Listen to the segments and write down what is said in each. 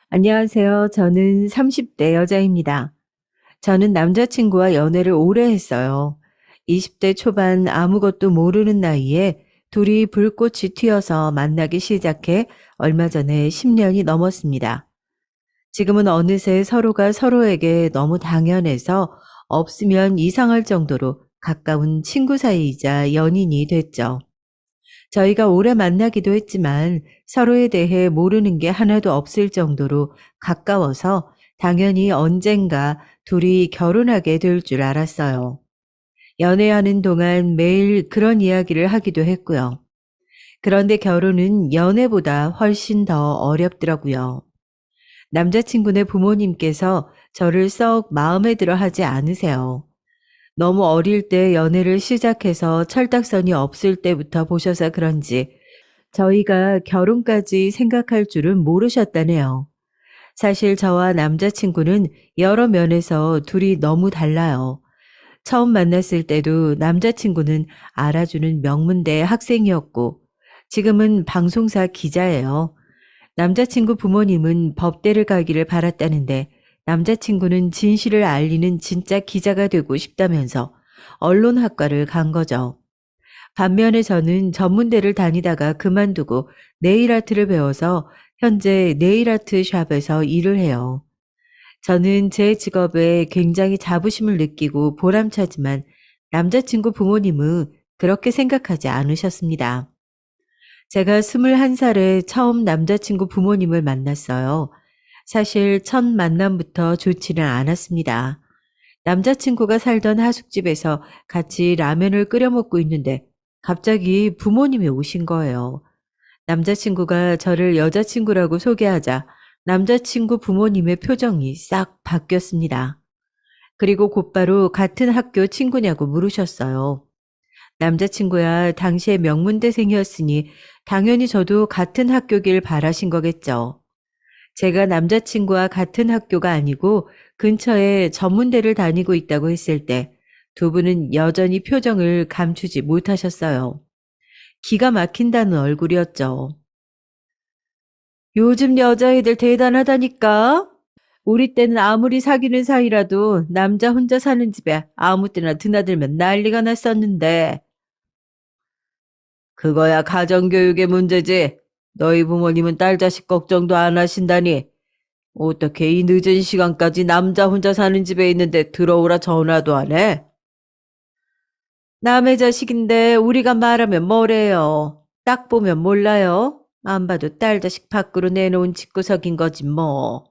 안녕하세요. 저는 30대 여자입니다. 저는 남자친구와 연애를 오래 했어요. 20대 초반 아무것도 모르는 나이에 둘이 불꽃이 튀어서 만나기 시작해 얼마 전에 10년이 넘었습니다. 지금은 어느새 서로가 서로에게 너무 당연해서 없으면 이상할 정도로 가까운 친구 사이이자 연인이 됐죠. 저희가 오래 만나기도 했지만 서로에 대해 모르는 게 하나도 없을 정도로 가까워서 당연히 언젠가 둘이 결혼하게 될 줄 알았어요. 연애하는 동안 매일 그런 이야기를 하기도 했고요. 그런데 결혼은 연애보다 훨씬 더 어렵더라고요. 남자친구네 부모님께서 저를 썩 마음에 들어 하지 않으세요. 너무 어릴 때 연애를 시작해서 철딱선이 없을 때부터 보셔서 그런지 저희가 결혼까지 생각할 줄은 모르셨다네요. 사실 저와 남자친구는 여러 면에서 둘이 너무 달라요. 처음 만났을 때도 남자친구는 알아주는 명문대 학생이었고, 지금은 방송사 기자예요. 남자친구 부모님은 법대를 가기를 바랐다는데, 남자친구는 진실을 알리는 진짜 기자가 되고 싶다면서 언론학과를 간 거죠. 반면에 저는 전문대를 다니다가 그만두고 네일아트를 배워서 현재 네일아트 샵에서 일을 해요. 저는 제 직업에 굉장히 자부심을 느끼고 보람차지만 남자친구 부모님은 그렇게 생각하지 않으셨습니다. 제가 21살에 처음 남자친구 부모님을 만났어요. 사실 첫 만남부터 좋지는 않았습니다. 남자친구가 살던 하숙집에서 같이 라면을 끓여 먹고 있는데 갑자기 부모님이 오신 거예요. 남자친구가 저를 여자친구라고 소개하자 남자친구 부모님의 표정이 싹 바뀌었습니다. 그리고 곧바로 같은 학교 친구냐고 물으셨어요. 남자친구야 당시에 명문대생이었으니 당연히 저도 같은 학교길 바라신 거겠죠. 제가 남자친구와 같은 학교가 아니고 근처에 전문대를 다니고 있다고 했을 때 두 분은 여전히 표정을 감추지 못하셨어요. 기가 막힌다는 얼굴이었죠. 요즘 여자애들 대단하다니까. 우리 때는 아무리 사귀는 사이라도 남자 혼자 사는 집에 아무 때나 드나들면 난리가 났었는데. 그거야 가정교육의 문제지. 너희 부모님은 딸 자식 걱정도 안 하신다니. 어떻게 이 늦은 시간까지 남자 혼자 사는 집에 있는데 들어오라 전화도 안 해? 남의 자식인데 우리가 말하면 뭐래요. 딱 보면 몰라요. 안 봐도 딸 자식 밖으로 내놓은 집구석인 거지 뭐.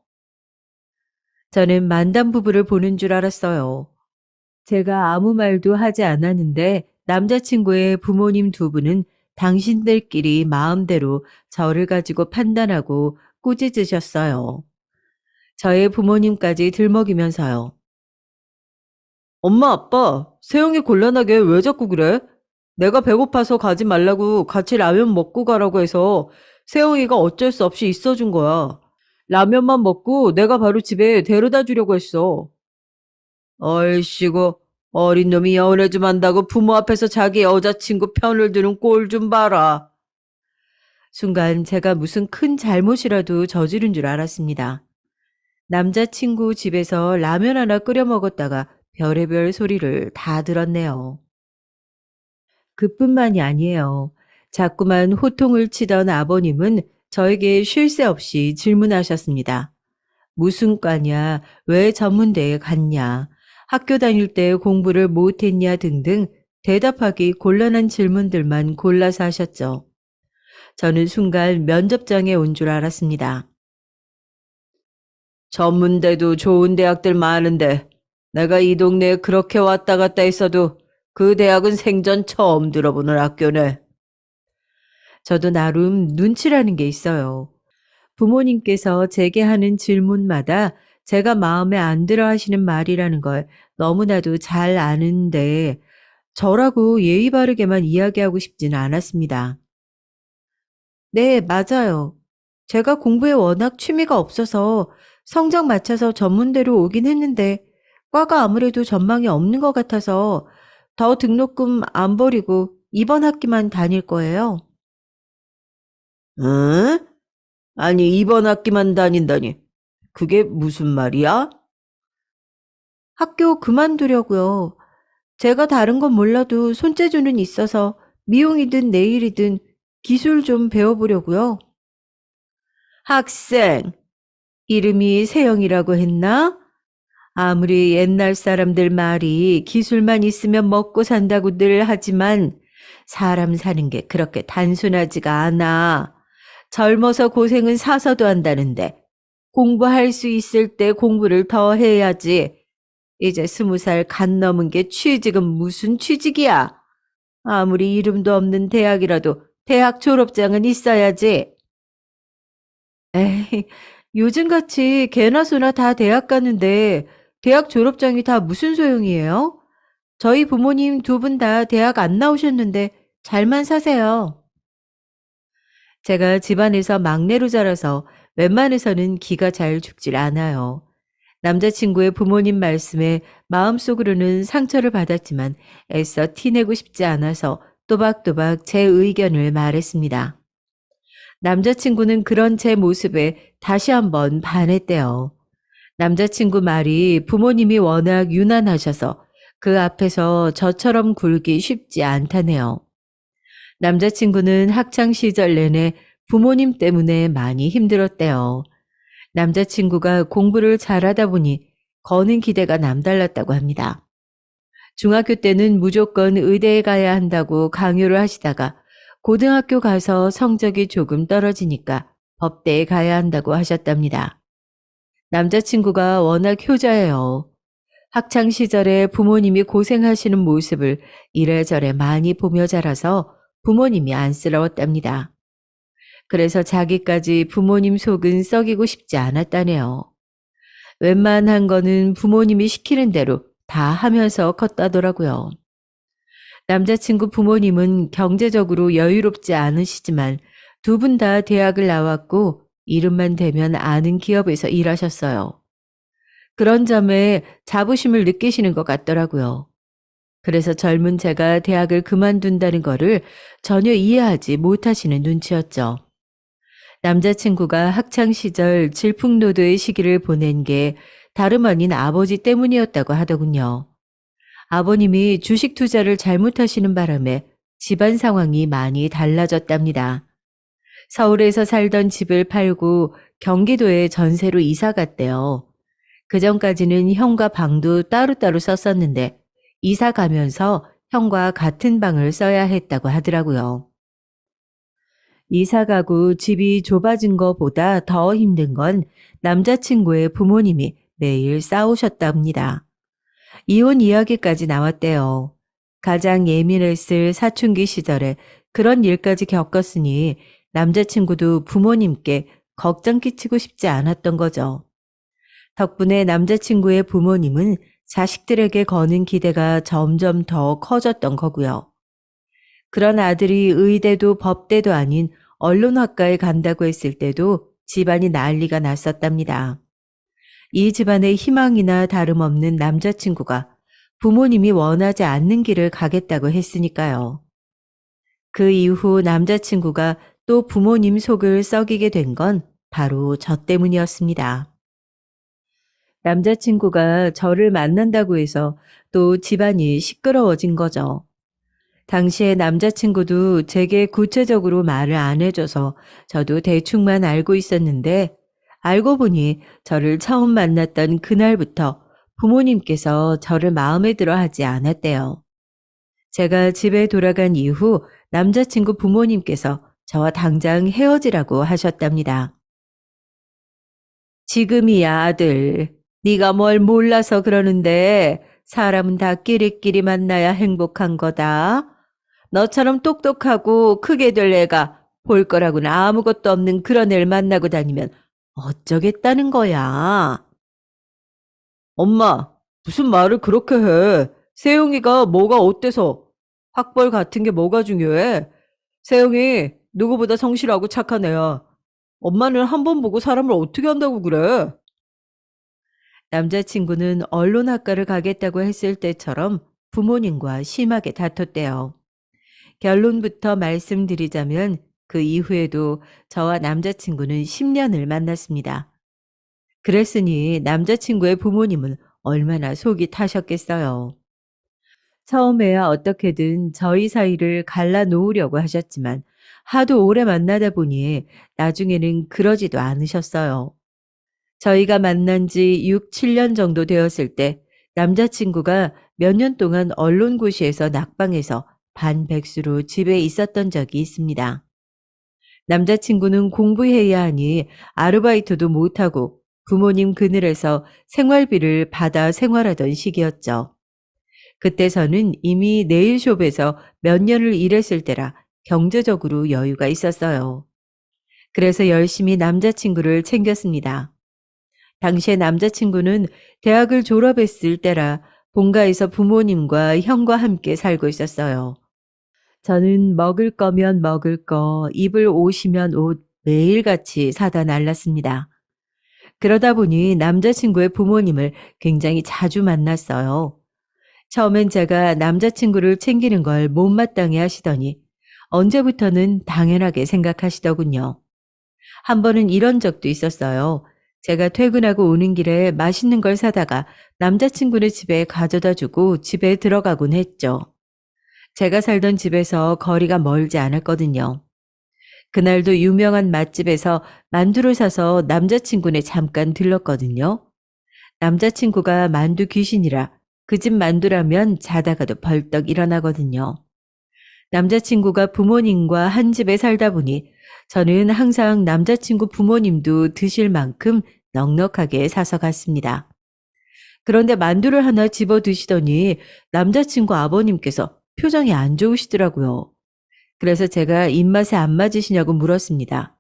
저는 만담 부부를 보는 줄 알았어요. 제가 아무 말도 하지 않았는데 남자친구의 부모님 두 분은 당신들끼리 마음대로 저를 가지고 판단하고 꾸짖으셨어요. 저의 부모님까지 들먹이면서요. 엄마, 아빠, 세영이 곤란하게 왜 자꾸 그래? 내가 배고파서 가지 말라고 같이 라면 먹고 가라고 해서 세영이가 어쩔 수 없이 있어준 거야. 라면만 먹고 내가 바로 집에 데려다 주려고 했어. 얼씨구, 어린 놈이 연애 좀 한다고 부모 앞에서 자기 여자친구 편을 드는 꼴 좀 봐라. 순간 제가 무슨 큰 잘못이라도 저지른 줄 알았습니다. 남자친구 집에서 라면 하나 끓여 먹었다가 별의별 소리를 다 들었네요. 그뿐만이 아니에요. 자꾸만 호통을 치던 아버님은 저에게 쉴 새 없이 질문하셨습니다. 무슨 과냐? 왜 전문대에 갔냐? 학교 다닐 때 공부를 못했냐? 등등 대답하기 곤란한 질문들만 골라서 하셨죠. 저는 순간 면접장에 온 줄 알았습니다. 전문대도 좋은 대학들 많은데 내가 이 동네에 그렇게 왔다 갔다 했어도 그 대학은 생전 처음 들어보는 학교네. 저도 나름 눈치라는 게 있어요. 부모님께서 제게 하는 질문마다 제가 마음에 안 들어 하시는 말이라는 걸 너무나도 잘 아는데 저라고 예의 바르게만 이야기하고 싶지는 않았습니다. 네, 맞아요. 제가 공부에 워낙 취미가 없어서 성적 맞춰서 전문대로 오긴 했는데 과가 아무래도 전망이 없는 것 같아서 더 등록금 안 버리고 이번 학기만 다닐 거예요. 응? 아니, 이번 학기만 다닌다니. 그게 무슨 말이야? 학교 그만두려고요. 제가 다른 건 몰라도 손재주는 있어서 미용이든 네일이든 기술 좀 배워보려고요. 학생, 이름이 세영이라고 했나? 아무리 옛날 사람들 말이 기술만 있으면 먹고 산다고 늘 하지만 사람 사는 게 그렇게 단순하지가 않아. 젊어서 고생은 사서도 한다는데 공부할 수 있을 때 공부를 더 해야지. 이제 20살 간 넘은 게 취직은 무슨 취직이야. 아무리 이름도 없는 대학이라도 대학 졸업장은 있어야지. 에이, 요즘같이 개나 소나 다 대학 가는데 대학 졸업장이 다 무슨 소용이에요? 저희 부모님 두 분 다 대학 안 나오셨는데 잘만 사세요. 제가 집안에서 막내로 자라서 웬만해서는 기가 잘 죽질 않아요. 남자친구의 부모님 말씀에 마음속으로는 상처를 받았지만 애써 티내고 싶지 않아서 또박또박 제 의견을 말했습니다. 남자친구는 그런 제 모습에 다시 한번 반했대요. 남자친구 말이 부모님이 워낙 유난하셔서 그 앞에서 저처럼 굴기 쉽지 않다네요. 남자친구는 학창 시절 내내 부모님 때문에 많이 힘들었대요. 남자친구가 공부를 잘하다 보니 거는 기대가 남달랐다고 합니다. 중학교 때는 무조건 의대에 가야 한다고 강요를 하시다가 고등학교 가서 성적이 조금 떨어지니까 법대에 가야 한다고 하셨답니다. 남자친구가 워낙 효자예요. 학창 시절에 부모님이 고생하시는 모습을 이래저래 많이 보며 자라서 부모님이 안쓰러웠답니다. 그래서 자기까지 부모님 속은 썩이고 싶지 않았다네요. 웬만한 거는 부모님이 시키는 대로 다 하면서 컸다더라고요. 남자친구 부모님은 경제적으로 여유롭지 않으시지만 두 분 다 대학을 나왔고 이름만 대면 아는 기업에서 일하셨어요. 그런 점에 자부심을 느끼시는 것 같더라고요. 그래서 젊은 제가 대학을 그만둔다는 거를 전혀 이해하지 못하시는 눈치였죠. 남자친구가 학창 시절 질풍노도의 시기를 보낸 게 다름 아닌 아버지 때문이었다고 하더군요. 아버님이 주식 투자를 잘못하시는 바람에 집안 상황이 많이 달라졌답니다. 서울에서 살던 집을 팔고 경기도에 전세로 이사 갔대요. 그전까지는 형과 방도 따로따로 썼었는데 이사 가면서 형과 같은 방을 써야 했다고 하더라고요. 이사 가고 집이 좁아진 것보다 더 힘든 건 남자친구의 부모님이 매일 싸우셨답니다. 이혼 이야기까지 나왔대요. 가장 예민했을 사춘기 시절에 그런 일까지 겪었으니 남자친구도 부모님께 걱정 끼치고 싶지 않았던 거죠. 덕분에 남자친구의 부모님은 자식들에게 거는 기대가 점점 더 커졌던 거고요. 그런 아들이 의대도 법대도 아닌 언론학과에 간다고 했을 때도 집안이 난리가 났었답니다. 이 집안의 희망이나 다름없는 남자친구가 부모님이 원하지 않는 길을 가겠다고 했으니까요. 그 이후 남자친구가 또 부모님 속을 썩이게 된 건 바로 저 때문이었습니다. 남자친구가 저를 만난다고 해서 또 집안이 시끄러워진 거죠. 당시에 남자친구도 제게 구체적으로 말을 안 해줘서 저도 대충만 알고 있었는데 알고 보니 저를 처음 만났던 그날부터 부모님께서 저를 마음에 들어 하지 않았대요. 제가 집에 돌아간 이후 남자친구 부모님께서 저와 당장 헤어지라고 하셨답니다. 지금이야 아들. 네가 뭘 몰라서 그러는데 사람은 다 끼리끼리 만나야 행복한 거다. 너처럼 똑똑하고 크게 될 애가 볼 거라고는 아무것도 없는 그런 애를 만나고 다니면 어쩌겠다는 거야. 엄마, 무슨 말을 그렇게 해? 세영이가 뭐가 어때서? 학벌 같은 게 뭐가 중요해? 세영이 누구보다 성실하고 착한 애야. 엄마는 한 번 보고 사람을 어떻게 한다고 그래? 남자친구는 언론학과를 가겠다고 했을 때처럼 부모님과 심하게 다퉜대요. 결론부터 말씀드리자면 그 이후에도 저와 남자친구는 10년을 만났습니다. 그랬으니 남자친구의 부모님은 얼마나 속이 타셨겠어요. 처음에야 어떻게든 저희 사이를 갈라놓으려고 하셨지만 하도 오래 만나다 보니 나중에는 그러지도 않으셨어요. 저희가 만난 지 6, 7년 정도 되었을 때 남자친구가 몇 년 동안 언론고시에서 낙방해서 반백수로 집에 있었던 적이 있습니다. 남자친구는 공부해야 하니 아르바이트도 못하고 부모님 그늘에서 생활비를 받아 생활하던 시기였죠. 그때 저는 이미 네일숍에서 몇 년을 일했을 때라 경제적으로 여유가 있었어요. 그래서 열심히 남자친구를 챙겼습니다. 당시에 남자친구는 대학을 졸업했을 때라 본가에서 부모님과 형과 함께 살고 있었어요. 저는 먹을 거면 먹을 거, 입을 옷이면 옷 매일같이 사다 날랐습니다. 그러다 보니 남자친구의 부모님을 굉장히 자주 만났어요. 처음엔 제가 남자친구를 챙기는 걸 못마땅해 하시더니 언제부터는 당연하게 생각하시더군요. 한 번은 이런 적도 있었어요. 제가 퇴근하고 오는 길에 맛있는 걸 사다가 남자친구네 집에 가져다 주고 집에 들어가곤 했죠. 제가 살던 집에서 거리가 멀지 않았거든요. 그날도 유명한 맛집에서 만두를 사서 남자친구네 잠깐 들렀거든요. 남자친구가 만두 귀신이라 그 집 만두라면 자다가도 벌떡 일어나거든요. 남자친구가 부모님과 한 집에 살다 보니 저는 항상 남자친구 부모님도 드실 만큼 넉넉하게 사서 갔습니다. 그런데 만두를 하나 집어 드시더니 남자친구 아버님께서 표정이 안 좋으시더라고요. 그래서 제가 입맛에 안 맞으시냐고 물었습니다.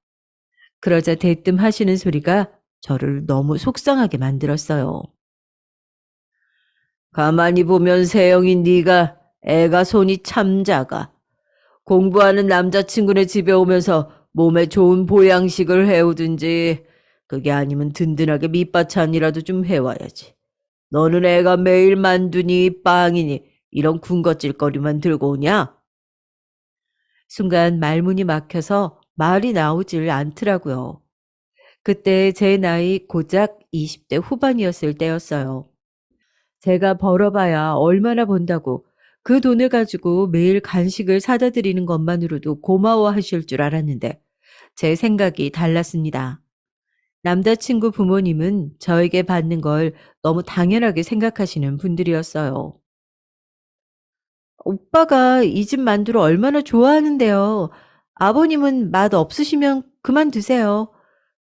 그러자 대뜸 하시는 소리가 저를 너무 속상하게 만들었어요. 가만히 보면 세영인 네가 애가 손이 참 작아. 공부하는 남자친구네 집에 오면서 몸에 좋은 보양식을 해오든지 그게 아니면 든든하게 밑반찬이라도 좀 해와야지. 너는 애가 매일 만두니 빵이니 이런 군것질거리만 들고 오냐? 순간 말문이 막혀서 말이 나오질 않더라고요. 그때 제 나이 고작 20대 후반이었을 때였어요. 제가 벌어봐야 얼마나 번다고 그 돈을 가지고 매일 간식을 사다 드리는 것만으로도 고마워하실 줄 알았는데 제 생각이 달랐습니다. 남자친구 부모님은 저에게 받는 걸 너무 당연하게 생각하시는 분들이었어요. 오빠가 이 집 만두를 얼마나 좋아하는데요. 아버님은 맛 없으시면 그만 드세요.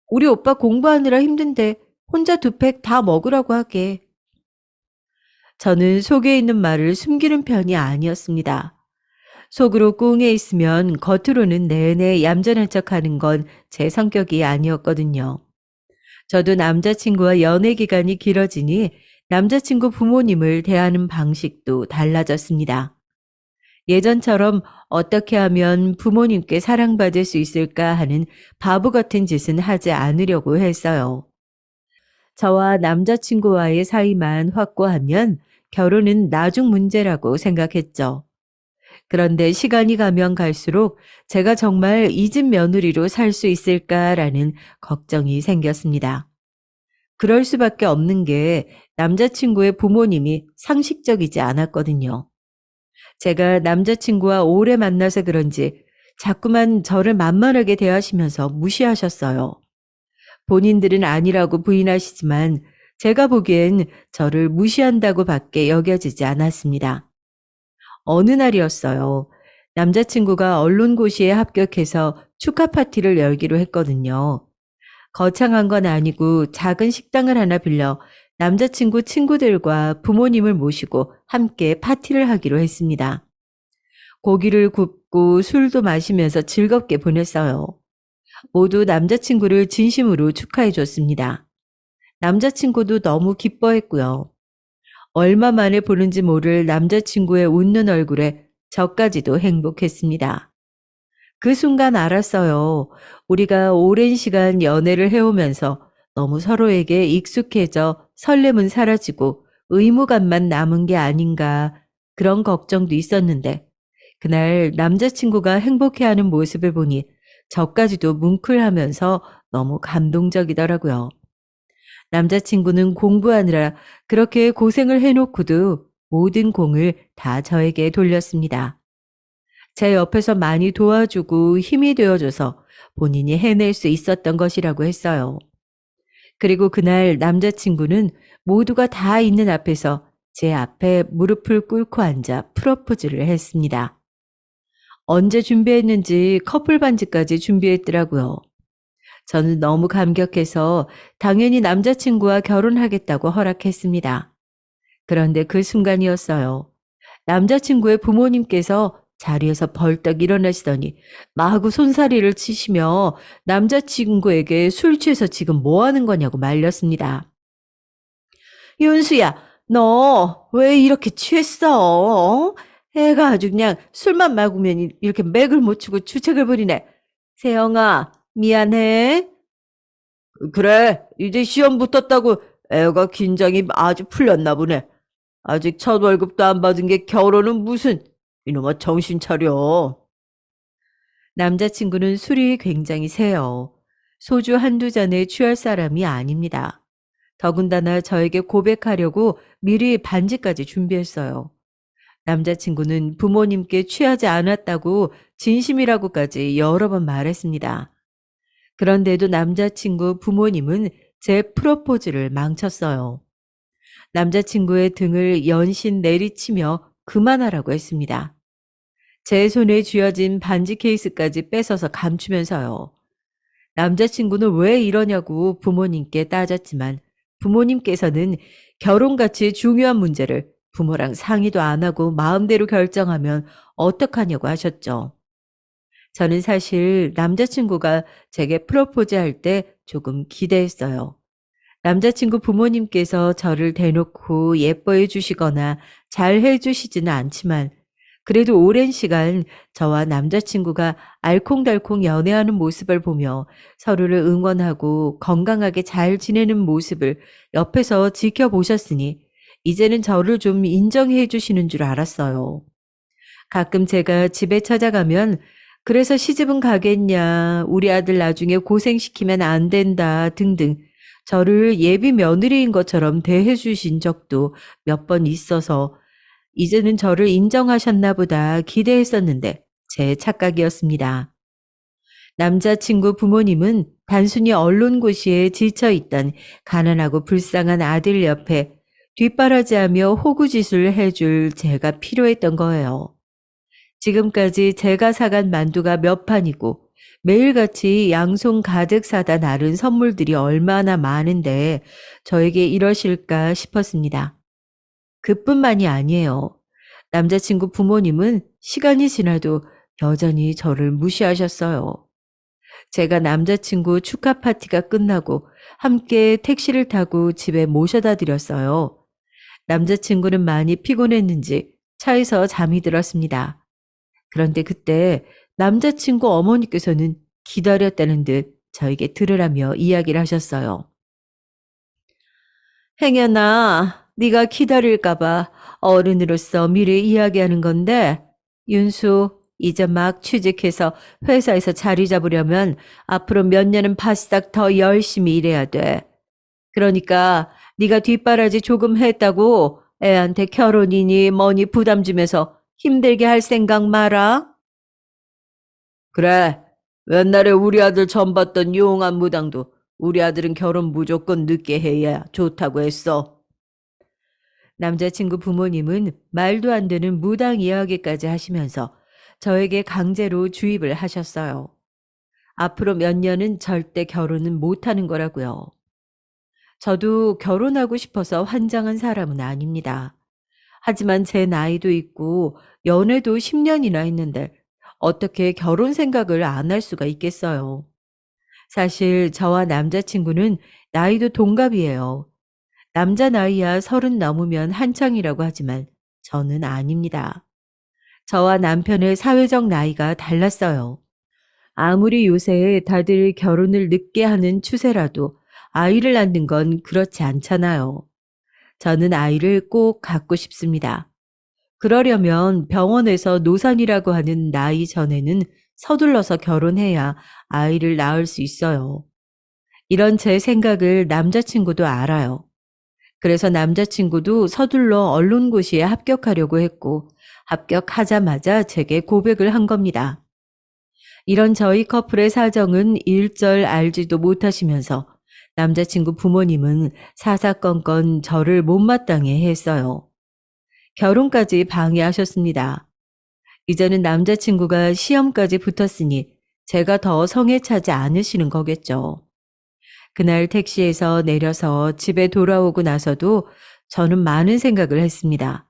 우리 오빠 공부하느라 힘든데 혼자 2팩 다 먹으라고 하게. 저는 속에 있는 말을 숨기는 편이 아니었습니다. 속으로 꿍해 있으면 겉으로는 내내 얌전한 척하는 건 제 성격이 아니었거든요. 저도 남자친구와 연애 기간이 길어지니 남자친구 부모님을 대하는 방식도 달라졌습니다. 예전처럼 어떻게 하면 부모님께 사랑받을 수 있을까 하는 바보 같은 짓은 하지 않으려고 했어요. 저와 남자친구와의 사이만 확고하면 결혼은 나중 문제라고 생각했죠. 그런데 시간이 가면 갈수록 제가 정말 이 집 며느리로 살 수 있을까라는 걱정이 생겼습니다. 그럴 수밖에 없는 게 남자친구의 부모님이 상식적이지 않았거든요. 제가 남자친구와 오래 만나서 그런지 자꾸만 저를 만만하게 대하시면서 무시하셨어요. 본인들은 아니라고 부인하시지만 제가 보기엔 저를 무시한다고 밖에 여겨지지 않았습니다. 어느 날이었어요. 남자친구가 언론고시에 합격해서 축하 파티를 열기로 했거든요. 거창한 건 아니고 작은 식당을 하나 빌려 남자친구 친구들과 부모님을 모시고 함께 파티를 하기로 했습니다. 고기를 굽고 술도 마시면서 즐겁게 보냈어요. 모두 남자친구를 진심으로 축하해 줬습니다. 남자친구도 너무 기뻐했고요. 얼마 만에 보는지 모를 남자친구의 웃는 얼굴에 저까지도 행복했습니다. 그 순간 알았어요. 우리가 오랜 시간 연애를 해오면서 너무 서로에게 익숙해져 설렘은 사라지고 의무감만 남은 게 아닌가 그런 걱정도 있었는데 그날 남자친구가 행복해하는 모습을 보니 저까지도 뭉클하면서 너무 감동적이더라고요. 남자친구는 공부하느라 그렇게 고생을 해놓고도 모든 공을 다 저에게 돌렸습니다. 제 옆에서 많이 도와주고 힘이 되어줘서 본인이 해낼 수 있었던 것이라고 했어요. 그리고 그날 남자친구는 모두가 다 있는 앞에서 제 앞에 무릎을 꿇고 앉아 프러포즈를 했습니다. 언제 준비했는지 커플 반지까지 준비했더라고요. 저는 너무 감격해서 당연히 남자친구와 결혼하겠다고 허락했습니다. 그런데 그 순간이었어요. 남자친구의 부모님께서 자리에서 벌떡 일어나시더니 마구 손사리를 치시며 남자친구에게 술 취해서 지금 뭐 하는 거냐고 말렸습니다. 윤수야, 너 왜 이렇게 취했어? 어? 애가 아주 그냥 술만 마구면 이렇게 맥을 못 추고 주책을 부리네. 세영아, 미안해. 그래, 이제 시험 붙었다고 애가 긴장이 아주 풀렸나 보네. 아직 첫 월급도 안 받은 게 결혼은 무슨. 이놈아 정신 차려. 남자친구는 술이 굉장히 세요. 소주 한두 잔에 취할 사람이 아닙니다. 더군다나 저에게 고백하려고 미리 반지까지 준비했어요. 남자친구는 부모님께 취하지 않았다고 진심이라고까지 여러 번 말했습니다. 그런데도 남자친구 부모님은 제 프로포즈를 망쳤어요. 남자친구의 등을 연신 내리치며 그만하라고 했습니다. 제 손에 쥐어진 반지 케이스까지 뺏어서 감추면서요. 남자친구는 왜 이러냐고 부모님께 따졌지만 부모님께서는 결혼같이 중요한 문제를 부모랑 상의도 안 하고 마음대로 결정하면 어떡하냐고 하셨죠. 저는 사실 남자친구가 제게 프로포즈 할 때 조금 기대했어요. 남자친구 부모님께서 저를 대놓고 예뻐해 주시거나 잘 해 주시지는 않지만 그래도 오랜 시간 저와 남자친구가 알콩달콩 연애하는 모습을 보며 서로를 응원하고 건강하게 잘 지내는 모습을 옆에서 지켜보셨으니 이제는 저를 좀 인정해 주시는 줄 알았어요. 가끔 제가 집에 찾아가면 그래서 시집은 가겠냐, 우리 아들 나중에 고생시키면 안 된다 등등 저를 예비 며느리인 것처럼 대해 주신 적도 몇 번 있어서 이제는 저를 인정하셨나 보다 기대했었는데 제 착각이었습니다. 남자친구 부모님은 단순히 언론고시에 지쳐있던 가난하고 불쌍한 아들 옆에 뒷바라지하며 호구짓을 해줄 제가 필요했던 거예요. 지금까지 제가 사간 만두가 몇 판이고 매일같이 양손 가득 사다 나른 선물들이 얼마나 많은데 저에게 이러실까 싶었습니다. 그뿐만이 아니에요. 남자친구 부모님은 시간이 지나도 여전히 저를 무시하셨어요. 제가 남자친구 축하 파티가 끝나고 함께 택시를 타고 집에 모셔다 드렸어요. 남자친구는 많이 피곤했는지 차에서 잠이 들었습니다. 그런데 그때 남자친구 어머니께서는 기다렸다는 듯 저에게 들으라며 이야기를 하셨어요. 행여나 네가 기다릴까봐 어른으로서 미리 이야기하는 건데 윤수 이제 막 취직해서 회사에서 자리 잡으려면 앞으로 몇 년은 바싹 더 열심히 일해야 돼. 그러니까 네가 뒷바라지 조금 했다고 애한테 결혼이니 뭐니 부담 주면서 힘들게 할 생각 마라. 그래. 옛날에 우리 아들 전 봤던 용한 무당도 우리 아들은 결혼 무조건 늦게 해야 좋다고 했어. 남자친구 부모님은 말도 안 되는 무당 이야기까지 하시면서 저에게 강제로 주입을 하셨어요. 앞으로 몇 년은 절대 결혼은 못하는 거라고요. 저도 결혼하고 싶어서 환장한 사람은 아닙니다. 하지만 제 나이도 있고 연애도 10년이나 했는데 어떻게 결혼 생각을 안 할 수가 있겠어요. 사실 저와 남자친구는 나이도 동갑이에요. 남자 나이야 30 넘으면 한창이라고 하지만 저는 아닙니다. 저와 남편의 사회적 나이가 달랐어요. 아무리 요새 다들 결혼을 늦게 하는 추세라도 아이를 낳는 건 그렇지 않잖아요. 저는 아이를 꼭 갖고 싶습니다. 그러려면 병원에서 노산이라고 하는 나이 전에는 서둘러서 결혼해야 아이를 낳을 수 있어요. 이런 제 생각을 남자친구도 알아요. 그래서 남자친구도 서둘러 언론고시에 합격하려고 했고, 합격하자마자 제게 고백을 한 겁니다. 이런 저희 커플의 사정은 일절 알지도 못하시면서 남자친구 부모님은 사사건건 저를 못마땅해 했어요. 결혼까지 방해하셨습니다. 이제는 남자친구가 시험까지 붙었으니 제가 더 성에 차지 않으시는 거겠죠. 그날 택시에서 내려서 집에 돌아오고 나서도 저는 많은 생각을 했습니다.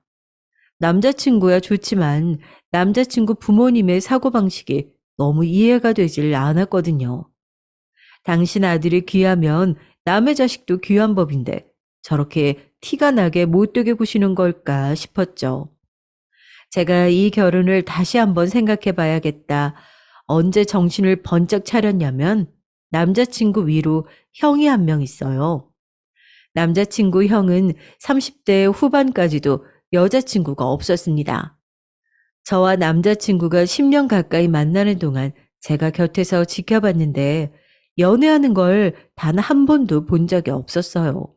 남자친구야 좋지만 남자친구 부모님의 사고방식이 너무 이해가 되질 않았거든요. 당신 아들이 귀하면 남의 자식도 귀한 법인데 저렇게 티가 나게 못되게 구시는 걸까 싶었죠. 제가 이 결혼을 다시 한번 생각해 봐야겠다. 언제 정신을 번쩍 차렸냐면 남자친구 위로 형이 한 명 있어요. 남자친구 형은 30대 후반까지도 여자친구가 없었습니다. 저와 남자친구가 10년 가까이 만나는 동안 제가 곁에서 지켜봤는데 연애하는 걸 단 한 번도 본 적이 없었어요.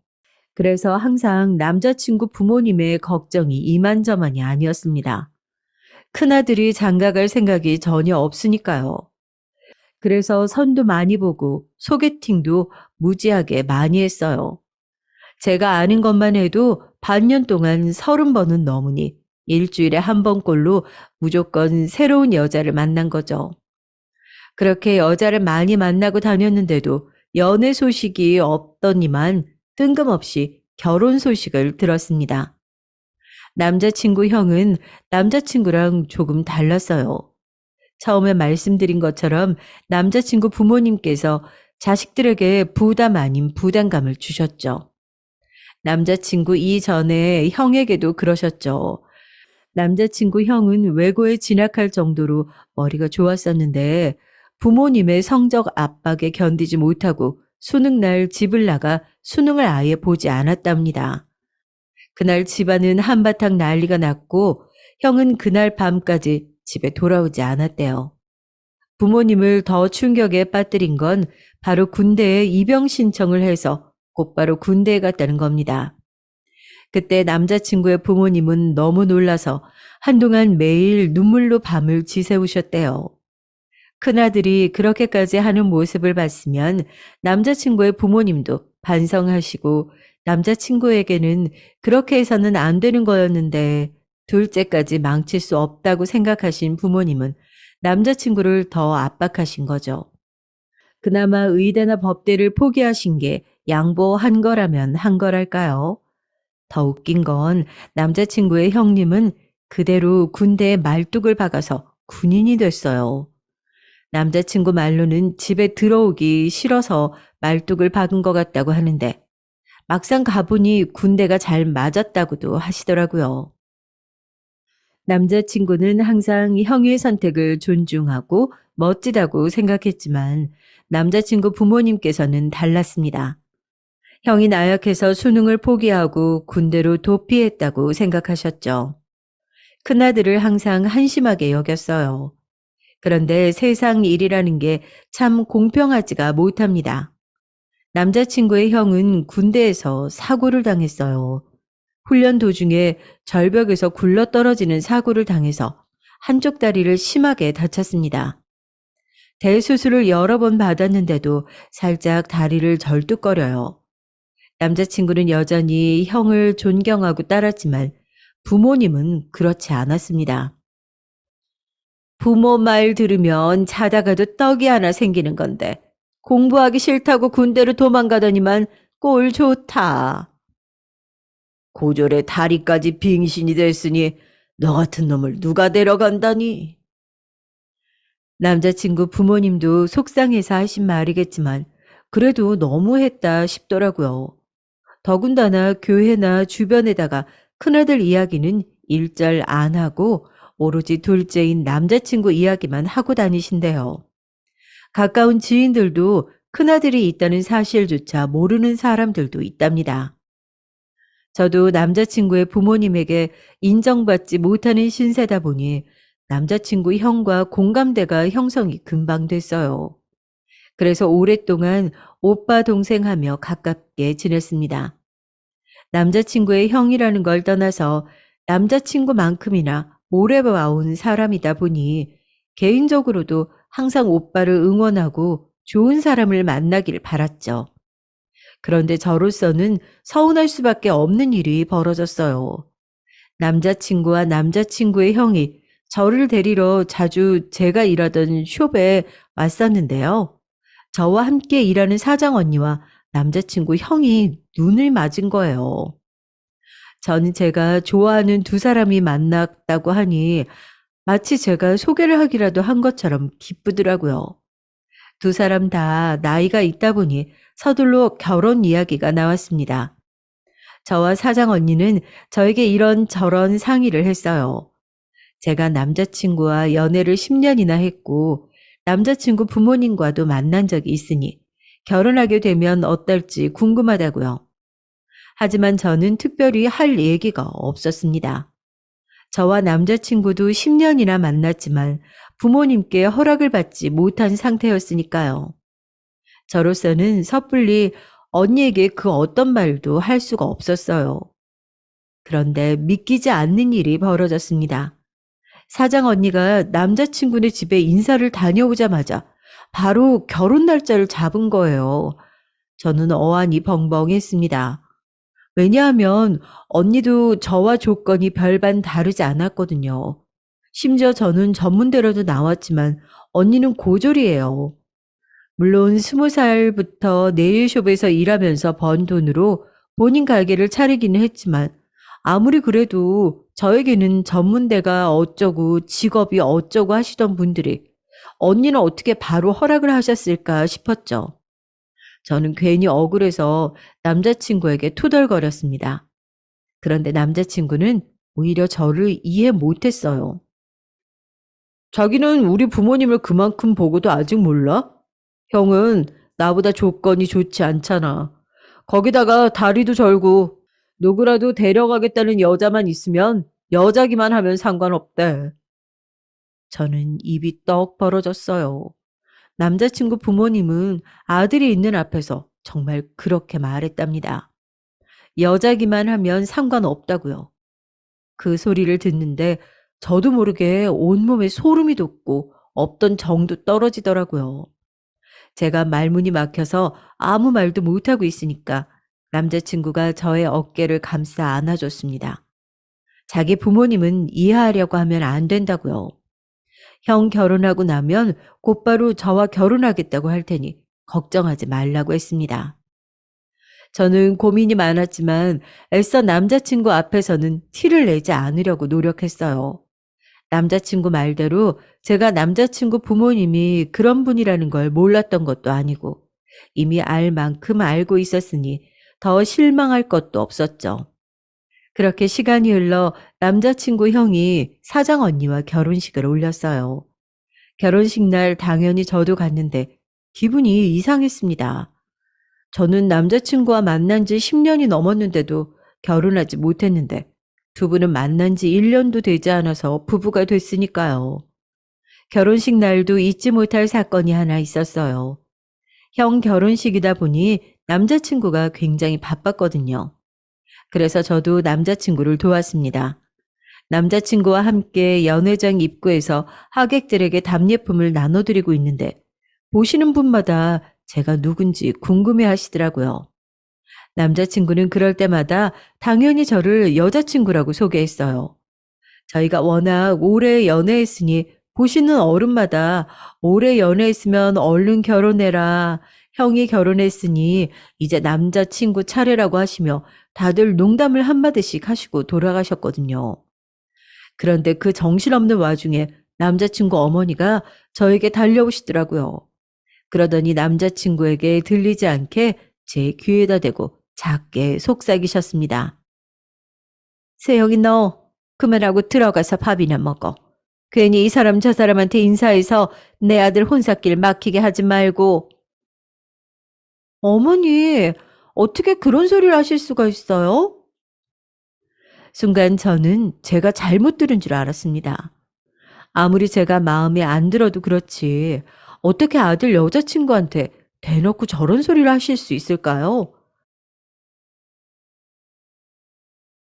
그래서 항상 남자친구 부모님의 걱정이 이만저만이 아니었습니다. 큰아들이 장가갈 생각이 전혀 없으니까요. 그래서 선도 많이 보고 소개팅도 무지하게 많이 했어요. 제가 아는 것만 해도 반년 동안 30번은 넘으니 일주일에 한 번꼴로 무조건 새로운 여자를 만난 거죠. 그렇게 여자를 많이 만나고 다녔는데도 연애 소식이 없더니만 뜬금없이 결혼 소식을 들었습니다. 남자친구 형은 남자친구랑 조금 달랐어요. 처음에 말씀드린 것처럼 남자친구 부모님께서 자식들에게 부담 아닌 부담감을 주셨죠. 남자친구 이전에 형에게도 그러셨죠. 남자친구 형은 외고에 진학할 정도로 머리가 좋았었는데 부모님의 성적 압박에 견디지 못하고 수능날 집을 나가 수능을 아예 보지 않았답니다. 그날 집안은 한바탕 난리가 났고 형은 그날 밤까지 집에 돌아오지 않았대요. 부모님을 더 충격에 빠뜨린 건 바로 군대에 입영 신청을 해서 곧바로 군대에 갔다는 겁니다. 그때 남자친구의 부모님은 너무 놀라서 한동안 매일 눈물로 밤을 지새우셨대요. 큰아들이 그렇게까지 하는 모습을 봤으면 남자친구의 부모님도 반성하시고 남자친구에게는 그렇게 해서는 안 되는 거였는데 둘째까지 망칠 수 없다고 생각하신 부모님은 남자친구를 더 압박하신 거죠. 그나마 의대나 법대를 포기하신 게 양보한 거라면 한 거랄까요? 더 웃긴 건 남자친구의 형님은 그대로 군대에 말뚝을 박아서 군인이 됐어요. 남자친구 말로는 집에 들어오기 싫어서 말뚝을 박은 것 같다고 하는데 막상 가보니 군대가 잘 맞았다고도 하시더라고요. 남자친구는 항상 형의 선택을 존중하고 멋지다고 생각했지만 남자친구 부모님께서는 달랐습니다. 형이 나약해서 수능을 포기하고 군대로 도피했다고 생각하셨죠. 큰아들을 항상 한심하게 여겼어요. 그런데 세상 일이라는 게 참 공평하지가 못합니다. 남자친구의 형은 군대에서 사고를 당했어요. 훈련 도중에 절벽에서 굴러떨어지는 사고를 당해서 한쪽 다리를 심하게 다쳤습니다. 대수술을 여러 번 받았는데도 살짝 다리를 절뚝거려요. 남자친구는 여전히 형을 존경하고 따랐지만 부모님은 그렇지 않았습니다. 부모 말 들으면 자다가도 떡이 하나 생기는 건데 공부하기 싫다고 군대로 도망가더니만 꼴 좋다. 고졸의 다리까지 빙신이 됐으니 너 같은 놈을 누가 데려간다니. 남자친구 부모님도 속상해서 하신 말이겠지만 그래도 너무했다 싶더라고요. 더군다나 교회나 주변에다가 큰아들 이야기는 일절 안 하고 오로지 둘째인 남자친구 이야기만 하고 다니신대요. 가까운 지인들도 큰아들이 있다는 사실조차 모르는 사람들도 있답니다. 저도 남자친구의 부모님에게 인정받지 못하는 신세다 보니 남자친구 형과 공감대가 형성이 금방 됐어요. 그래서 오랫동안 오빠 동생 하며 가깝게 지냈습니다. 남자친구의 형이라는 걸 떠나서 남자친구만큼이나 오래 봐온 사람이다 보니 개인적으로도 항상 오빠를 응원하고 좋은 사람을 만나길 바랐죠. 그런데 저로서는 서운할 수밖에 없는 일이 벌어졌어요. 남자친구와 남자친구의 형이 저를 데리러 자주 제가 일하던 숍에 왔었는데요. 저와 함께 일하는 사장 언니와 남자친구 형이 눈을 맞은 거예요. 저는 제가 좋아하는 두 사람이 만났다고 하니 마치 제가 소개를 하기라도 한 것처럼 기쁘더라고요. 두 사람 다 나이가 있다 보니 서둘러 결혼 이야기가 나왔습니다. 저와 사장 언니는 저에게 이런저런 상의를 했어요. 제가 남자친구와 연애를 10년이나 했고 남자친구 부모님과도 만난 적이 있으니 결혼하게 되면 어떨지 궁금하다고요. 하지만 저는 특별히 할 얘기가 없었습니다. 저와 남자친구도 10년이나 만났지만 부모님께 허락을 받지 못한 상태였으니까요. 저로서는 섣불리 언니에게 그 어떤 말도 할 수가 없었어요. 그런데 믿기지 않는 일이 벌어졌습니다. 사장 언니가 남자친구네 집에 인사를 다녀오자마자 바로 결혼 날짜를 잡은 거예요. 저는 어안이 벙벙했습니다. 왜냐하면 언니도 저와 조건이 별반 다르지 않았거든요. 심지어 저는 전문대로도 나왔지만 언니는 고졸이에요. 물론 20살부터 네일숍에서 일하면서 번 돈으로 본인 가게를 차리기는 했지만 아무리 그래도 저에게는 전문대가 어쩌고 직업이 어쩌고 하시던 분들이 언니는 어떻게 바로 허락을 하셨을까 싶었죠. 저는 괜히 억울해서 남자친구에게 투덜거렸습니다. 그런데 남자친구는 오히려 저를 이해 못했어요. 자기는 우리 부모님을 그만큼 보고도 아직 몰라? 형은 나보다 조건이 좋지 않잖아. 거기다가 다리도 절고 누구라도 데려가겠다는 여자만 있으면 여자기만 하면 상관없대. 저는 입이 떡 벌어졌어요. 남자친구 부모님은 아들이 있는 앞에서 정말 그렇게 말했답니다. 여자기만 하면 상관없다고요. 그 소리를 듣는데 저도 모르게 온몸에 소름이 돋고 없던 정도 떨어지더라고요. 제가 말문이 막혀서 아무 말도 못하고 있으니까 남자친구가 저의 어깨를 감싸 안아줬습니다. 자기 부모님은 이해하려고 하면 안 된다고요. 형 결혼하고 나면 곧바로 저와 결혼하겠다고 할 테니 걱정하지 말라고 했습니다. 저는 고민이 많았지만 애써 남자친구 앞에서는 티를 내지 않으려고 노력했어요. 남자친구 말대로 제가 남자친구 부모님이 그런 분이라는 걸 몰랐던 것도 아니고 이미 알 만큼 알고 있었으니 더 실망할 것도 없었죠. 그렇게 시간이 흘러 남자친구 형이 사장 언니와 결혼식을 올렸어요. 결혼식 날 당연히 저도 갔는데 기분이 이상했습니다. 저는 남자친구와 만난 지 10년이 넘었는데도 결혼하지 못했는데 두 분은 만난 지 1년도 되지 않아서 부부가 됐으니까요. 결혼식 날도 잊지 못할 사건이 하나 있었어요. 형 결혼식이다 보니 남자친구가 굉장히 바빴거든요. 그래서 저도 남자친구를 도왔습니다. 남자친구와 함께 연회장 입구에서 하객들에게 답례품을 나눠드리고 있는데 보시는 분마다 제가 누군지 궁금해 하시더라고요. 남자친구는 그럴 때마다 당연히 저를 여자친구라고 소개했어요. 저희가 워낙 오래 연애했으니 보시는 어른마다 오래 연애했으면 얼른 결혼해라. 형이 결혼했으니 이제 남자친구 차례라고 하시며 다들 농담을 한마디씩 하시고 돌아가셨거든요. 그런데 그 정신없는 와중에 남자친구 어머니가 저에게 달려오시더라고요. 그러더니 남자친구에게 들리지 않게 제 귀에다 대고 작게 속삭이셨습니다. 세영이 너 그만하고 들어가서 밥이나 먹어. 괜히 이 사람 저 사람한테 인사해서 내 아들 혼삿길 막히게 하지 말고. 어머니, 어떻게 그런 소리를 하실 수가 있어요? 순간 저는 제가 잘못 들은 줄 알았습니다. 아무리 제가 마음에 안 들어도 그렇지 어떻게 아들 여자친구한테 대놓고 저런 소리를 하실 수 있을까요?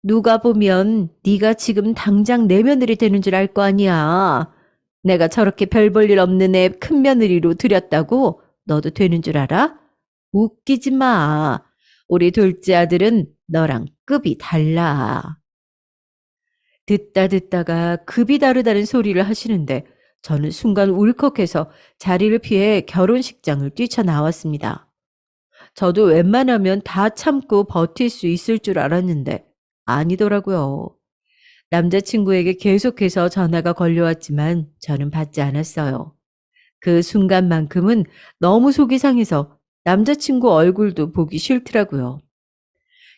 누가 보면 네가 지금 당장 내 며느리 되는 줄 알 거 아니야. 내가 저렇게 별 볼 일 없는 애 큰 며느리로 들였다고 너도 되는 줄 알아? 웃기지 마. 우리 둘째 아들은 너랑 급이 달라. 듣다 듣다가 급이 다르다는 소리를 하시는데 저는 순간 울컥해서 자리를 피해 결혼식장을 뛰쳐나왔습니다. 저도 웬만하면 다 참고 버틸 수 있을 줄 알았는데 아니더라고요. 남자친구에게 계속해서 전화가 걸려왔지만 저는 받지 않았어요. 그 순간만큼은 너무 속이 상해서 남자친구 얼굴도 보기 싫더라고요.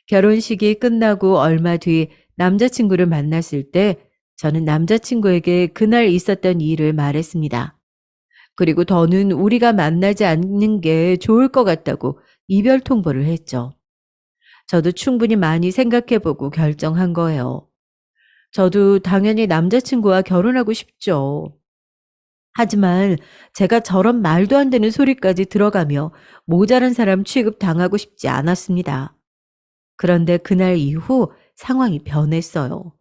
결혼식이 끝나고 얼마 뒤 남자친구를 만났을 때 저는 남자친구에게 그날 있었던 일을 말했습니다. 그리고 더는 우리가 만나지 않는 게 좋을 것 같다고 이별 통보를 했죠. 저도 충분히 많이 생각해보고 결정한 거예요. 저도 당연히 남자친구와 결혼하고 싶죠. 하지만 제가 저런 말도 안 되는 소리까지 들어가며 모자란 사람 취급 당하고 싶지 않았습니다. 그런데 그날 이후 상황이 변했어요.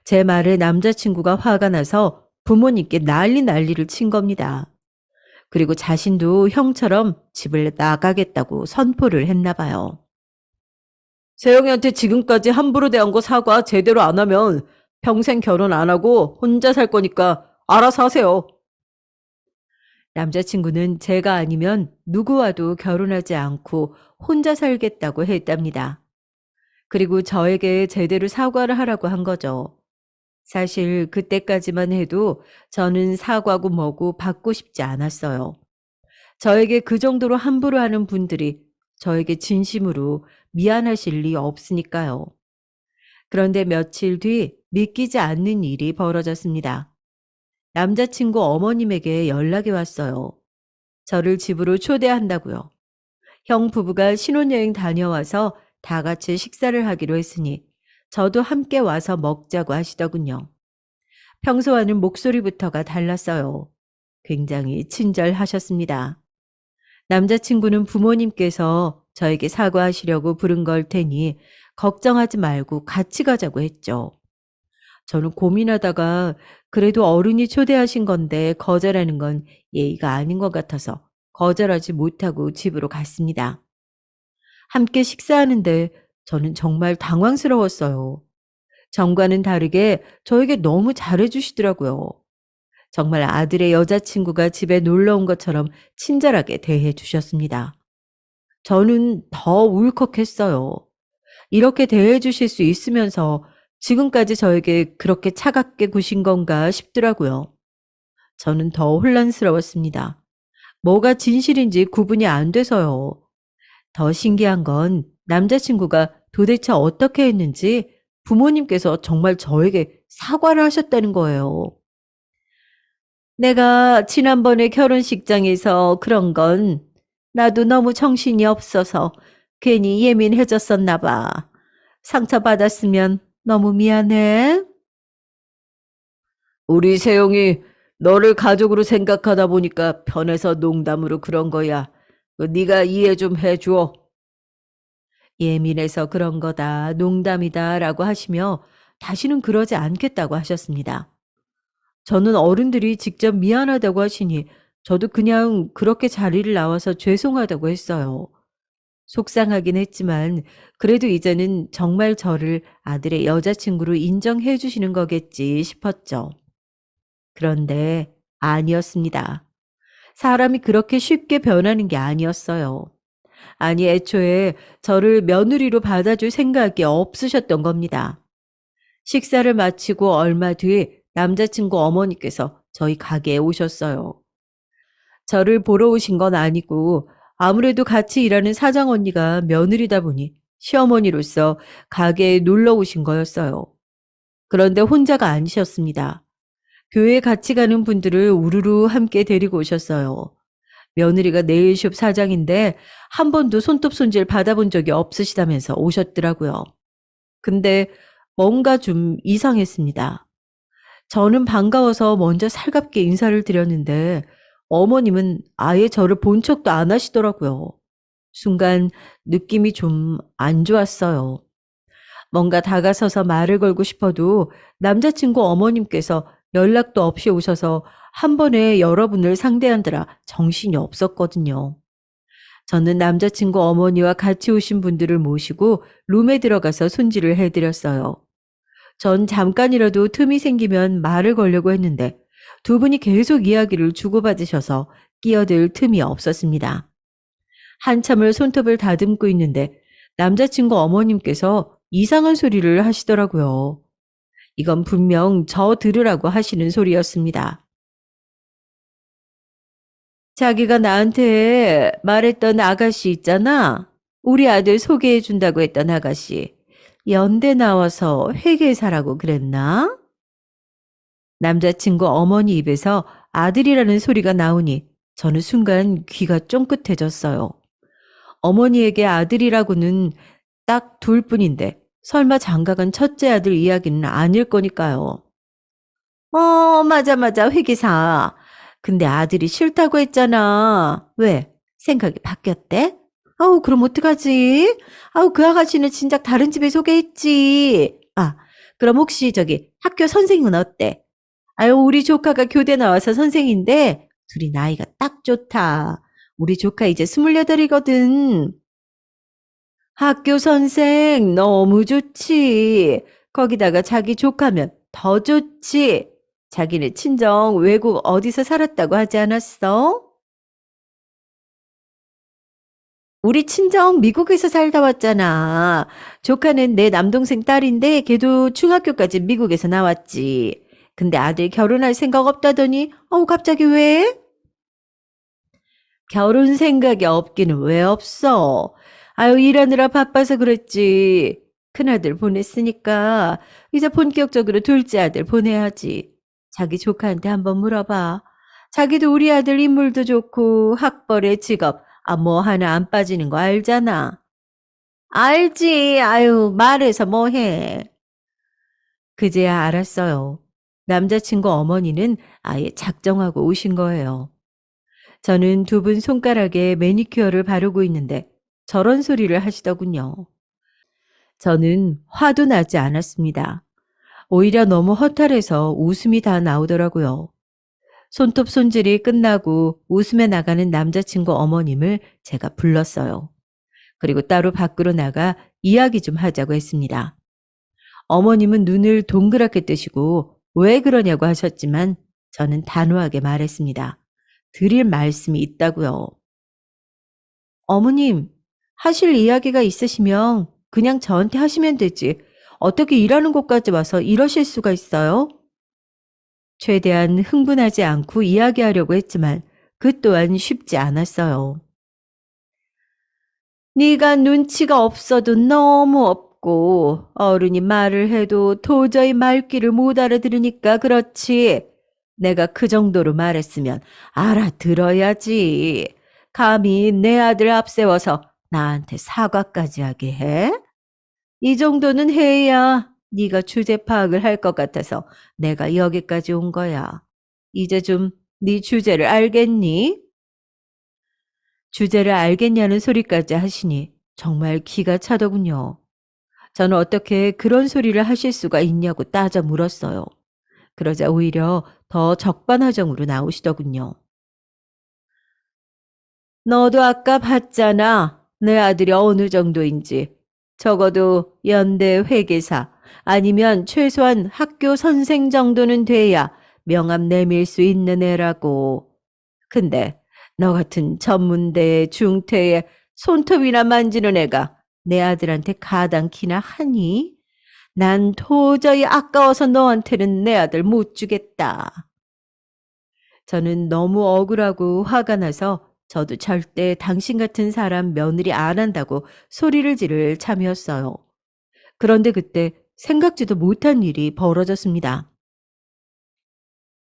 제 말에 남자친구가 화가 나서 부모님께 난리를 친 겁니다. 그리고 자신도 형처럼 집을 나가겠다고 선포를 했나 봐요. 세영이한테 지금까지 함부로 대한 거 사과 제대로 안 하면 평생 결혼 안 하고 혼자 살 거니까 알아서 하세요. 남자친구는 제가 아니면 누구와도 결혼하지 않고 혼자 살겠다고 했답니다. 그리고 저에게 제대로 사과를 하라고 한 거죠. 사실 그때까지만 해도 저는 사과고 뭐고 받고 싶지 않았어요. 저에게 그 정도로 함부로 하는 분들이 저에게 진심으로 미안하실 리 없으니까요. 그런데 며칠 뒤 믿기지 않는 일이 벌어졌습니다. 남자친구 어머님에게 연락이 왔어요. 저를 집으로 초대한다고요. 형 부부가 신혼여행 다녀와서 다 같이 식사를 하기로 했으니 저도 함께 와서 먹자고 하시더군요. 평소와는 목소리부터가 달랐어요. 굉장히 친절하셨습니다. 남자친구는 부모님께서 저에게 사과하시려고 부른 걸 테니 걱정하지 말고 같이 가자고 했죠. 저는 고민하다가 그래도 어른이 초대하신 건데 거절하는 건 예의가 아닌 것 같아서 거절하지 못하고 집으로 갔습니다. 함께 식사하는데 저는 정말 당황스러웠어요. 전과는 다르게 저에게 너무 잘해주시더라고요. 정말 아들의 여자친구가 집에 놀러 온 것처럼 친절하게 대해 주셨습니다. 저는 더 울컥했어요. 이렇게 대해 주실 수 있으면서 지금까지 저에게 그렇게 차갑게 구신 건가 싶더라고요. 저는 더 혼란스러웠습니다. 뭐가 진실인지 구분이 안 돼서요. 더 신기한 건 남자친구가 도대체 어떻게 했는지 부모님께서 정말 저에게 사과를 하셨다는 거예요. 내가 지난번에 결혼식장에서 그런 건 나도 너무 정신이 없어서 괜히 예민해졌었나 봐. 상처받았으면 너무 미안해. 우리 세영이 너를 가족으로 생각하다 보니까 편해서 농담으로 그런 거야. 네가 이해 좀 해줘. 예민해서 그런 거다, 농담이다 라고 하시며 다시는 그러지 않겠다고 하셨습니다. 저는 어른들이 직접 미안하다고 하시니 저도 그냥 그렇게 자리를 나와서 죄송하다고 했어요. 속상하긴 했지만 그래도 이제는 정말 저를 아들의 여자친구로 인정해 주시는 거겠지 싶었죠. 그런데 아니었습니다. 사람이 그렇게 쉽게 변하는 게 아니었어요. 아니, 애초에 저를 며느리로 받아줄 생각이 없으셨던 겁니다. 식사를 마치고 얼마 뒤 남자친구 어머니께서 저희 가게에 오셨어요. 저를 보러 오신 건 아니고 아무래도 같이 일하는 사장 언니가 며느리다 보니 시어머니로서 가게에 놀러 오신 거였어요. 그런데 혼자가 아니셨습니다. 교회에 같이 가는 분들을 우르르 함께 데리고 오셨어요. 며느리가 네일숍 사장인데 한 번도 손톱 손질 받아본 적이 없으시다면서 오셨더라고요. 근데 뭔가 좀 이상했습니다. 저는 반가워서 먼저 살갑게 인사를 드렸는데 어머님은 아예 저를 본 척도 안 하시더라고요. 순간 느낌이 좀 안 좋았어요. 뭔가 다가서서 말을 걸고 싶어도 남자친구 어머님께서 연락도 없이 오셔서 한 번에 여러분을 상대하느라 정신이 없었거든요. 저는 남자친구 어머니와 같이 오신 분들을 모시고 룸에 들어가서 손질을 해드렸어요. 전 잠깐이라도 틈이 생기면 말을 걸려고 했는데 두 분이 계속 이야기를 주고받으셔서 끼어들 틈이 없었습니다. 한참을 손톱을 다듬고 있는데 남자친구 어머님께서 이상한 소리를 하시더라고요. 이건 분명 저 들으라고 하시는 소리였습니다. 자기가 나한테 말했던 아가씨 있잖아. 우리 아들 소개해준다고 했던 아가씨. 연대 나와서 회계사라고 그랬나? 남자친구 어머니 입에서 아들이라는 소리가 나오니 저는 순간 귀가 쫑긋해졌어요. 어머니에게 아들이라고는 딱 둘뿐인데 설마 장가간 첫째 아들 이야기는 아닐 거니까요. 맞아, 맞아, 회계사. 근데 아들이 싫다고 했잖아. 왜? 생각이 바뀌었대? 아우, 그럼 어떡하지? 아우, 그 아가씨는 진작 다른 집에 소개했지. 아, 그럼 혹시 저기 학교 선생님은 어때? 아유, 우리 조카가 교대 나와서 선생인데 둘이 나이가 딱 좋다. 우리 조카 이제 28이거든. 학교 선생 너무 좋지. 거기다가 자기 조카면 더 좋지. 자기네 친정 외국 어디서 살았다고 하지 않았어? 우리 친정 미국에서 살다 왔잖아. 조카는 내 남동생 딸인데 걔도 중학교까지 미국에서 나왔지. 근데 아들 결혼할 생각 없다더니 갑자기 왜? 결혼 생각이 없기는 왜 없어? 아유, 일하느라 바빠서 그랬지. 큰아들 보냈으니까 이제 본격적으로 둘째 아들 보내야지. 자기 조카한테 한번 물어봐. 자기도 우리 아들 인물도 좋고 학벌에 직업 뭐 하나 안 빠지는 거 알잖아. 알지. 아유, 말해서 뭐해. 그제야 알았어요. 남자친구 어머니는 아예 작정하고 오신 거예요. 저는 두 분 손가락에 매니큐어를 바르고 있는데 저런 소리를 하시더군요. 저는 화도 나지 않았습니다. 오히려 너무 허탈해서 웃음이 다 나오더라고요. 손톱 손질이 끝나고 웃으며 나가는 남자친구 어머님을 제가 불렀어요. 그리고 따로 밖으로 나가 이야기 좀 하자고 했습니다. 어머님은 눈을 동그랗게 뜨시고 왜 그러냐고 하셨지만 저는 단호하게 말했습니다. 드릴 말씀이 있다고요. 어머님, 하실 이야기가 있으시면 그냥 저한테 하시면 되지. 어떻게 일하는 곳까지 와서 이러실 수가 있어요? 최대한 흥분하지 않고 이야기하려고 했지만 그 또한 쉽지 않았어요. 네가 눈치가 없어도 너무 없고 어른이 말을 해도 도저히 말귀를 못 알아들으니까 그렇지. 내가 그 정도로 말했으면 알아들어야지. 감히 내 아들 앞세워서 나한테 사과까지 하게 해? 이 정도는 해야 네가 주제 파악을 할 것 같아서 내가 여기까지 온 거야. 이제 좀 네 주제를 알겠니? 주제를 알겠냐는 소리까지 하시니 정말 기가 차더군요. 저는 어떻게 그런 소리를 하실 수가 있냐고 따져 물었어요. 그러자 오히려 더 적반하장으로 나오시더군요. 너도 아까 봤잖아. 내 아들이 어느 정도인지. 적어도 연대 회계사 아니면 최소한 학교 선생 정도는 돼야 명함 내밀 수 있는 애라고. 근데 너 같은 전문대에 중퇴에 손톱이나 만지는 애가 내 아들한테 가당키나 하니? 난 도저히 아까워서 너한테는 내 아들 못 주겠다. 저는 너무 억울하고 화가 나서 저도 절대 당신 같은 사람 며느리 안 한다고 소리를 지를 참이었어요. 그런데 그때 생각지도 못한 일이 벌어졌습니다.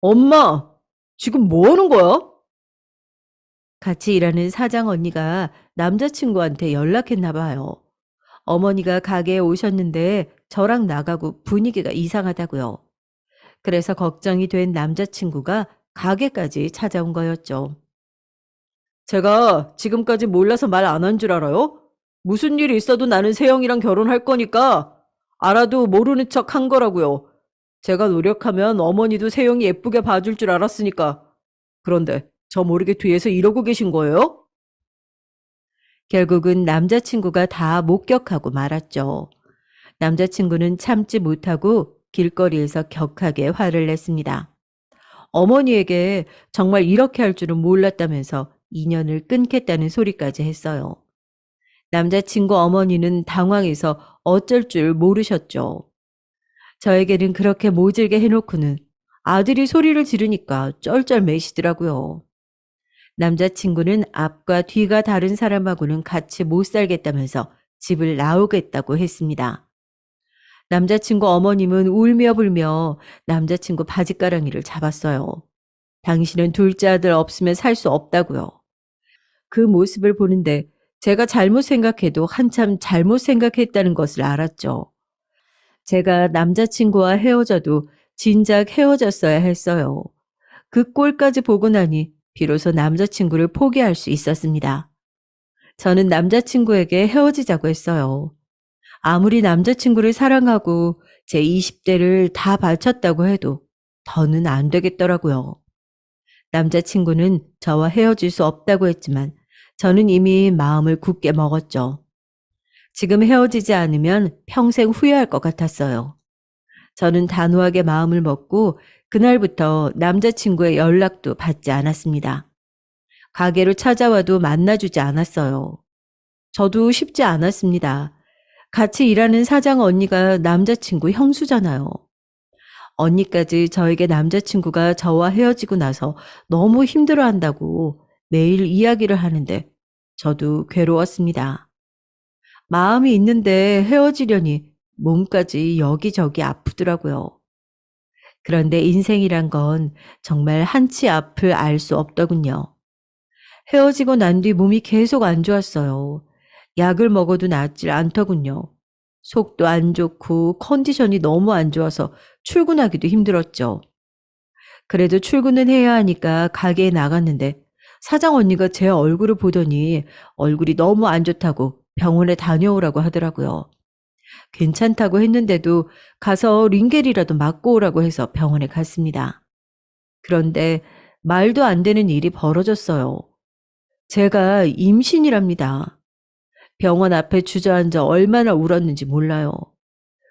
엄마, 지금 뭐 하는 거야? 같이 일하는 사장 언니가 남자친구한테 연락했나 봐요. 어머니가 가게에 오셨는데 저랑 나가고 분위기가 이상하다고요. 그래서 걱정이 된 남자친구가 가게까지 찾아온 거였죠. 제가 지금까지 몰라서 말 안 한 줄 알아요? 무슨 일이 있어도 나는 세영이랑 결혼할 거니까 알아도 모르는 척 한 거라고요. 제가 노력하면 어머니도 세영이 예쁘게 봐줄 줄 알았으니까. 그런데 저 모르게 뒤에서 이러고 계신 거예요? 결국은 남자친구가 다 목격하고 말았죠. 남자친구는 참지 못하고 길거리에서 격하게 화를 냈습니다. 어머니에게 정말 이렇게 할 줄은 몰랐다면서 인연을 끊겠다는 소리까지 했어요. 남자친구 어머니는 당황해서 어쩔 줄 모르셨죠. 저에게는 그렇게 모질게 해놓고는 아들이 소리를 지르니까 쩔쩔매시더라고요. 남자친구는 앞과 뒤가 다른 사람하고는 같이 못 살겠다면서 집을 나오겠다고 했습니다. 남자친구 어머님은 울며 불며 남자친구 바지가랑이를 잡았어요. 당신은 둘째 아들 없으면 살 수 없다고요. 그 모습을 보는데 제가 잘못 생각해도 한참 잘못 생각했다는 것을 알았죠. 제가 남자친구와 헤어져도 진작 헤어졌어야 했어요. 그 꼴까지 보고 나니 비로소 남자친구를 포기할 수 있었습니다. 저는 남자친구에게 헤어지자고 했어요. 아무리 남자친구를 사랑하고 제 20대를 다 바쳤다고 해도 더는 안 되겠더라고요. 남자친구는 저와 헤어질 수 없다고 했지만 저는 이미 마음을 굳게 먹었죠. 지금 헤어지지 않으면 평생 후회할 것 같았어요. 저는 단호하게 마음을 먹고 그날부터 남자친구의 연락도 받지 않았습니다. 가게로 찾아와도 만나주지 않았어요. 저도 쉽지 않았습니다. 같이 일하는 사장 언니가 남자친구 형수잖아요. 언니까지 저에게 남자친구가 저와 헤어지고 나서 너무 힘들어한다고 매일 이야기를 하는데 저도 괴로웠습니다. 마음이 있는데 헤어지려니 몸까지 여기저기 아프더라고요. 그런데 인생이란 건 정말 한치 앞을 알 수 없더군요. 헤어지고 난 뒤 몸이 계속 안 좋았어요. 약을 먹어도 낫질 않더군요. 속도 안 좋고 컨디션이 너무 안 좋아서 출근하기도 힘들었죠. 그래도 출근은 해야 하니까 가게에 나갔는데 사장 언니가 제 얼굴을 보더니 얼굴이 너무 안 좋다고 병원에 다녀오라고 하더라고요. 괜찮다고 했는데도 가서 링겔이라도 맞고 오라고 해서 병원에 갔습니다. 그런데 말도 안 되는 일이 벌어졌어요. 제가 임신이랍니다. 병원 앞에 주저앉아 얼마나 울었는지 몰라요.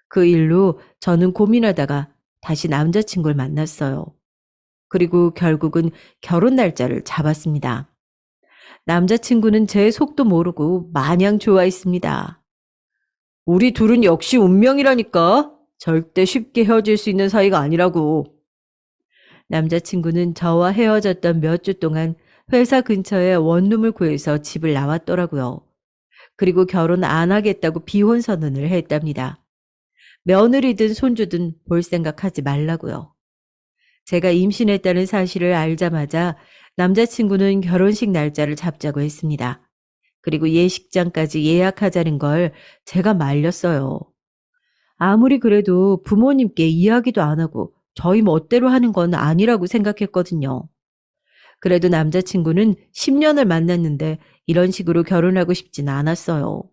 그 일로 저는 고민하다가 다시 남자친구를 만났어요. 그리고 결국은 결혼 날짜를 잡았습니다. 남자친구는 제 속도 모르고 마냥 좋아했습니다. 우리 둘은 역시 운명이라니까. 절대 쉽게 헤어질 수 있는 사이가 아니라고. 남자친구는 저와 헤어졌던 몇 주 동안 회사 근처에 원룸을 구해서 집을 나왔더라고요. 그리고 결혼 안 하겠다고 비혼 선언을 했답니다. 며느리든 손주든 볼 생각하지 말라고요. 제가 임신했다는 사실을 알자마자 남자친구는 결혼식 날짜를 잡자고 했습니다. 그리고 예식장까지 예약하자는 걸 제가 말렸어요. 아무리 그래도 부모님께 이야기도 안 하고 저희 멋대로 하는 건 아니라고 생각했거든요. 그래도 남자친구는 10년을 만났는데 이런 식으로 결혼하고 싶진 않았어요.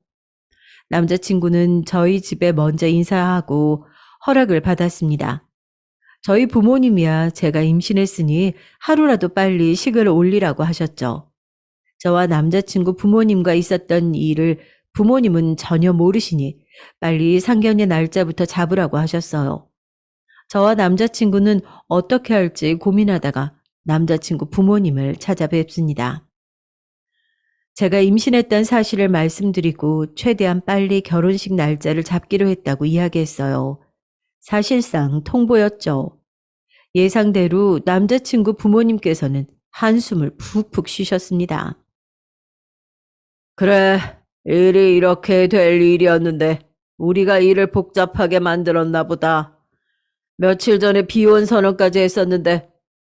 남자친구는 저희 집에 먼저 인사하고 허락을 받았습니다. 저희 부모님이야 제가 임신했으니 하루라도 빨리 식을 올리라고 하셨죠. 저와 남자친구 부모님과 있었던 일을 부모님은 전혀 모르시니 빨리 상견례 날짜부터 잡으라고 하셨어요. 저와 남자친구는 어떻게 할지 고민하다가 남자친구 부모님을 찾아뵙습니다. 제가 임신했다는 사실을 말씀드리고 최대한 빨리 결혼식 날짜를 잡기로 했다고 이야기했어요. 사실상 통보였죠. 예상대로 남자친구 부모님께서는 한숨을 푹푹 쉬셨습니다. 그래, 일이 이렇게 될 일이었는데 우리가 일을 복잡하게 만들었나 보다. 며칠 전에 비혼 선언까지 했었는데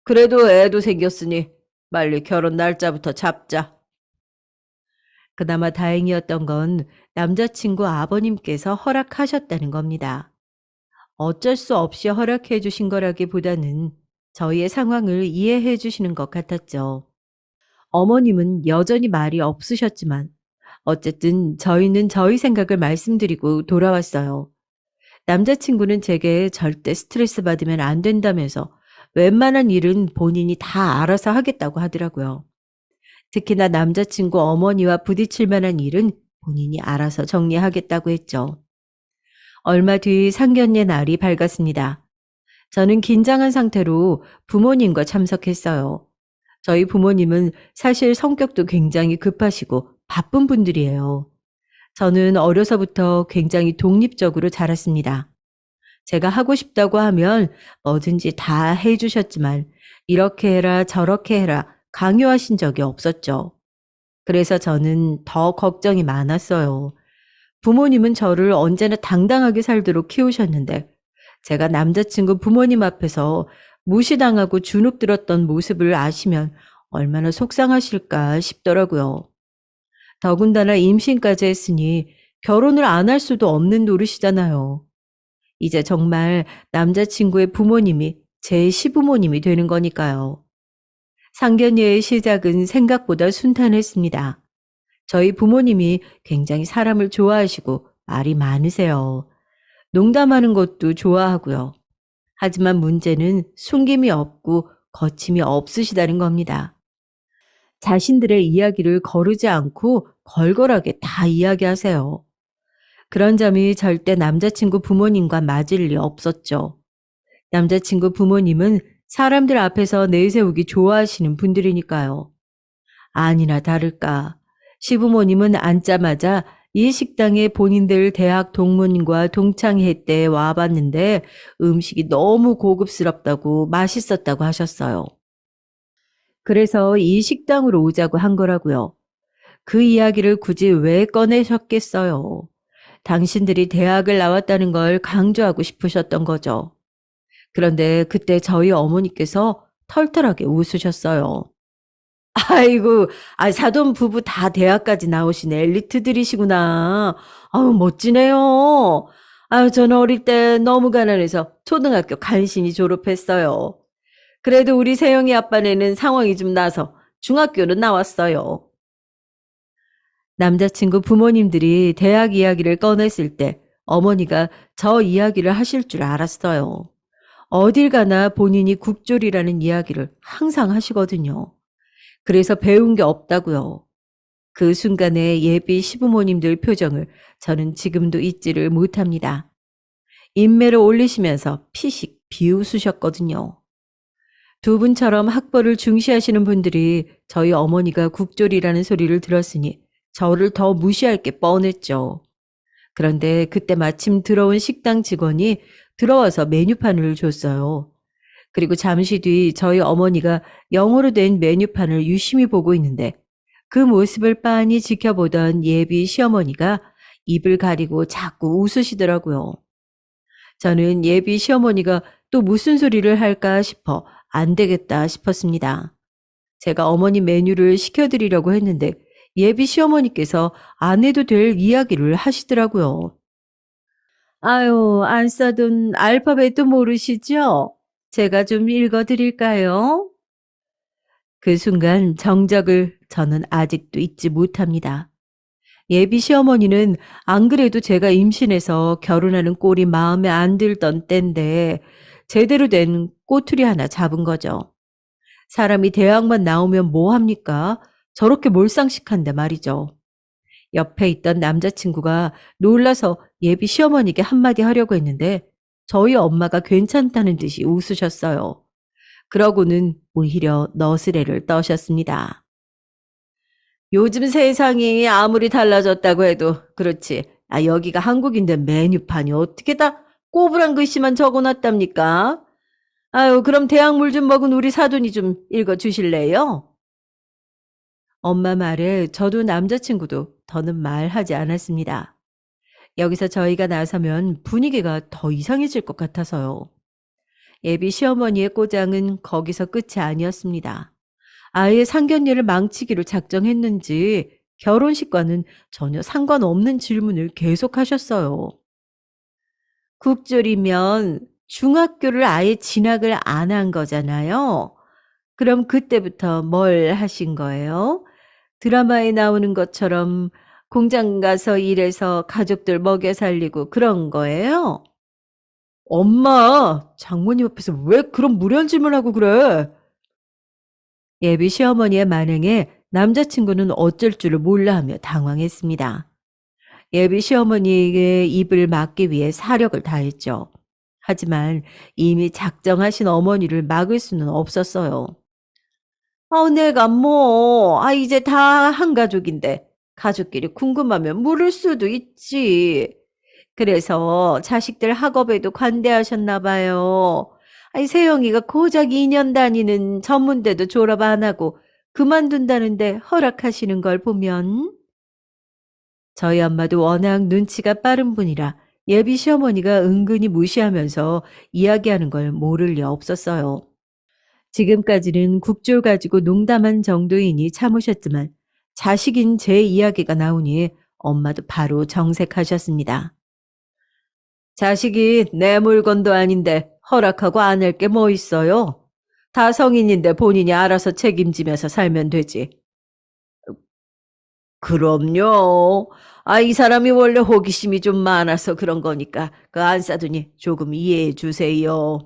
그래도 애도 생겼으니 빨리 결혼 날짜부터 잡자. 그나마 다행이었던 건 남자친구 아버님께서 허락하셨다는 겁니다. 어쩔 수 없이 허락해 주신 거라기보다는 저희의 상황을 이해해 주시는 것 같았죠. 어머님은 여전히 말이 없으셨지만 어쨌든 저희는 저희 생각을 말씀드리고 돌아왔어요. 남자친구는 제게 절대 스트레스 받으면 안 된다면서 웬만한 일은 본인이 다 알아서 하겠다고 하더라고요. 특히나 남자친구 어머니와 부딪힐 만한 일은 본인이 알아서 정리하겠다고 했죠. 얼마 뒤 상견례 날이 밝았습니다. 저는 긴장한 상태로 부모님과 참석했어요. 저희 부모님은 사실 성격도 굉장히 급하시고 바쁜 분들이에요. 저는 어려서부터 굉장히 독립적으로 자랐습니다. 제가 하고 싶다고 하면 뭐든지 다 해주셨지만 이렇게 해라 저렇게 해라 강요하신 적이 없었죠. 그래서 저는 더 걱정이 많았어요. 부모님은 저를 언제나 당당하게 살도록 키우셨는데 제가 남자친구 부모님 앞에서 무시당하고 주눅 들었던 모습을 아시면 얼마나 속상하실까 싶더라고요. 더군다나 임신까지 했으니 결혼을 안 할 수도 없는 노릇이잖아요. 이제 정말 남자친구의 부모님이 제 시부모님이 되는 거니까요. 상견례의 시작은 생각보다 순탄했습니다. 저희 부모님이 굉장히 사람을 좋아하시고 말이 많으세요. 농담하는 것도 좋아하고요. 하지만 문제는 숨김이 없고 거침이 없으시다는 겁니다. 자신들의 이야기를 거르지 않고 걸걸하게 다 이야기하세요. 그런 점이 절대 남자친구 부모님과 맞을 리 없었죠. 남자친구 부모님은 사람들 앞에서 내세우기 좋아하시는 분들이니까요. 아니나 다를까. 시부모님은 앉자마자 이 식당에 본인들 대학 동문과 동창회 때 와봤는데 음식이 너무 고급스럽다고 맛있었다고 하셨어요. 그래서 이 식당으로 오자고 한 거라고요. 그 이야기를 굳이 왜 꺼내셨겠어요? 당신들이 대학을 나왔다는 걸 강조하고 싶으셨던 거죠. 그런데 그때 저희 어머니께서 털털하게 웃으셨어요. 아이고, 사돈 부부 다 대학까지 나오신 엘리트들이시구나. 아우, 멋지네요. 아유, 저는 어릴 때 너무 가난해서 초등학교 간신히 졸업했어요. 그래도 우리 세영이 아빠네는 상황이 좀 나서 중학교는 나왔어요. 남자친구 부모님들이 대학 이야기를 꺼냈을 때 어머니가 저 이야기를 하실 줄 알았어요. 어딜 가나 본인이 국졸이라는 이야기를 항상 하시거든요. 그래서 배운 게 없다고요. 그 순간의 예비 시부모님들 표정을 저는 지금도 잊지를 못합니다. 인매를 올리시면서 피식 비웃으셨거든요. 두 분처럼 학벌을 중시하시는 분들이 저희 어머니가 국졸이라는 소리를 들었으니 저를 더 무시할 게 뻔했죠. 그런데 그때 마침 들어온 식당 직원이 들어와서 메뉴판을 줬어요. 그리고 잠시 뒤 저희 어머니가 영어로 된 메뉴판을 유심히 보고 있는데 그 모습을 빤히 지켜보던 예비 시어머니가 입을 가리고 자꾸 웃으시더라고요. 저는 예비 시어머니가 또 무슨 소리를 할까 싶어 안 되겠다 싶었습니다. 제가 어머니 메뉴를 시켜드리려고 했는데 예비 시어머니께서 안 해도 될 이야기를 하시더라고요. 아유, 안 써둔 알파벳도 모르시죠? 제가 좀 읽어드릴까요? 그 순간 정적을 저는 아직도 잊지 못합니다. 예비 시어머니는 안 그래도 제가 임신해서 결혼하는 꼴이 마음에 안 들던 때인데 제대로 된 꼬투리 하나 잡은 거죠. 사람이 대학만 나오면 뭐 합니까? 저렇게 몰상식한데 말이죠. 옆에 있던 남자친구가 놀라서 예비 시어머니께 한마디 하려고 했는데 저희 엄마가 괜찮다는 듯이 웃으셨어요. 그러고는 오히려 너스레를 떠셨습니다. 요즘 세상이 아무리 달라졌다고 해도 그렇지. 여기가 한국인데 메뉴판이 어떻게 다 꼬부랑 글씨만 적어놨답니까? 아유, 그럼 대학물 좀 먹은 우리 사돈이 좀 읽어주실래요? 엄마 말에 저도 남자친구도 더는 말하지 않았습니다. 여기서 저희가 나서면 분위기가 더 이상해질 것 같아서요. 예비 시어머니의 꼬장은 거기서 끝이 아니었습니다. 아예 상견례를 망치기로 작정했는지 결혼식과는 전혀 상관없는 질문을 계속하셨어요. 국졸이면 중학교를 아예 진학을 안 한 거잖아요. 그럼 그때부터 뭘 하신 거예요? 드라마에 나오는 것처럼 공장 가서 일해서 가족들 먹여 살리고 그런 거예요? 엄마, 장모님 앞에서 왜 그런 무례한 질문하고 그래? 예비 시어머니의 만행에 남자친구는 어쩔 줄을 몰라 하며 당황했습니다. 예비 시어머니의 입을 막기 위해 사력을 다했죠. 하지만 이미 작정하신 어머니를 막을 수는 없었어요. 내가 뭐, 이제 다 한 가족인데, 가족끼리 궁금하면 물을 수도 있지. 그래서 자식들 학업에도 관대하셨나 봐요. 세영이가 고작 2년 다니는 전문대도 졸업 안 하고 그만둔다는데 허락하시는 걸 보면 저희 엄마도 워낙 눈치가 빠른 분이라 예비 시어머니가 은근히 무시하면서 이야기하는 걸 모를 리 없었어요. 지금까지는 국조 가지고 농담한 정도이니 참으셨지만 자식인 제 이야기가 나오니 엄마도 바로 정색하셨습니다. 자식이 내 물건도 아닌데 허락하고 안 할 게 뭐 있어요? 다 성인인데 본인이 알아서 책임지면서 살면 되지. 그럼요. 이 사람이 원래 호기심이 좀 많아서 그런 거니까 그 안 싸두니 조금 이해해 주세요.